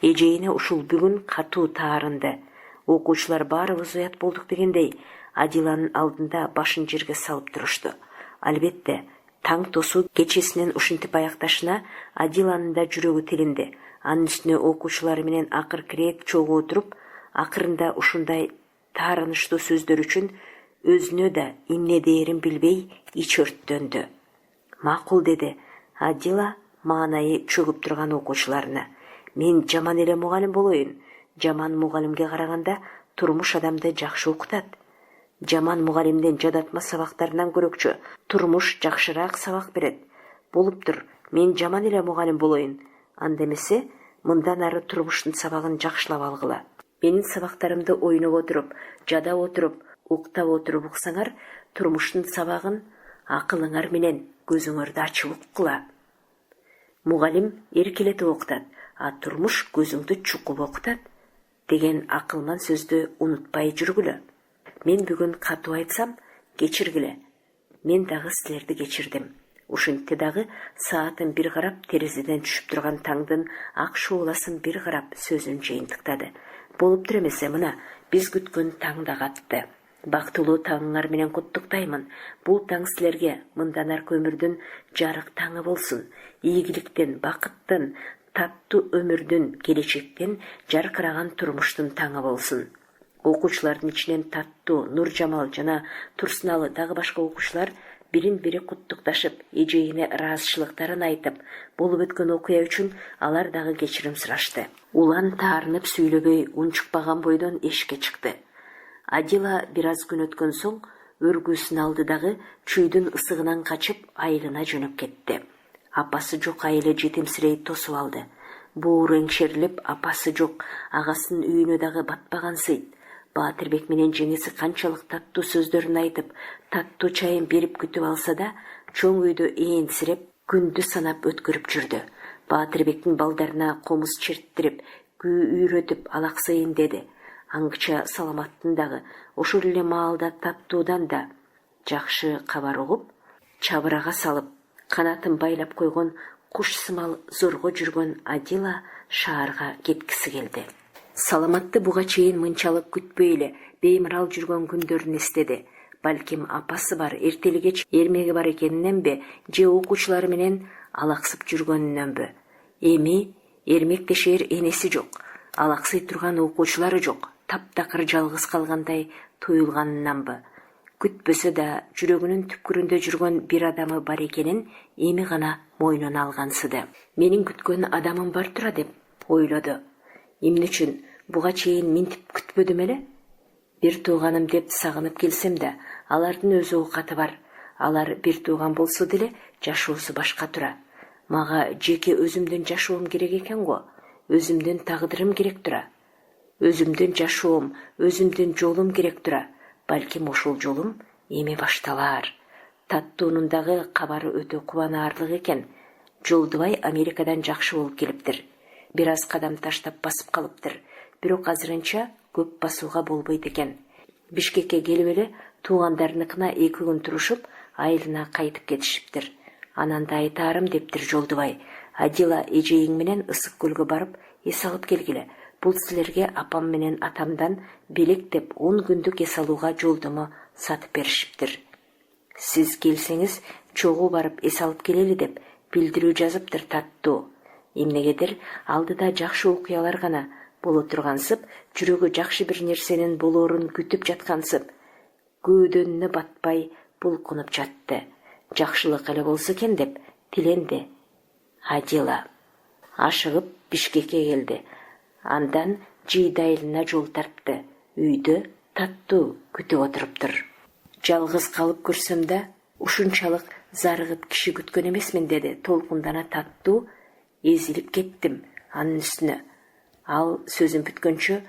[SPEAKER 1] Эжейине ушул бүгүн катуу таарынды. Окуучулар баарыбыз уят болдук дегендей, Адиланын алдында башын жерге салып турушту. Албетте, таң тосу кечесинен ушинтип аякташына Адиланын да жүрөгү тилинди. Анын үстүнө окуучулары менен акыркы ирет чогуу туруп, акырында ушундай таарынычтуу сөздөр үчүн өзүнө да эмне дээрин билбей ич өрттөндү. Макул, деди Адила маанайы чөгүп турган окуучуларына. Мен жаман эле мугалим болоюн. Жаман мугалимге караганда турмуш адамды жакшы окутат. Жаман мугалимден жадатма сабактарынан көрөкчү турмуш жакшыраак сабак берет. Болуптур, мен жаман эле мугалим болоюн. Анда эмесе, мындан ары турмуштун сабагын жакшылап алгыла. Менин сабактарымды ойноп отуруп, жадап отуруп, уктап отуруп уксаңар, турмуштун сабагын акылыңар менен көзүңөрдү ачып уккула. Мугалим эркелетип окутат, а турмуш көзүңдү чукуп окутат деген акылман сөздү унутпай жүргүлө. Мен бүгүн катуу айтсам, кечиргиле. Мен дагы силерди кечирдим. Ушинтти дагы саатын бир карап, терезеден түшүп турган таңдын ак шууласын бир карап сөзүн жыйынтыктады. Болуптур эмесе, мына биз күткөн таң да катты. Бактылуу таңыңар менен куттуктаймын. Бул таң силерге мындан аркы өмүрдүн жарык таңы болсун. Ийгиликтен, бакыттын, таттуу өмүрдүн, келечектен жаркыраган турмуштун таңы болсун. Окуучулардын ичинен Таттуу, Нуржамал жана Турсуналы дагы башка окуучулар бирин-бири куттукташып, эжейине ыраазычылыктарын айтып, болуп өткөн окуя үчүн алар дагы кечирим сурашты. Улан таарынып сүйлөбөй унчукпаган бойдон эшикке чыкты. Адила бир аз күн өткөн соң өргүүсүн алды дагы чүйдүн ысыгынан качып айылына жөнөп кетти. Апасы жок айылы жетимсирей тосуп алды. Бууру эңшерилип, апасы жок, агасынын үйүнө дагы батпагансыйт. Баатырбек менен жеңеси канчалык таттуу сөздөрүн айтып, таттуу чайын берип күтүп алса да, чоң үйдө ээнсиреп, күндү санап өткөрүп жүрдү. Баатырбектин балдарына комуз черттирип, күү үйрөтүп алаксыйын деди. Аңгыча саламаттын дагы ошол эле маалда Таттуудан да жакшы кабар угуп, чабырага салып, канатын байлап койгон куш сымал зорго жүргөн Адила шаарга кеткиси келди. Саламатты буга чейин мынчалык күтпөй эле беймарал жүргөн күндөрүн эстеди. Балким апасы бар, эртели кеч эрмеги бар экениненби, же окуучулары менен алаксып жүргөнүнөнбү. Эми Эрмектешер энеси жок, алаксый турган окуучулары жок. Таптакыр жалгыз калгандай туюлганынанбы? Күтпөсө да жүрөгүнүн түпкүрүндө жүргөн бир адамы бар экенин эми гана мойнуна алгансыды. Менин күткөн адамым бар тура деп ойлоду. Эмне үчүн буга чейин минтип күтпөдүм эле? Бир тууганым деп сагынып келсем да, алардын өз оокаты бар. Алар бир тууган болсо деле жашоосу башка тура. Мага жеке өзүмдүн жашоом керек экен го. Өзүмдүн тагдырым керек тура. Өзүмдүн жашоом, өзүмдүн жолум керек тура. Балким ошол жолум эми башталар. Таттуунун дагы кабары өтө кубанаарлык экен. Жолдубай Америкадан жакшы болуп келиптир. Бир аз кадам таштап басып калыптыр. Бирок азырынча көп басууга болбойт экен. Бишкекке келип эле туугандарыныкына 2 күн турушуп, айылына кайтып кетишиптир. Анан да айтаарым дептир Жолдубай. Адила эжеиң менен Ысык көлгө барып эс алып келгиле. Бул силерге апам менен атамдан белек деп 10 күндүк эс алууга жолдомо сатып беришиптир. Сиз келсеңиз чогуу барып эс алып келели деп билдирүү жазыптыр Таттуу. Эмнегедир алдыда жакшы окуялар гана боло тургансып, жүрөгү жакшы бир нерсенин болоорун күтүп жаткансып, көөдөнүнө батпай булкунуп жатты. Жакшылык эле болсо экен деп тиленди. Адила ашыгып Бишкекке келди. Андан Жийда айылына жол тартты. Үйдө Таттуу күтүп отуруптур. Жалгыз калып көрсөм да, ушунчалык зарыгып киши күткөн эмесмин деди толкундана Таттуу. Эзилип кеттим анын үстүнө. Ал сөзүн бүткөнчө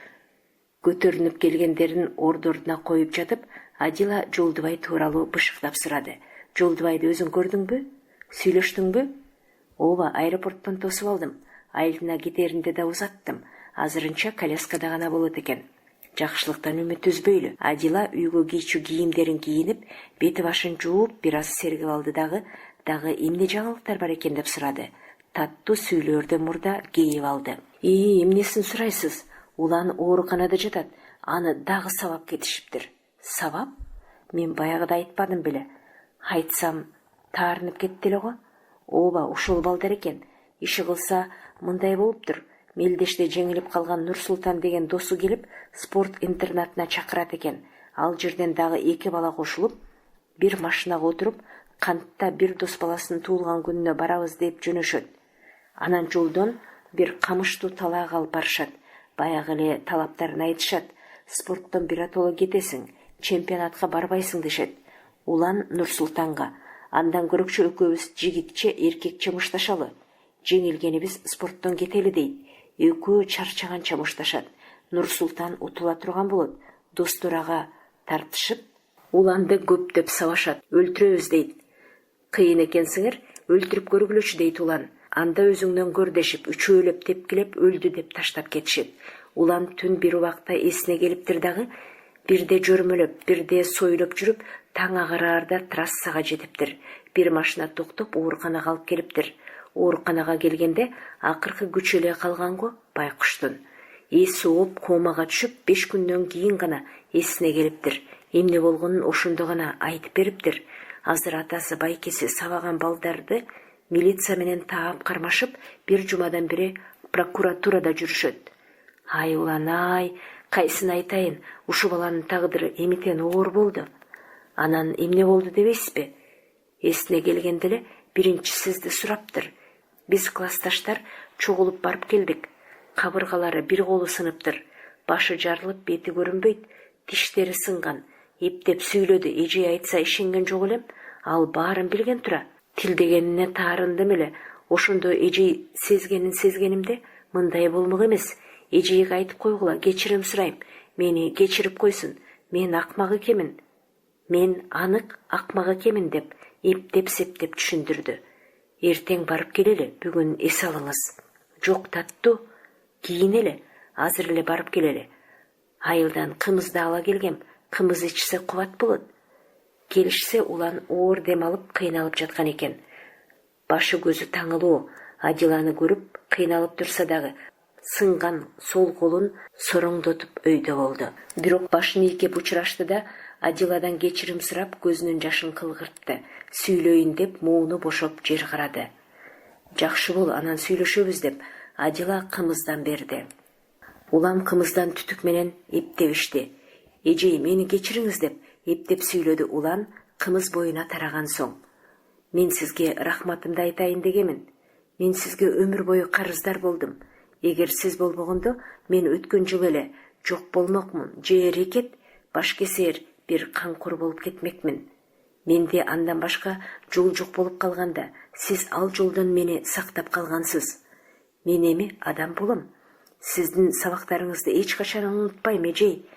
[SPEAKER 1] көтөрүнүп келгендерин ордордуна коюп жатып, Адила Жолдубай тууралуу бышыктап сурады. Жолдубайды өзүң көрдүңбү? Сүйлөштүңбү? Ооба, аэропорттон тосуп алдым. Айылына кетеринде да узаттым. Азырынча коляскада гана болот экен. Жакшылыктан үмүт үзбөйлү. Адила үйгө кийчү кийимдерин кийинип, бети башын жууп, бир аз сергип алды дагы эмне жаңылыктар бар экен деп сурады. Таттуу сүйлөөрдөн мурда кейип алды. Эмнесин сурайсыз? Улан ооруканада жатат. Аны дагы сабап кетишиптир. Сабап? Мен баягыда айтпадым беле? Айтсам таарынып кетти эле го. Ооба, ушул балдар экен. Иши кылса мындай болуптур. Мелдеште жеңилип калган Нурсултан деген досу келип, спорт интернатына чакырат экен. Ал жерден дагы 2 бала кошулуп, бир машинага отуруп, кантта бир дос баласынын туулган күнүнө барабыз деп жөнөшөт. Анан жолдон бир камыштуу талаак алып барышат. Баягы эле талаптарын айтышат. Спорттон биротоло кетесиң, чемпионатка барбайсың дешет. Улан Нурсултанга. Андан көрөкчү экөөбүз жигитче, эркекче мушташалы. Жеңилгенибиз спорттон кетели дейт. Экөө чарчаганча мушташат. Нурсултан утула турган болот. Достор ага тартышып, уланды көптөп сабашат. Өлтүрөбүз дейт. Кыйын экенсиңер, өлтүрүп көргүлөчү дейт улан. Анда өзүңдөн көр дешип, үчөөлөп тепкилеп өлдү деп таштап кетишет. Улан түн бир убакта эсине келиптир дагы, бирде жөрмөлөп, бирде сойлоп жүрүп, таң агараарда трассага жетиптир. Бир машина токтоп, ооруканага алып келиптир. Ооруканага келгенде акыркы күчү эле калган го байкуштун. Эси ооп, комага түшүп, 5 күндөн кийин гана эсине келиптир. Эмне болгонун ошондо гана айтып бериптир. Азыр атасы байкеси сабаган балдарды милиция менен таап кармашып, бир жумадан бери прокуратурада жүрүшөт. Ай улан ай, кайсын айтайын, ушу баланын тагдыры эмитен оор болду. Анан эмне болду дебейсизби? Эсине келгенде эле биринчи сизди сураптыр. Биз классташтар чогулуп барып келдик. Кабыргалары бир колу сыныптыр. Башы жарылып, бети көрүнбөйт, тиштери сынган. Эптеп сүйлөдү, эже айтса ишенген жок элем. Ал баарын билген тура. Тилдегенине таарындым эле. Ошондо эже сезгенимде мындай болмок эмес. Эжеге айтып койгула, кечирим сурайм. Мени кечирип койсун. Мен акмак экемин. Мен анык акмак экемин деп эптеп септеп түшүндүрдү. Эртең барып келели, бүгүн эс алыңыз. Жок Таттуу, кийин эле, азыр эле барып келели. Айылдан кымызды ала келгем, кымыз ичсе кубат болот. Келишсе улан оор дем алып кыйналып жаткан экен. Башы көзү таңылуу, Адиланы көрүп кыйналып турса дагы, сынган сол колун сороңдотуп өйдө болду. Бирок башын ийкеп учурашты да, Адиладан кечирим сурап, көзүнүн жашын кылгыртты. Сүйлөйүн деп мууну бошоп жер карады. Жакшы бол, анан сүйлөшөбүз деп Адила кымыздан берди. Улам кымыздан түтүк менен эптебишти. Эжей, мени кечириңиз деп эптеп сүйлөдү улан кымыз боюна тараган соң. Мен сизге рахматымды айтайын дегемин. Мен сизге өмүр бою карыздар болдум. Эгер сиз болбогондо мен өткөн жылы эле жок болмокмун же эрекет баш кесер бир камкор болуп кетмекмин. Менде андан башка жол жок болуп калганда сиз ал жолдон мени сактап калгансыз. Мен эми адам болом. Сиздин сабактарыңызды эч качан унутпайм, эжей.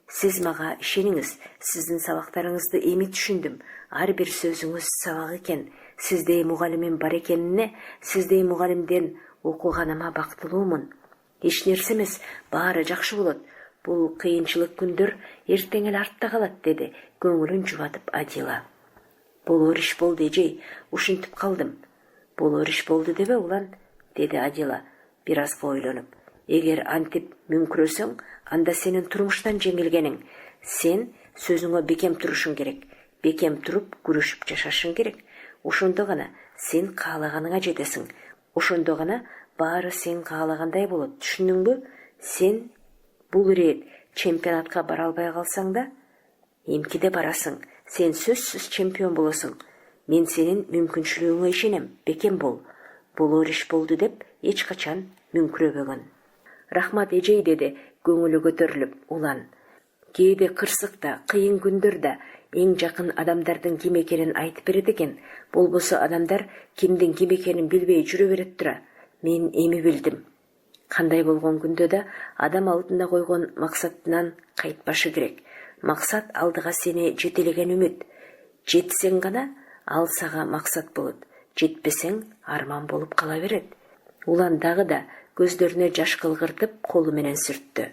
[SPEAKER 1] Сиз мага ишениңиз. Сиздин сабактарыңызды эми түшүндүм. Ар бир сөзүңүз сабак экен. Сиздей мугалимим бар экенине, сиздей мугалимден окуганыма бактылуумун. Эч нерсе эмес, баары жакшы болот. Бул кыйынчылык күндөр эртең эле артта калат, деди көңүлүн жубатып Адила. Болор иш болду, эжей. Ушинтип калдым. Болор иш болду дебе улан, деди Адила бир азга ойлонуп. Эгер антип мүңкүрөсөң, анда сенин турмуштан жеңилгениң. Сен сөзүңө бекем турушуң керек. Бекем туруп, күрөшүп жашашың керек. Ошондо гана сен каалаганыңа жетесиң. Ошондо гана баары сен каалагандай болот. Түшүндүңбү? Сен бул ирет чемпионатка бара албай калсаң да, эмкиде барасың. Сен сөзсүз чемпион болосуң. Мен сенин мүмкүнчүлүгүңө ишенем. Бекем бол. Болор иш болду деп эч качан мүңкүрөбөгөн. Рахмат, эжей, деди көңүлү көтөрүлүп улан. Кээде кырсыкта, кыйын күндөрдө эң жакын адамдардын ким экенин айтып берет экен. Болбосо адамдар кимдин ким экенин билбей жүрө берет тура. Мен эми билдим. Кандай болгон күндө да адам алдына койгон максатынан кайтпашы керек. Максат алдыга сени жетелеген үмүт. Жетсең гана ал сага максат болот. Жетпесең арман болуп кала берет. Улан дагы да көздөрүнө жаш кылгыртып колу менен сүрттү.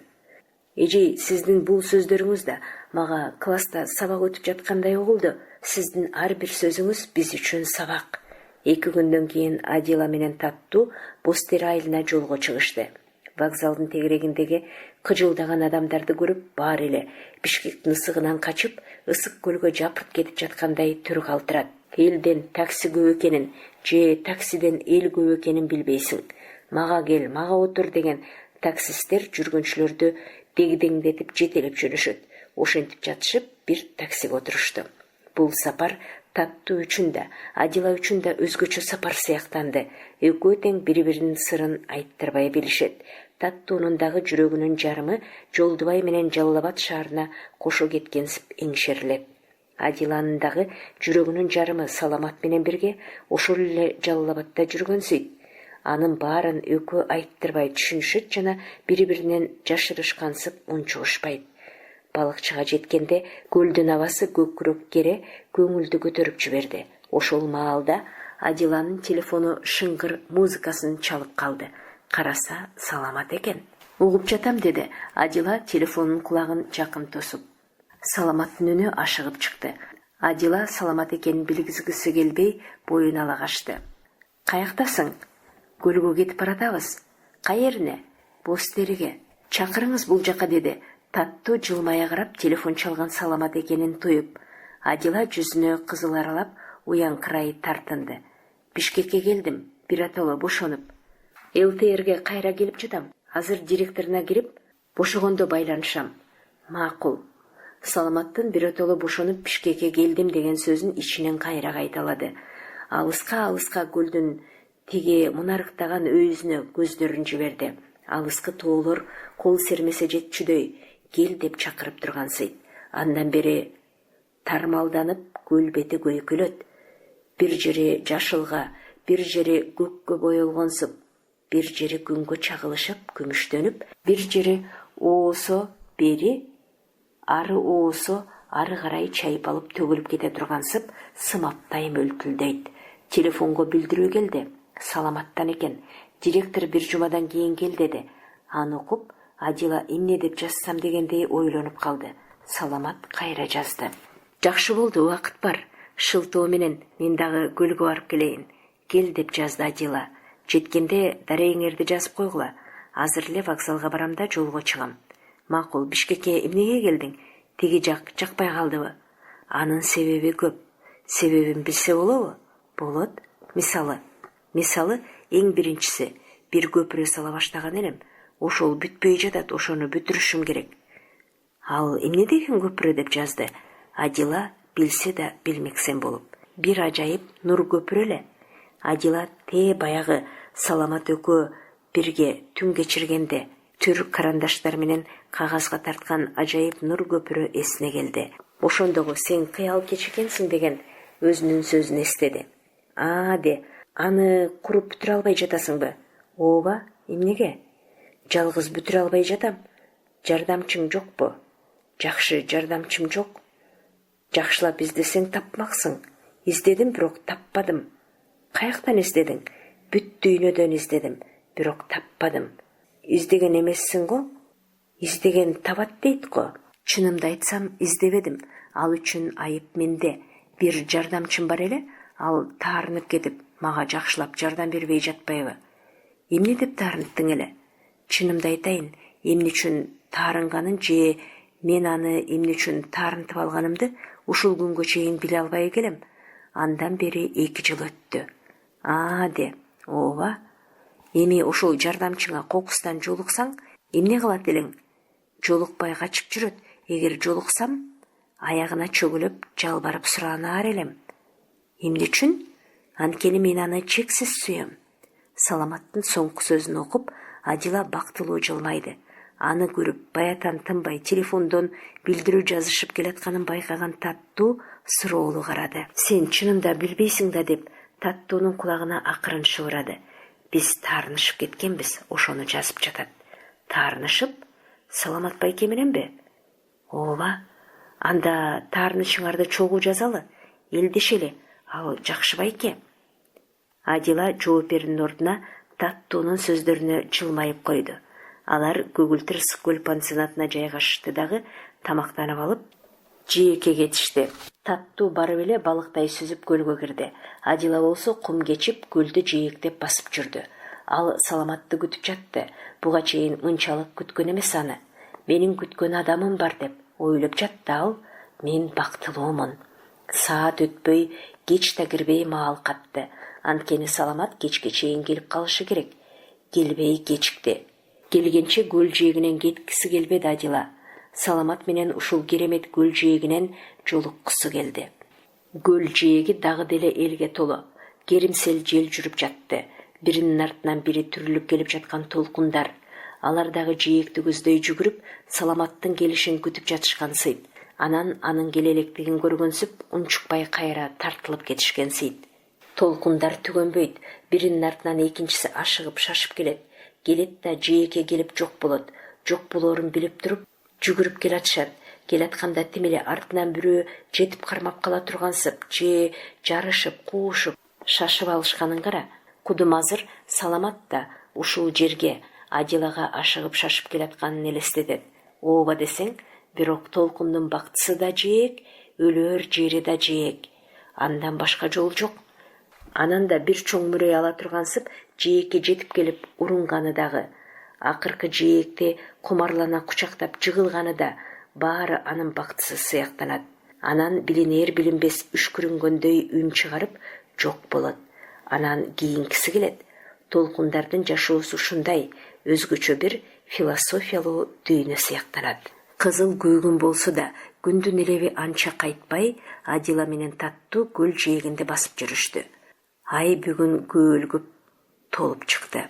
[SPEAKER 1] Эжей, сиздин бул сөздөрүңүз да мага класста сабак өтүп жаткандай угулду. Сиздин ар бир сөзүңүз биз үчүн сабак. 2 күндөн кийин Адила менен Татту Бостер айылына жолго чыгышты. Вокзалдын тегерегиндеги кыжылдаган адамдарды көрүп, баары эле Бишкектин ысыгынан качып, ысык көлгө жапырт кетип жаткандай түр калтырат. Элден такси көп экенин же таксиден эл көп экенин билбейсиң. Мага кел, мага отур деген таксисттер жүргүнчүлөрдү дегдеңдетип жетелеп жөнөшөт. Ошентип жатышып бир таксиге отурушту. Бул сапар Татту үчүн да, Адила үчүн да өзгөчө сапар сыяктанды. Экөө тең бири-биринин сырын айттырбай билишет. Таттуунун дагы жүрөгүнүн жарымы Жолдубай менен Жалал Абад шаарына кошо кеткенсип эңшерилет. Адиланын дагы жүрөгүнүн жарымы Саламат менен бирге ошол эле Жалал Абадда жүргөнсүйт. Анын баарын экөө айттырбай түшүнүшөт жана бири-биринен жашырышкансып унчугушпайт. Балыкчыга жеткенде көлдүн абасы көкүрөк кере көңүлдү көтөрүп жиберди. Ошол маалда Адиланын телефону шыңгыр музыкасын чалып калды. Караса Саламат экен. Угуп жатам, деди Адила телефонунун кулагын жакын тосуп. Саламаттын үнү ашыгып чыкты. Адила Саламат экенин билгизгиси келбей боюн ала качты. Каяктасың? Көлгө кетип баратабыз. Каерине? Бостериге. Чакырыңыз бул жака, деди. Татту жылмая карап телефон чалган Саламат экенин туюп. Адила жүзүнө кызыл аралап уяңкырай тартынды. Бишкекке келдим, биротоло бошонуп. ЛТРге кайра келип жатам. Азыр директоруна кирип, бошогондо байланышам. Макул. Саламаттын биротоло бошонуп Бишкекке келдим деген сөзүн ичинен кайра кайталады. Алыска көлдүн теге мунарыктаган өйүзүнө көздөрүн жиберди. Алыскы тоолор кол сермесе жетчүдөй кел деп чакырып тургансыйт. Андан бери тармалданып көл бети көйкөлөт. Бир жери жашылга, бир жери көккө боелгонсуп, бир жери күнгө чагылышып, күмүштөнүп, бир жери оосо бери, ары оосо ары карай чайып алып төгүлүп кете тургансып, сымаптай мөлтүлдөйт. Телефонго билдирүү келди. Саламаттан экен. Директор бир жумадан кийин кел, деди. Аны окуп, Адила эмне деп жазсам дегендей ойлонуп калды. Саламат кайра жазды. Жакшы болду, убакыт бар. Шылтоо менен мен дагы көлгө барып келейин. Кел деп жазды Адила. Жеткенде дарегиңерди жазып койгула. Азыр эле вокзалга барам да жолго чыгам. Макул, Бишкекке эмнеге келдиң? Теги жак жакпай калдыбы? Анын себеби көп. Себебин билсе болобу? Болот. Мисалы эң биринчиси бир көпүрө сала баштаган элем. Ошол бүтпөй жатат, ошону бүтүрүшүм керек. Ал эмне деген көпүрө деп жазды. Адила билсе да билмексен болуп. Бир ажайып нур көпүрө эле. Адила баягы Саламат экөө бирге түн кечиргенде түр карандаштар менен кагазга тарткан ажайып нур көпүрө эсине келди. Ошондогу сен кыял кеч экенсиң деген өзүнүн сөзүн эстеди. Де, аны куруп бүтүрө албай жатасыңбы? Ооба, эмнеге? Жалгыз бүтүрө албай жатам. Жардамчың жокпу? Жакшы, жардамчым жок. Жакшылап издесең тапмаксың. Издедим, бирок таппадым. Каяктан издедиң? Бүт дүйнөдөн издедим, бирок таппадым. Издеген эмессиң го? Издеген табат дейт го. Чынымды айтсам, издебедим. Ал үчүн айып менде. Бир жардамчым бар эле, ал таарынып кетип, мага жакшылап жардам бербей жатпайбы? Эмне деп таарынттың эле? Чынымды айтайын, эмне үчүн таарынганын же мен аны эмне үчүн таарынтып алганымды ушул күнгө чейин биле албай келем. Андан бери 2 жыл өттү. Де. Ооба. Эми ошол жардамчыңа кокустан жолуксаң, эмне кылат элең? Жолукпай качып жүрөт. Эгер жолуксам, аягына чөгүлүп, жалбарып суранаар элем. Эмне үчүн? Анткени мен аны чексиз сүйөм. Саламаттын соңку сөзүн окуп, Адила бактылуу жылмайды. Аны көрүп, баятан тынбай телефондон билдирүү жазышып келатканын байкаган Таттуу суроолуу карады. Сен чынында билбейсиң да деп, Таттуунун кулагына акырын шыбырады. Биз таарынышып кеткенбиз, ошону жазып жатат. Таарынышып? Саламат байке мененби? Ооба. Анда таарынышыңарды чогуу жазалы. Элдешели, ал жакшы байке. Адила жооп берүүнүн ордуна Таттуунун сөздөрүнө жылмайып койду. Алар көгүлтүр ысык көл пансионатына жайгашышты дагы тамактанып алып, жээкке кетишти. Таттуу барып эле балыктай сүзүп көлгө кирди. Адила болсо кум кечип, көлдү жээктеп басып жүрдү. Ал Саламатты күтүп жатты. Буга чейин мынчалык күткөн эмес аны. Менин күткөн адамым бар деп ойлоп жатты ал. Мен бактылуумун. Саат өтпөй, кеч да кирбей маал катты. Анткени Саламат кечке чейин келип калышы керек. Келбей кечикти. Келгенче көл жээгинен кеткиси келбеди Адила. Саламат менен ушул керемет көл жээгинен жолуккусу келди. Көл жээги дагы деле элге толу. Керимсел жел жүрүп жатты. Биринин артынан бири түрүлүп келип жаткан толкундар. Алар дагы жээкти көздөй жүгүрүп, Саламаттын келишин күтүп жатышкансыйт. Анан анын келелектигин көргөнсүп, унчукпай кайра тартылып кетишкенсийт. Толкундар түгөнбөйт. Биринин артынан экинчиси ашыгып шашып келет. Келет да жээкке келип жок болот. Жок болоорун билип туруп, жүгүрүп келатышат. Келатканда тим эле артынан бирөө жетип кармап кала тургансып, же жарышып, куушуп, шашып алышканын кара. Кудум азыр Саламат да ушул жерге Адилага ашыгып шашып келатканын элестетет. Ооба десең, бирок толкундун бактысы да жээк, өлөөр жери да жээк. Андан башка жол жок. Анан да бир чоң мүрөй ала тургансып, жээкке жетип келип урунганы дагы. Акыркы жээкти кумарлана кучактап жыгылганы да баары анын бактысы сыяктанат. Анан билинер билинбес үшкүрүнгөндөй үн чыгарып жок болот. Анан кийинкиси келет. Толкундардын жашоосу ушундай, өзгөчө бир философиялуу дүйнө сыяктанат. Кызыл күйгүн болсо да, күндүн элеби анча кайтпай, Адила менен Таттуу көл жээгинде басып жүрүштү. Ай бүгүн көөлгүп толуп чыкты.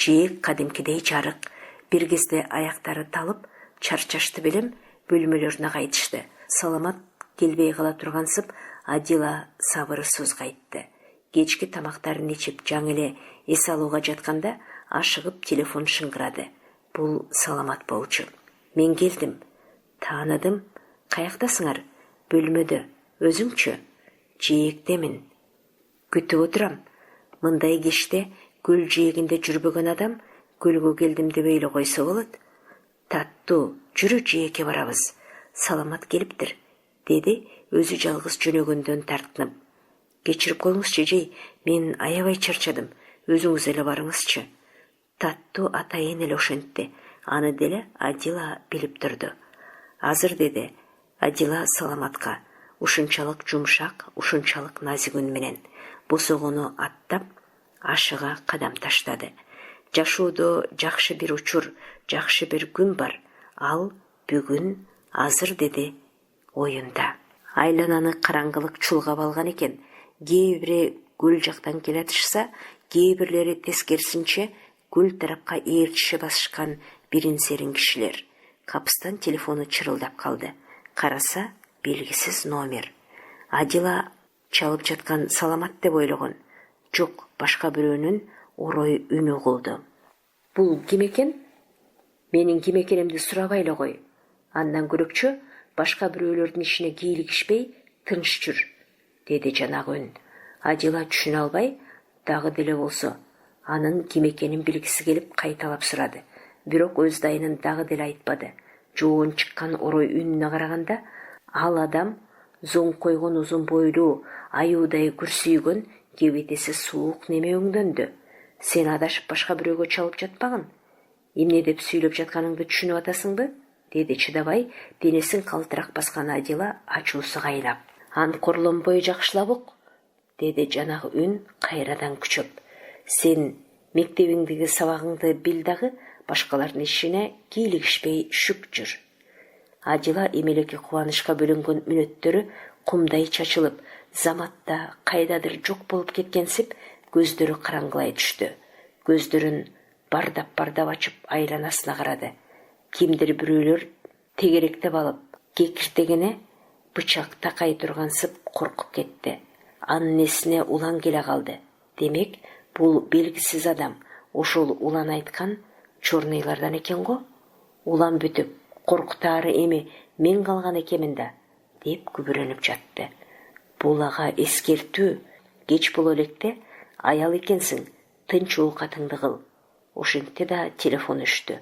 [SPEAKER 1] Жээк кадимкидей жарык. Бир кезде аяктары талып, чарчашты белем бөлмөлөрүнө кайтышты. Саламат келбей кала тургансып, Адила сабырсыз кайтты. Кечки тамактарын ичип, жаңы эле эс алууга жатканда ашыгып телефон шыңгырады. Бул Саламат болчу. Мен келдим. Тааныдым. Каяктасыңар? Бөлмөдө. Өзүңчү? Жээктемин. Күтүп отурам. Мындай кечте көл жээгинде жүрбөгөн адам көлгө келдим деп эле койсо болот. Таттуу, жүрү жээкке барабыз. Саламат келиптир, деди өзү жалгыз жөнөгөндөн тартынып. Кечирип коюңузчу жей, мен аябай чарчадым. Өзүңүз эле барыңызчы. Таттуу атайын эле ошентти. Аны деле Адила билип турду. Азыр, деди Адила Саламатка, ушунчалык жумшак, ушунчалык назик үн менен. Босогону аттап, ашыга кадам таштады. Жашоодо жакшы бир учур, жакшы бир күн бар. Ал бүгүн, азыр деди оюнда. Айлананы караңгылык чулгап алган экен. Кээ бири көл жактан келатышса, кээ бирлери тескерисинче көл тарапка ээрчише басышкан бирин-серин кишилер. Капыстан телефону чырылдап калды. Караса, белгисиз номер. Адила чалып жаткан саламат деп ойлогон. Жок, башка бирөөнүн орой үнү угулду. Бул ким экен? Менин ким экенимди сурабай эле кой. Андан көрөкчү башка бирөөлөрдүн ишине кийлигишпей тынч жүр, деди жанагы үн. Адила түшүнө албай, дагы деле болсо, анын ким экенин билгиси келип кайталап сурады. Бирок өз дайынын дагы деле айтпады. Жоон чыккан орой үнүнө караганда, ал адам зоң койгон узун бойлуу, аюудай күрсүйгөн, кебетеси суук неме өңдөндү. Сен адашып башка бирөөгө чалып жатпагын? Эмне деп сүйлөп жатканыңды түшүнүп атасыңбы? Деди чыдабай, денесин калтырак баскан Адила ачуусу кайнап. Анкорлонбой жакшылап ук, деди жанагы үн кайрадан күчөп. Сен мектебиңдеги сабагыңды бил дагы, башкалардын ишине кийлигишпей шүк жүр. Адила эмелеки кубанычка бөлөнгөн мүнөттөрү кумдай чачылып, заматта кайдадыр жок болуп кеткенсип, көздөрү караңгылай түштү. Көздөрүн бардап ачып айланасына карады. Кимдир бирөөлөр тегеректеп алып, кекиртегине бычак такай тургансып коркуп кетти. Анын эсине улан келе калды. Демек, бул белгисиз адам, ошол улан айткан чорныйлардан экен го. Улан бүтүп, коркутаары эми мен калган экенмин да, деп күбүрөнүп жатты. Бул ага эскертүү, кеч боло электе аял экенсиң, тынч оокатыңды кыл. Ошентти да телефон өчтү.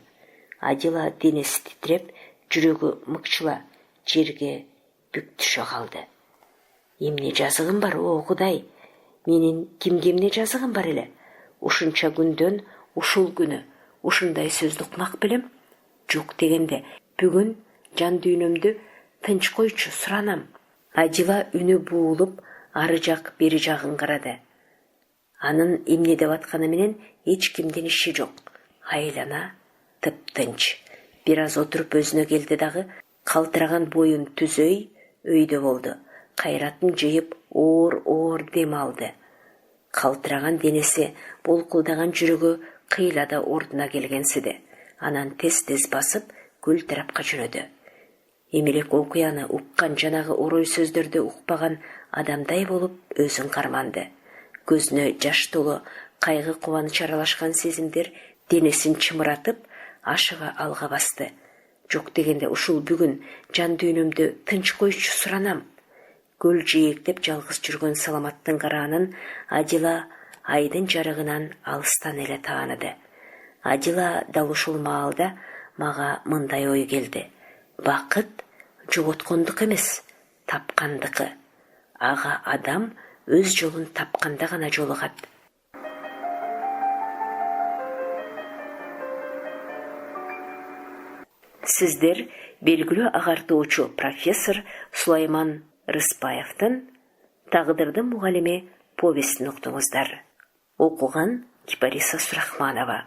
[SPEAKER 1] Адила денеси титиреп, жүрөгү мыкчыла жерге бүк түшө калды. Эмне жазыгым бар, о Кудай? Менин кимге эмне жазыгым бар эле? Ушунча күндөн ушул күнү ушундай сөздү укмак белем? Жок дегенде, бүгүн жан дүйнөмдү тынч койчу, суранам. Адила үнү буулуп, ары жак бери жагын карады. Анын эмне деп атканы менен эч кимдин иши жок. Айлана тыптынч. Бир аз отуруп өзүнө келди дагы, калтыраган боюн түзөй өйдө болду. Кайратын жыйып оор дем алды. Калтыраган денеси, болкулдаган жүрөгү кыйлада ордуна келгенсиди. Анан тез басып, көл тарапка жөнөдү. Эмелек окуяны уккан жанагы орой сөздөрдү укпаган адамдай болуп өзүн карманды. Көзүнө жаш толу, кайгы кубаныч аралашкан сезимдер денесин чымыратып, ашыга алга басты. Жок дегенде ушул бүгүн жан дүйнөмдү тынч койчу, суранам. Көл жээктеп жалгыз жүргөн саламаттын караанын Адила айдын жарыгынан алыстан эле тааныды. Адила дал ушул маалда мага мындай ой келди. Бакыт жоготкондук эмес, тапкандыкы. Ага адам өз жолун тапканда гана жолугат. Сиздер белгилүү агартуучу профессор Сулайман Рыспаевдин «Тагдырдын мугалими» повестин уктуңуздар. Окуган Кипариса Сурахманова.